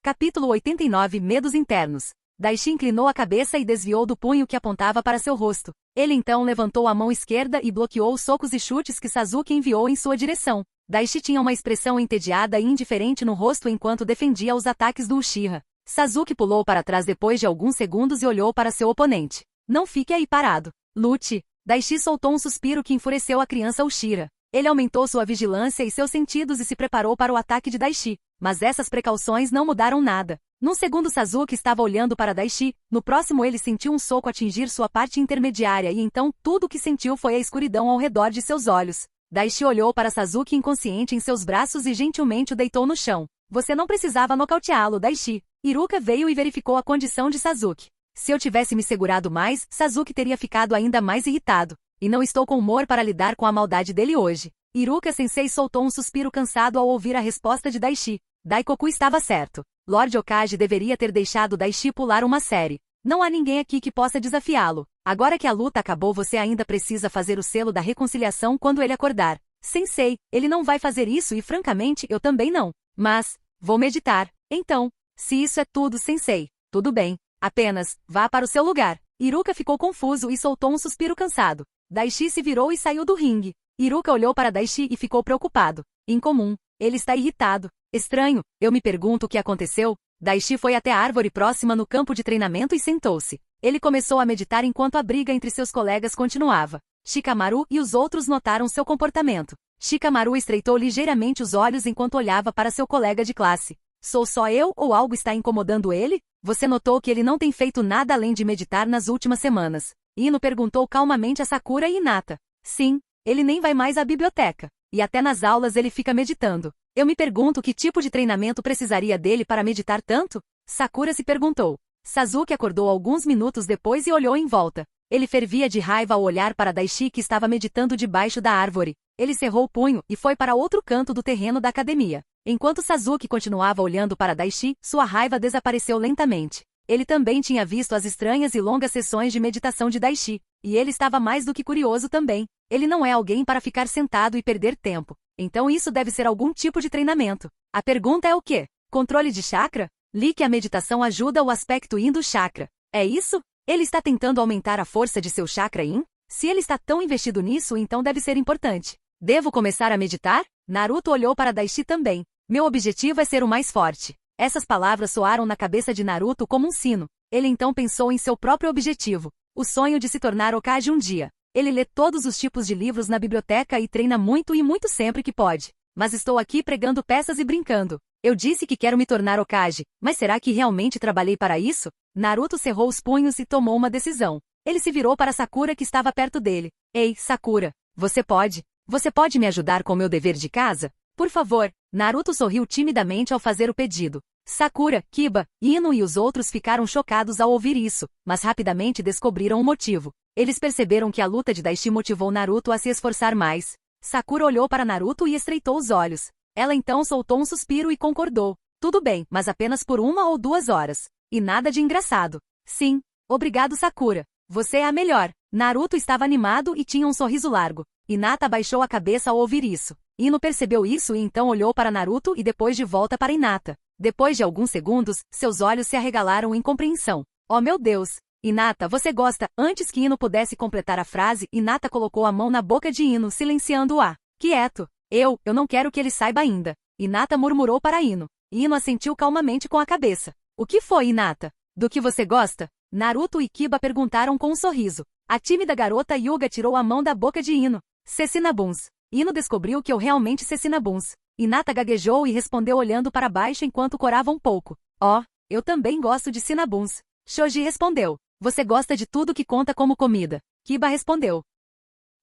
Capítulo 89 Medos Internos. Daishi inclinou a cabeça e desviou do punho que apontava para seu rosto. Ele então levantou a mão esquerda e bloqueou os socos e chutes que Sasuke enviou em sua direção. Daishi tinha uma expressão entediada e indiferente no rosto enquanto defendia os ataques do Uchiha. Sasuke pulou para trás depois de alguns segundos e olhou para seu oponente. Não fique aí parado. Lute. Daishi soltou um suspiro que enfureceu a criança Uchiha. Ele aumentou sua vigilância e seus sentidos e se preparou para o ataque de Daishi. Mas essas precauções não mudaram nada. Num segundo Sasuke estava olhando para Daishi, no próximo ele sentiu um soco atingir sua parte intermediária e então tudo o que sentiu foi a escuridão ao redor de seus olhos. Daishi olhou para Sasuke inconsciente em seus braços e gentilmente o deitou no chão. Você não precisava nocauteá-lo, Daishi. Iruka veio e verificou a condição de Sasuke. Se eu tivesse me segurado mais, Sasuke teria ficado ainda mais irritado. E não estou com humor para lidar com a maldade dele hoje. Iruka-sensei soltou um suspiro cansado ao ouvir a resposta de Daishi. Daikoku estava certo. Lord Hokage deveria ter deixado Daishi pular uma série. Não há ninguém aqui que possa desafiá-lo. Agora que a luta acabou você ainda precisa fazer o selo da reconciliação quando ele acordar. Sensei, ele não vai fazer isso e francamente eu também não. Mas, vou meditar. Então, se isso é tudo, Sensei, tudo bem. Apenas, vá para o seu lugar. Iruka ficou confuso e soltou um suspiro cansado. Daishi se virou e saiu do ringue. Iruka olhou para Daishi e ficou preocupado. Incomum. Ele está irritado. Estranho. Eu me pergunto o que aconteceu. Daishi foi até a árvore próxima no campo de treinamento e sentou-se. Ele começou a meditar enquanto a briga entre seus colegas continuava. Shikamaru e os outros notaram seu comportamento. Shikamaru estreitou ligeiramente os olhos enquanto olhava para seu colega de classe. Sou só eu ou algo está incomodando ele? Você notou que ele não tem feito nada além de meditar nas últimas semanas. Ino perguntou calmamente a Sakura e Hinata. Sim, ele nem vai mais à biblioteca. E até nas aulas ele fica meditando. Eu me pergunto que tipo de treinamento precisaria dele para meditar tanto? Sakura se perguntou. Sasuke acordou alguns minutos depois e olhou em volta. Ele fervia de raiva ao olhar para Daishi que estava meditando debaixo da árvore. Ele cerrou o punho e foi para outro canto do terreno da academia. Enquanto Sasuke continuava olhando para Daishi, sua raiva desapareceu lentamente. Ele também tinha visto as estranhas e longas sessões de meditação de Daishi. E ele estava mais do que curioso também. Ele não é alguém para ficar sentado e perder tempo. Então isso deve ser algum tipo de treinamento. A pergunta é o quê? Controle de chakra? Li que a meditação ajuda o aspecto Yin do chakra. É isso? Ele está tentando aumentar a força de seu chakra Yin? Se ele está tão investido nisso, então deve ser importante. Devo começar a meditar? Naruto olhou para Daishi também. Meu objetivo é ser o mais forte. Essas palavras soaram na cabeça de Naruto como um sino. Ele então pensou em seu próprio objetivo. O sonho de se tornar Hokage um dia. Ele lê todos os tipos de livros na biblioteca e treina muito e muito sempre que pode. Mas estou aqui pregando peças e brincando. Eu disse que quero me tornar Hokage, mas será que realmente trabalhei para isso? Naruto cerrou os punhos e tomou uma decisão. Ele se virou para Sakura que estava perto dele. Ei, Sakura, você pode me ajudar com meu dever de casa? Por favor. Naruto sorriu timidamente ao fazer o pedido. Sakura, Kiba, Ino e os outros ficaram chocados ao ouvir isso, mas rapidamente descobriram o motivo. Eles perceberam que a luta de Daishi motivou Naruto a se esforçar mais. Sakura olhou para Naruto e estreitou os olhos. Ela então soltou um suspiro e concordou. Tudo bem, mas apenas por 1 ou 2 horas. E nada de engraçado. Sim. Obrigado, Sakura. Você é a melhor. Naruto estava animado e tinha um sorriso largo. Hinata baixou a cabeça ao ouvir isso. Ino percebeu isso e então olhou para Naruto e depois de volta para Hinata. Depois de alguns segundos, seus olhos se arregalaram em compreensão. Oh meu Deus! Hinata, você gosta? Antes que Ino pudesse completar a frase, Hinata colocou a mão na boca de Ino, silenciando-a. Quieto! Eu não quero que ele saiba ainda. Hinata murmurou para Ino. Ino assentiu calmamente com a cabeça. O que foi, Hinata? Do que você gosta? Naruto e Kiba perguntaram com um sorriso. A tímida garota Yuga tirou a mão da boca de Ino. Cecinabuns. Ino descobriu que eu realmente Cecinabuns. Hinata gaguejou e respondeu olhando para baixo enquanto corava um pouco. Oh, Eu também gosto de cinnabuns. Shoji respondeu. Você gosta de tudo que conta como comida. Kiba respondeu.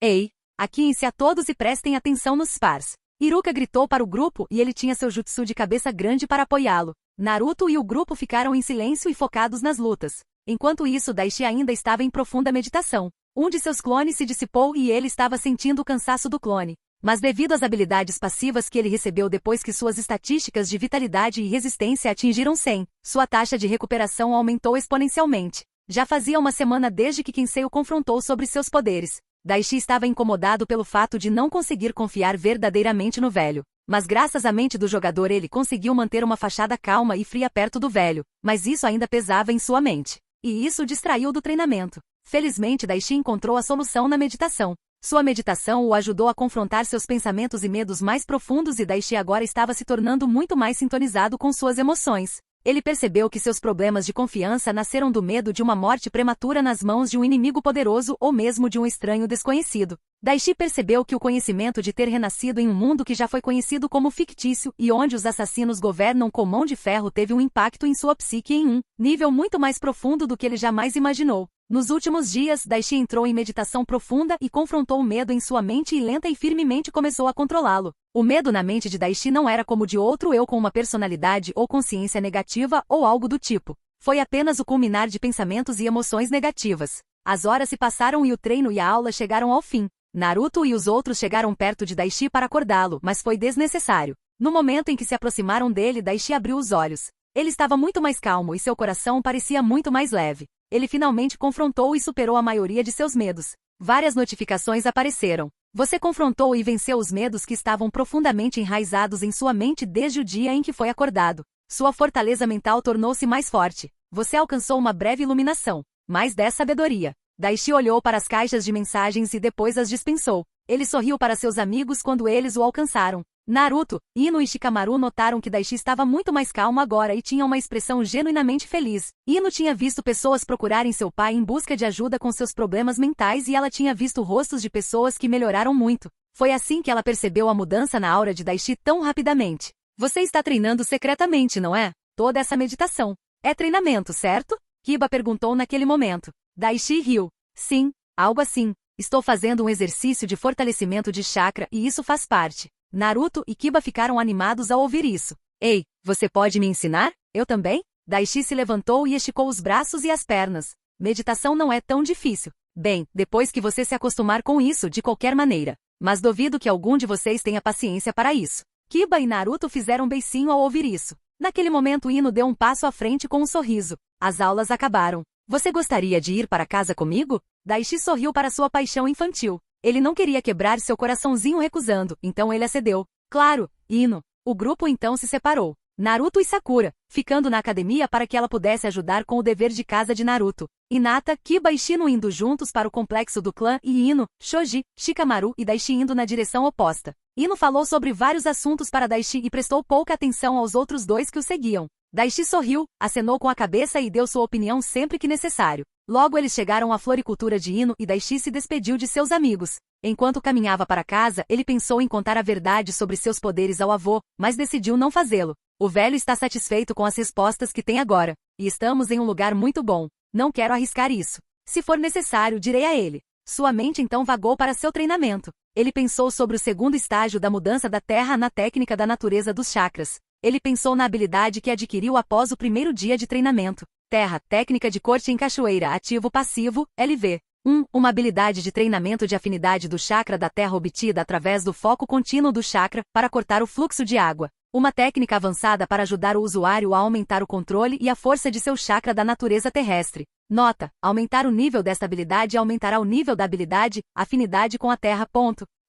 Ei, aquiem-se a todos e prestem atenção nos spars. Iruka gritou para o grupo e ele tinha seu jutsu de cabeça grande para apoiá-lo. Naruto e o grupo ficaram em silêncio e focados nas lutas. Enquanto isso, Daishi ainda estava em profunda meditação. Um de seus clones se dissipou e ele estava sentindo o cansaço do clone. Mas devido às habilidades passivas que ele recebeu depois que suas estatísticas de vitalidade e resistência atingiram 100, sua taxa de recuperação aumentou exponencialmente. Já fazia uma semana desde que Kinsei o confrontou sobre seus poderes. Daishi estava incomodado pelo fato de não conseguir confiar verdadeiramente no velho. Mas graças à mente do jogador ele conseguiu manter uma fachada calma e fria perto do velho, mas isso ainda pesava em sua mente. E isso o distraiu do treinamento. Felizmente Daishi encontrou a solução na meditação. Sua meditação o ajudou a confrontar seus pensamentos e medos mais profundos e Daishi agora estava se tornando muito mais sintonizado com suas emoções. Ele percebeu que seus problemas de confiança nasceram do medo de uma morte prematura nas mãos de um inimigo poderoso ou mesmo de um estranho desconhecido. Daishi percebeu que o conhecimento de ter renascido em um mundo que já foi conhecido como fictício e onde os assassinos governam com mão de ferro teve um impacto em sua psique em um nível muito mais profundo do que ele jamais imaginou. Nos últimos dias, Daishi entrou em meditação profunda e confrontou o medo em sua mente e lenta e firmemente começou a controlá-lo. O medo na mente de Daishi não era como de outro eu com uma personalidade ou consciência negativa ou algo do tipo. Foi apenas o culminar de pensamentos e emoções negativas. As horas se passaram e o treino e a aula chegaram ao fim. Naruto e os outros chegaram perto de Daishi para acordá-lo, mas foi desnecessário. No momento em que se aproximaram dele, Daishi abriu os olhos. Ele estava muito mais calmo e seu coração parecia muito mais leve. Ele finalmente confrontou e superou a maioria de seus medos. Várias notificações apareceram. Você confrontou e venceu os medos que estavam profundamente enraizados em sua mente desde o dia em que foi acordado. Sua fortaleza mental tornou-se mais forte. Você alcançou uma breve iluminação. Mais 10 sabedoria. Daishi olhou para as caixas de mensagens e depois as dispensou. Ele sorriu para seus amigos quando eles o alcançaram. Naruto, Ino e Shikamaru notaram que Daishi estava muito mais calmo agora e tinha uma expressão genuinamente feliz. Ino tinha visto pessoas procurarem seu pai em busca de ajuda com seus problemas mentais e ela tinha visto rostos de pessoas que melhoraram muito. Foi assim que ela percebeu a mudança na aura de Daishi tão rapidamente. Você está treinando secretamente, não é? Toda essa meditação. É treinamento, certo? Kiba perguntou naquele momento. Daishi riu. Sim, algo assim. Estou fazendo um exercício de fortalecimento de chakra e isso faz parte. Naruto e Kiba ficaram animados ao ouvir isso. Ei, você pode me ensinar? Eu também? Daishi se levantou e esticou os braços e as pernas. Meditação não é tão difícil. Bem, depois que você se acostumar com isso de qualquer maneira. Mas duvido que algum de vocês tenha paciência para isso. Kiba e Naruto fizeram beicinho ao ouvir isso. Naquele momento Ino deu um passo à frente com um sorriso. As aulas acabaram. Você gostaria de ir para casa comigo? Daishi sorriu para sua paixão infantil. Ele não queria quebrar seu coraçãozinho recusando, então ele acedeu. Claro, Ino. O grupo então se separou. Naruto e Sakura, ficando na academia para que ela pudesse ajudar com o dever de casa de Naruto. Hinata, Kiba e Shino indo juntos para o complexo do clã e Ino, Shoji, Shikamaru e Daishi indo na direção oposta. Ino falou sobre vários assuntos para Daishi e prestou pouca atenção aos outros dois que o seguiam. Daishi sorriu, acenou com a cabeça e deu sua opinião sempre que necessário. Logo eles chegaram à floricultura de Ino e Daishi se despediu de seus amigos. Enquanto caminhava para casa, ele pensou em contar a verdade sobre seus poderes ao avô, mas decidiu não fazê-lo. O velho está satisfeito com as respostas que tem agora. E estamos em um lugar muito bom. Não quero arriscar isso. Se for necessário, direi a ele. Sua mente então vagou para seu treinamento. Ele pensou sobre o segundo estágio da mudança da Terra na técnica da natureza dos chakras. Ele pensou na habilidade que adquiriu após o primeiro dia de treinamento. Terra, técnica de corte em cachoeira, ativo passivo, LV. 1. Uma habilidade de treinamento de afinidade do chakra da terra obtida através do foco contínuo do chakra, para cortar o fluxo de água. Uma técnica avançada para ajudar o usuário a aumentar o controle e a força de seu chakra da natureza terrestre. Nota: aumentar o nível desta habilidade aumentará o nível da habilidade, afinidade com a terra.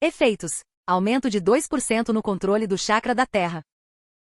Efeitos: aumento de 2% no controle do chakra da terra.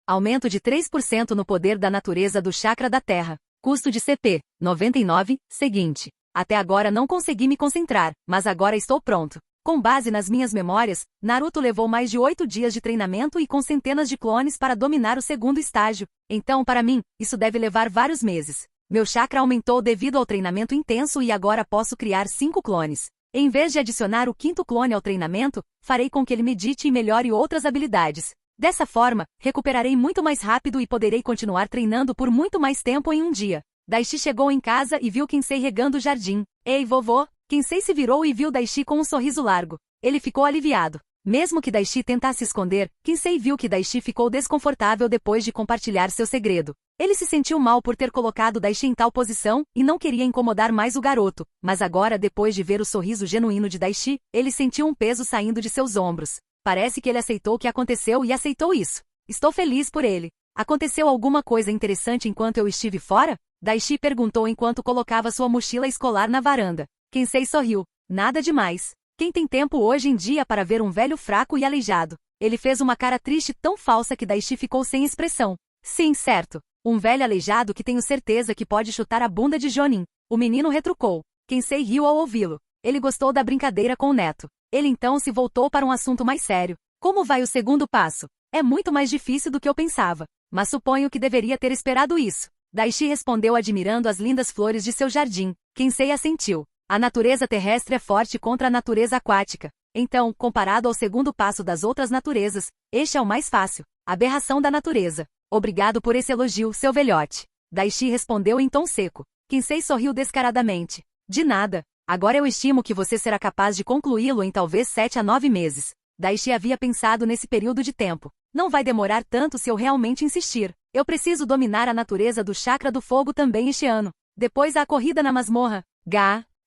Aumento de 3% no poder da natureza do chakra da terra. Custo de CP: 99, seguinte. Até agora não consegui me concentrar, mas agora estou pronto. Com base nas minhas memórias, Naruto levou mais de 8 dias de treinamento e com centenas de clones para dominar o segundo estágio. Então, para mim, isso deve levar vários meses. Meu chakra aumentou devido ao treinamento intenso e agora posso criar 5 clones. Em vez de adicionar o quinto clone ao treinamento, farei com que ele medite e melhore outras habilidades. Dessa forma, recuperarei muito mais rápido e poderei continuar treinando por muito mais tempo em um dia. Daishi chegou em casa e viu Kensei regando o jardim. Ei, vovô! Kensei se virou e viu Daishi com um sorriso largo. Ele ficou aliviado. Mesmo que Daishi tentasse esconder, Kensei viu que Daishi ficou desconfortável depois de compartilhar seu segredo. Ele se sentiu mal por ter colocado Daishi em tal posição e não queria incomodar mais o garoto, mas agora, depois de ver o sorriso genuíno de Daishi, ele sentiu um peso saindo de seus ombros. Parece que ele aceitou o que aconteceu e aceitou isso. Estou feliz por ele. Aconteceu alguma coisa interessante enquanto eu estive fora? Daishi perguntou enquanto colocava sua mochila escolar na varanda. Kensei sorriu. Nada demais. Quem tem tempo hoje em dia para ver um velho fraco e aleijado? Ele fez uma cara triste tão falsa que Daishi ficou sem expressão. Sim, certo. Um velho aleijado que tenho certeza que pode chutar a bunda de Jonin. O menino retrucou. Kensei riu ao ouvi-lo. Ele gostou da brincadeira com o neto. Ele então se voltou para um assunto mais sério. Como vai o segundo passo? É muito mais difícil do que eu pensava. Mas suponho que deveria ter esperado isso. Daishi respondeu admirando as lindas flores de seu jardim. Kensei assentiu. A natureza terrestre é forte contra a natureza aquática. Então, comparado ao segundo passo das outras naturezas, este é o mais fácil. Aberração da natureza. Obrigado por esse elogio, seu velhote. Daishi respondeu em tom seco. Kensei sorriu descaradamente. De nada. Agora eu estimo que você será capaz de concluí-lo em talvez 7 a 9 meses. Daishi havia pensado nesse período de tempo. Não vai demorar tanto se eu realmente insistir. Eu preciso dominar a natureza do chakra do fogo também este ano. Depois a corrida na masmorra.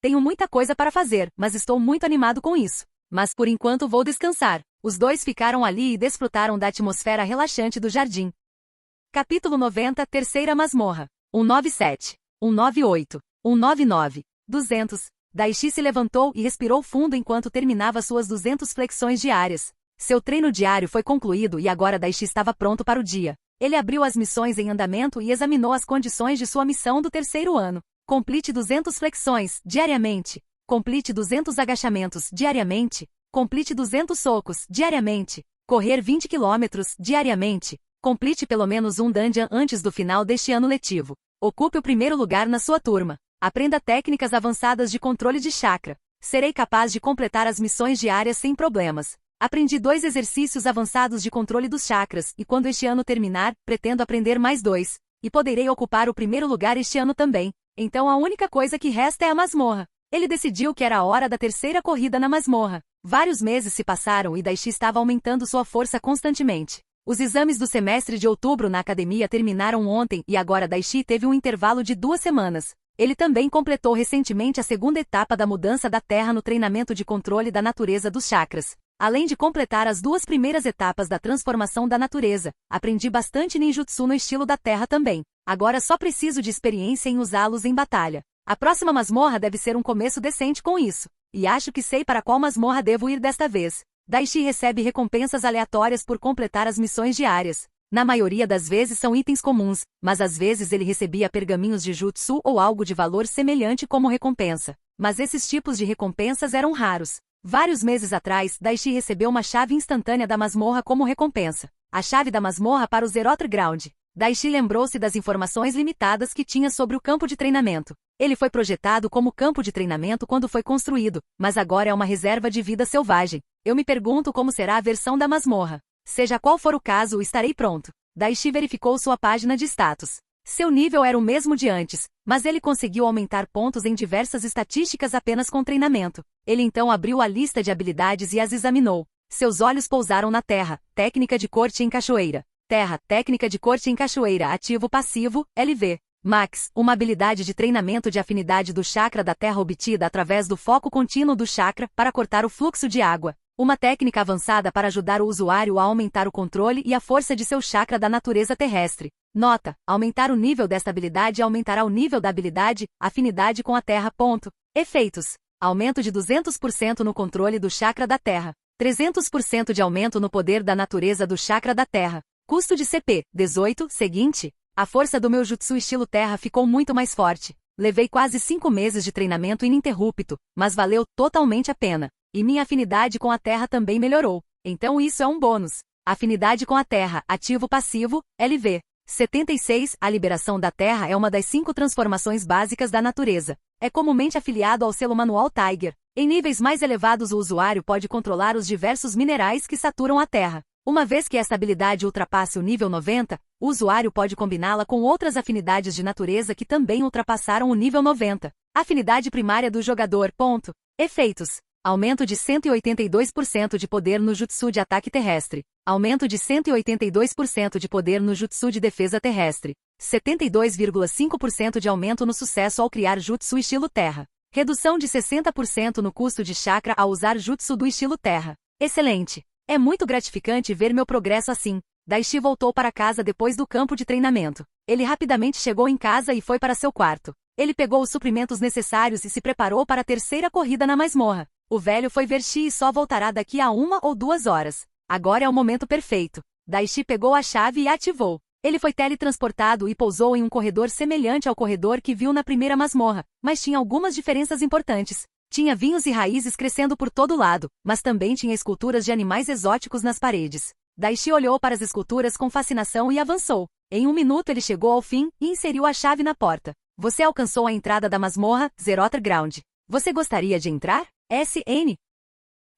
Tenho muita coisa para fazer, mas estou muito animado com isso. Mas por enquanto vou descansar. Os dois ficaram ali e desfrutaram da atmosfera relaxante do jardim. Capítulo 90, Terceira Masmorra. 197. 198. 199. 200. Daishi se levantou e respirou fundo enquanto terminava suas 200 flexões diárias. Seu treino diário foi concluído e agora Daishi estava pronto para o dia. Ele abriu as missões em andamento e examinou as condições de sua missão do terceiro ano. Complete 200 flexões, diariamente. Complete 200 agachamentos, diariamente. Complete 200 socos, diariamente. Correr 20 km, diariamente. Complete pelo menos um dungeon antes do final deste ano letivo. Ocupe o primeiro lugar na sua turma. Aprenda técnicas avançadas de controle de chakra. Serei capaz de completar as missões diárias sem problemas. Aprendi 2 exercícios avançados de controle dos chakras e quando este ano terminar, pretendo aprender mais 2. E poderei ocupar o primeiro lugar este ano também. Então a única coisa que resta é a masmorra. Ele decidiu que era a hora da terceira corrida na masmorra. Vários meses se passaram e Daishi estava aumentando sua força constantemente. Os exames do semestre de outubro na academia terminaram ontem e agora Daishi teve um intervalo de 2 semanas. Ele também completou recentemente a segunda etapa da mudança da Terra no treinamento de controle da natureza dos chakras. Além de completar as 2 primeiras etapas da transformação da natureza, aprendi bastante ninjutsu no estilo da Terra também. Agora só preciso de experiência em usá-los em batalha. A próxima masmorra deve ser um começo decente com isso. E acho que sei para qual masmorra devo ir desta vez. Daishi recebe recompensas aleatórias por completar as missões diárias. Na maioria das vezes são itens comuns, mas às vezes ele recebia pergaminhos de jutsu ou algo de valor semelhante como recompensa. Mas esses tipos de recompensas eram raros. Vários meses atrás, Daishi recebeu uma chave instantânea da masmorra como recompensa. A chave da masmorra para o Zerother Ground. Daishi lembrou-se das informações limitadas que tinha sobre o campo de treinamento. Ele foi projetado como campo de treinamento quando foi construído, mas agora é uma reserva de vida selvagem. Eu me pergunto como será a versão da masmorra. Seja qual for o caso, estarei pronto. Daishi verificou sua página de status. Seu nível era o mesmo de antes, mas ele conseguiu aumentar pontos em diversas estatísticas apenas com treinamento. Ele então abriu a lista de habilidades e as examinou. Seus olhos pousaram na Terra, técnica de corte em cachoeira. Terra, técnica de corte em cachoeira, ativo passivo, LV. Max, uma habilidade de treinamento de afinidade do chakra da Terra obtida através do foco contínuo do chakra para cortar o fluxo de água. Uma técnica avançada para ajudar o usuário a aumentar o controle e a força de seu chakra da natureza terrestre. Nota: aumentar o nível desta habilidade aumentará o nível da habilidade, afinidade com a Terra. Efeitos: aumento de 200% no controle do chakra da Terra. 300% de aumento no poder da natureza do chakra da Terra. Custo de CP: 18. Seguinte: a força do meu jutsu estilo Terra ficou muito mais forte. Levei quase 5 meses de treinamento ininterrupto, mas valeu totalmente a pena. E minha afinidade com a Terra também melhorou. Então isso é um bônus. Afinidade com a Terra, ativo passivo, LV. 76. A liberação da Terra é uma das 5 transformações básicas da natureza. É comumente afiliado ao selo manual Tiger. Em níveis mais elevados o usuário pode controlar os diversos minerais que saturam a Terra. Uma vez que esta habilidade ultrapasse o nível 90, o usuário pode combiná-la com outras afinidades de natureza que também ultrapassaram o nível 90. Afinidade primária do jogador. Ponto. Efeitos. Aumento de 182% de poder no jutsu de ataque terrestre. Aumento de 182% de poder no jutsu de defesa terrestre. 72,5% de aumento no sucesso ao criar jutsu estilo terra. Redução de 60% no custo de chakra ao usar jutsu do estilo terra. Excelente! É muito gratificante ver meu progresso assim. Daishi voltou para casa depois do campo de treinamento. Ele rapidamente chegou em casa e foi para seu quarto. Ele pegou os suprimentos necessários e se preparou para a terceira corrida na masmorra. O velho foi ver Shi e só voltará daqui a 1 ou 2 horas. Agora é o momento perfeito. Daishi pegou a chave e ativou. Ele foi teletransportado e pousou em um corredor semelhante ao corredor que viu na primeira masmorra, mas tinha algumas diferenças importantes. Tinha vinhos e raízes crescendo por todo lado, mas também tinha esculturas de animais exóticos nas paredes. Daishi olhou para as esculturas com fascinação e avançou. Em 1 minuto ele chegou ao fim e inseriu a chave na porta. Você alcançou a entrada da masmorra, Zerother Ground. Você gostaria de entrar? SN?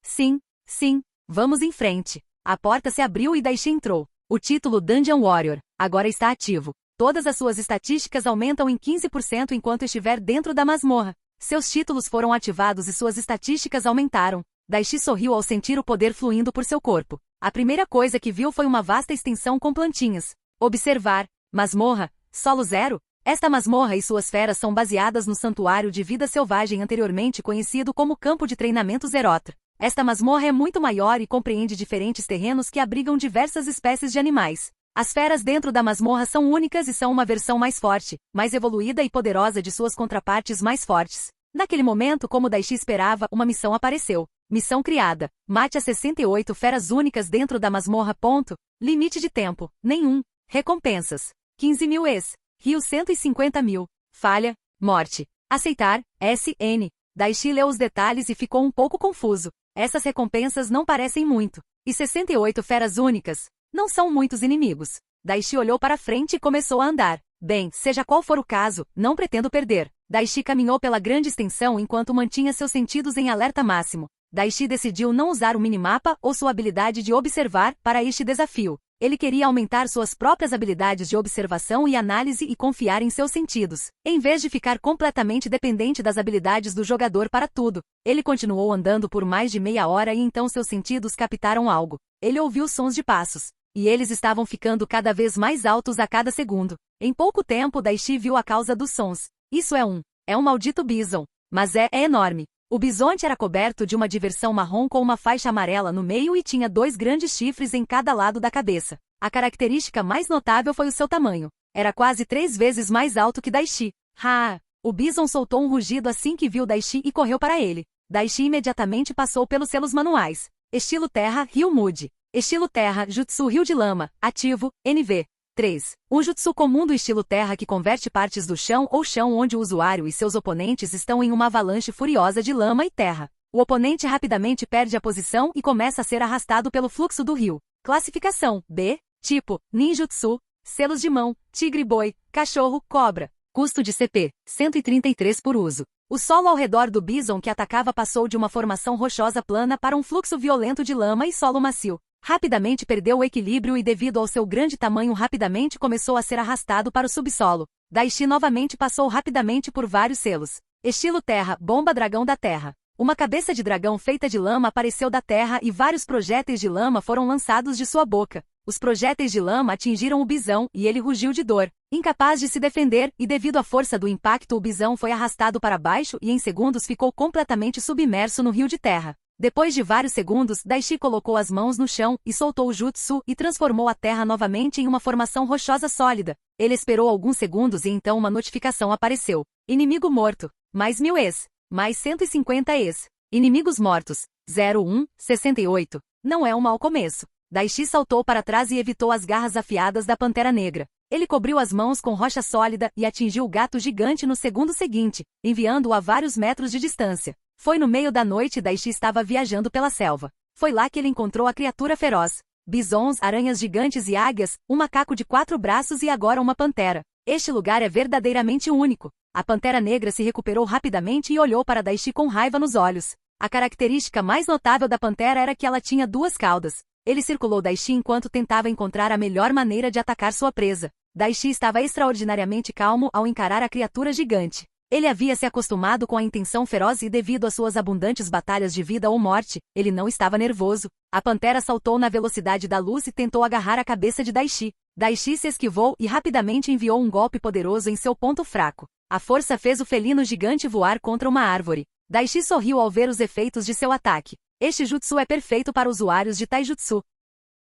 Sim, vamos em frente. A porta se abriu e Daishi entrou. O título Dungeon Warrior agora está ativo. Todas as suas estatísticas aumentam em 15% enquanto estiver dentro da masmorra. Seus títulos foram ativados e suas estatísticas aumentaram. Daishi sorriu ao sentir o poder fluindo por seu corpo. A primeira coisa que viu foi uma vasta extensão com plantinhas. Observar. Masmorra. Solo zero. Esta masmorra e suas feras são baseadas no santuário de vida selvagem anteriormente conhecido como Campo de Treinamento Zerother. Esta masmorra é muito maior e compreende diferentes terrenos que abrigam diversas espécies de animais. As feras dentro da masmorra são únicas e são uma versão mais forte, mais evoluída e poderosa de suas contrapartes mais fortes. Naquele momento, como Daishi esperava, uma missão apareceu. Missão criada. Mate as 68 feras únicas dentro da masmorra. Ponto. Limite de tempo. Nenhum. Recompensas. 15.000 ES. Rio 150.000. Falha. Morte. Aceitar. SN. Daishi leu os detalhes e ficou um pouco confuso. Essas recompensas não parecem muito. E 68 feras únicas? Não são muitos inimigos. Daishi olhou para frente e começou a andar. Bem, seja qual for o caso, não pretendo perder. Daishi caminhou pela grande extensão enquanto mantinha seus sentidos em alerta máximo. Daishi decidiu não usar o minimapa ou sua habilidade de observar para este desafio. Ele queria aumentar suas próprias habilidades de observação e análise e confiar em seus sentidos, em vez de ficar completamente dependente das habilidades do jogador para tudo. Ele continuou andando por mais de meia hora e então seus sentidos captaram algo. Ele ouviu sons de passos. E eles estavam ficando cada vez mais altos a cada segundo. Em pouco tempo Daishi viu a causa dos sons. Isso é um maldito bison. Mas é enorme. O bisonte era coberto de uma diversão marrom com uma faixa amarela no meio e tinha 2 grandes chifres em cada lado da cabeça. A característica mais notável foi o seu tamanho. Era quase 3 vezes mais alto que Daishi. O bison soltou um rugido assim que viu Daishi e correu para ele. Daishi imediatamente passou pelos selos manuais. Estilo Terra, Rio Mude. Estilo Terra, Jutsu Rio de Lama, ativo, NV. 3. Um jutsu comum do estilo Terra que converte partes do chão ou chão onde o usuário e seus oponentes estão em uma avalanche furiosa de lama e terra. O oponente rapidamente perde a posição e começa a ser arrastado pelo fluxo do rio. Classificação: B. Tipo: Ninjutsu. Selos de mão: tigre boi, cachorro, cobra. Custo de CP: 133 por uso. O solo ao redor do bison que atacava passou de uma formação rochosa plana para um fluxo violento de lama e solo macio. Rapidamente perdeu o equilíbrio e devido ao seu grande tamanho rapidamente começou a ser arrastado para o subsolo. Daishi novamente passou rapidamente por vários selos. Estilo Terra, Bomba Dragão da Terra. Uma cabeça de dragão feita de lama apareceu da terra e vários projéteis de lama foram lançados de sua boca. Os projéteis de lama atingiram o bisão e ele rugiu de dor. Incapaz de se defender, e devido à força do impacto o bisão foi arrastado para baixo e em segundos ficou completamente submerso no rio de terra. Depois de vários segundos, Daishi colocou as mãos no chão e soltou o jutsu e transformou a terra novamente em uma formação rochosa sólida. Ele esperou alguns segundos e então uma notificação apareceu. Inimigo morto. Mais 1000 ES. Mais 150 ES. Inimigos mortos. 68. Não é um mau começo. Daishi saltou para trás e evitou as garras afiadas da Pantera Negra. Ele cobriu as mãos com rocha sólida e atingiu o gato gigante no segundo seguinte, enviando-o a vários metros de distância. Foi no meio da noite e Daishi estava viajando pela selva. Foi lá que ele encontrou a criatura feroz. Bisons, aranhas gigantes e águias, um macaco de 4 braços e agora uma pantera. Este lugar é verdadeiramente único. A Pantera Negra se recuperou rapidamente e olhou para Daishi com raiva nos olhos. A característica mais notável da pantera era que ela tinha 2 caudas. Ele circulou Daishi enquanto tentava encontrar a melhor maneira de atacar sua presa. Daishi estava extraordinariamente calmo ao encarar a criatura gigante. Ele havia se acostumado com a intenção feroz e devido às suas abundantes batalhas de vida ou morte, ele não estava nervoso. A pantera saltou na velocidade da luz e tentou agarrar a cabeça de Daishi. Daishi se esquivou e rapidamente enviou um golpe poderoso em seu ponto fraco. A força fez o felino gigante voar contra uma árvore. Daishi sorriu ao ver os efeitos de seu ataque. Este jutsu é perfeito para usuários de Taijutsu.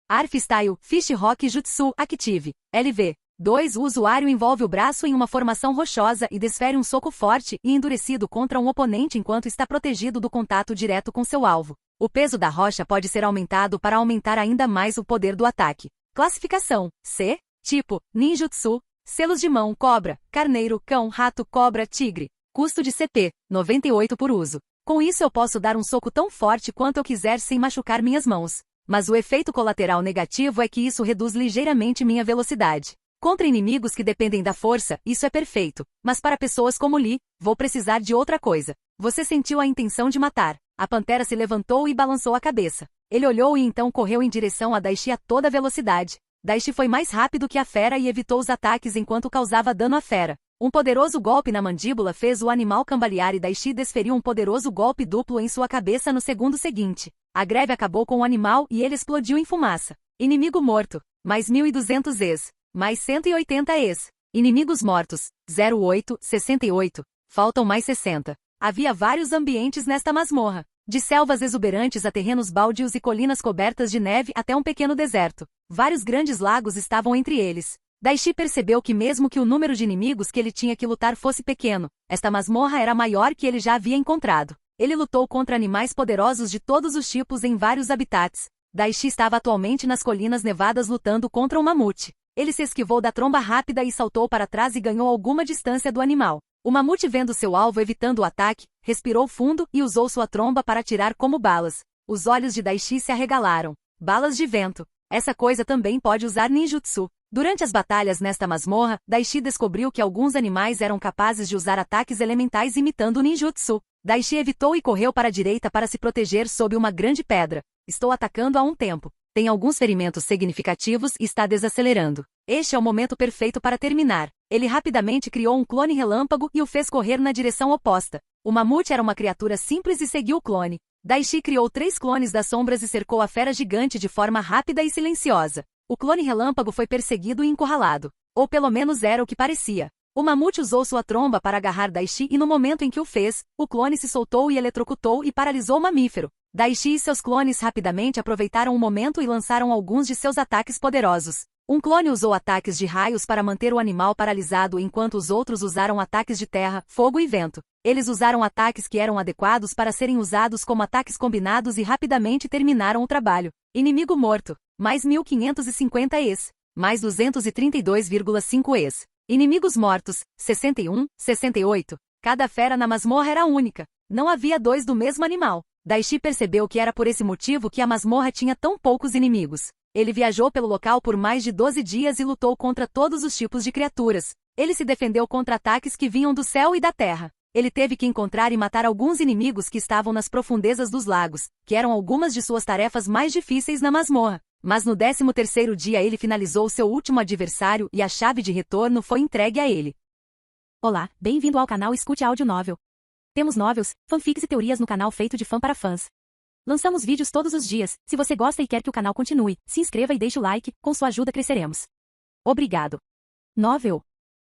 ARF Style, Fish Rock Jutsu, Active, LV. 2. O usuário envolve o braço em uma formação rochosa e desfere um soco forte e endurecido contra um oponente enquanto está protegido do contato direto com seu alvo. O peso da rocha pode ser aumentado para aumentar ainda mais o poder do ataque. Classificação: C. Tipo: Ninjutsu. Selos de mão: cobra, carneiro, cão, rato, cobra, tigre. Custo de CP: 98 por uso. Com isso eu posso dar um soco tão forte quanto eu quiser sem machucar minhas mãos. Mas o efeito colateral negativo é que isso reduz ligeiramente minha velocidade. Contra inimigos que dependem da força, isso é perfeito. Mas para pessoas como Lee, vou precisar de outra coisa. Você sentiu a intenção de matar. A pantera se levantou e balançou a cabeça. Ele olhou e então correu em direção a Daishi a toda velocidade. Daishi foi mais rápido que a fera e evitou os ataques enquanto causava dano à fera. Um poderoso golpe na mandíbula fez o animal cambalear e Daishi desferiu um poderoso golpe duplo em sua cabeça no segundo seguinte. A greve acabou com o animal e ele explodiu em fumaça. Inimigo morto. Mais 1.200 Es. Mais 180 Es. Inimigos mortos. 08, 68. Faltam mais 60. Havia vários ambientes nesta masmorra. De selvas exuberantes a terrenos baldios e colinas cobertas de neve até um pequeno deserto. Vários grandes lagos estavam entre eles. Daishi percebeu que mesmo que o número de inimigos que ele tinha que lutar fosse pequeno, esta masmorra era maior que ele já havia encontrado. Ele lutou contra animais poderosos de todos os tipos em vários habitats. Daishi estava atualmente nas colinas nevadas lutando contra um mamute. Ele se esquivou da tromba rápida e saltou para trás e ganhou alguma distância do animal. O mamute, vendo seu alvo evitando o ataque, respirou fundo e usou sua tromba para atirar como balas. Os olhos de Daishi se arregalaram. Balas de vento. Essa coisa também pode usar ninjutsu. Durante as batalhas nesta masmorra, Daishi descobriu que alguns animais eram capazes de usar ataques elementais imitando o ninjutsu. Daishi evitou e correu para a direita para se proteger sob uma grande pedra. Estou atacando há um tempo. Tem alguns ferimentos significativos e está desacelerando. Este é o momento perfeito para terminar. Ele rapidamente criou um clone relâmpago e o fez correr na direção oposta. O mamute era uma criatura simples e seguiu o clone. Daishi criou 3 clones das sombras e cercou a fera gigante de forma rápida e silenciosa. O clone relâmpago foi perseguido e encurralado. Ou pelo menos era o que parecia. O mamute usou sua tromba para agarrar Daishi e no momento em que o fez, o clone se soltou e eletrocutou e paralisou o mamífero. Daishi e seus clones rapidamente aproveitaram o momento e lançaram alguns de seus ataques poderosos. Um clone usou ataques de raios para manter o animal paralisado enquanto os outros usaram ataques de terra, fogo e vento. Eles usaram ataques que eram adequados para serem usados como ataques combinados e rapidamente terminaram o trabalho. Inimigo morto. Mais 1.550 Es. Mais 232,5 Es. Inimigos mortos. 61, 68. Cada fera na masmorra era única. Não havia 2 do mesmo animal. Daishi percebeu que era por esse motivo que a masmorra tinha tão poucos inimigos. Ele viajou pelo local por mais de 12 dias e lutou contra todos os tipos de criaturas. Ele se defendeu contra ataques que vinham do céu e da terra. Ele teve que encontrar e matar alguns inimigos que estavam nas profundezas dos lagos, que eram algumas de suas tarefas mais difíceis na masmorra. Mas no 13º dia ele finalizou seu último adversário e a chave de retorno foi entregue a ele. Olá, bem-vindo ao canal Escute Áudio Novel. Temos novels, fanfics e teorias no canal feito de fã para fãs. Lançamos vídeos todos os dias. Se você gosta e quer que o canal continue, se inscreva e deixe o like, com sua ajuda cresceremos. Obrigado. Novel.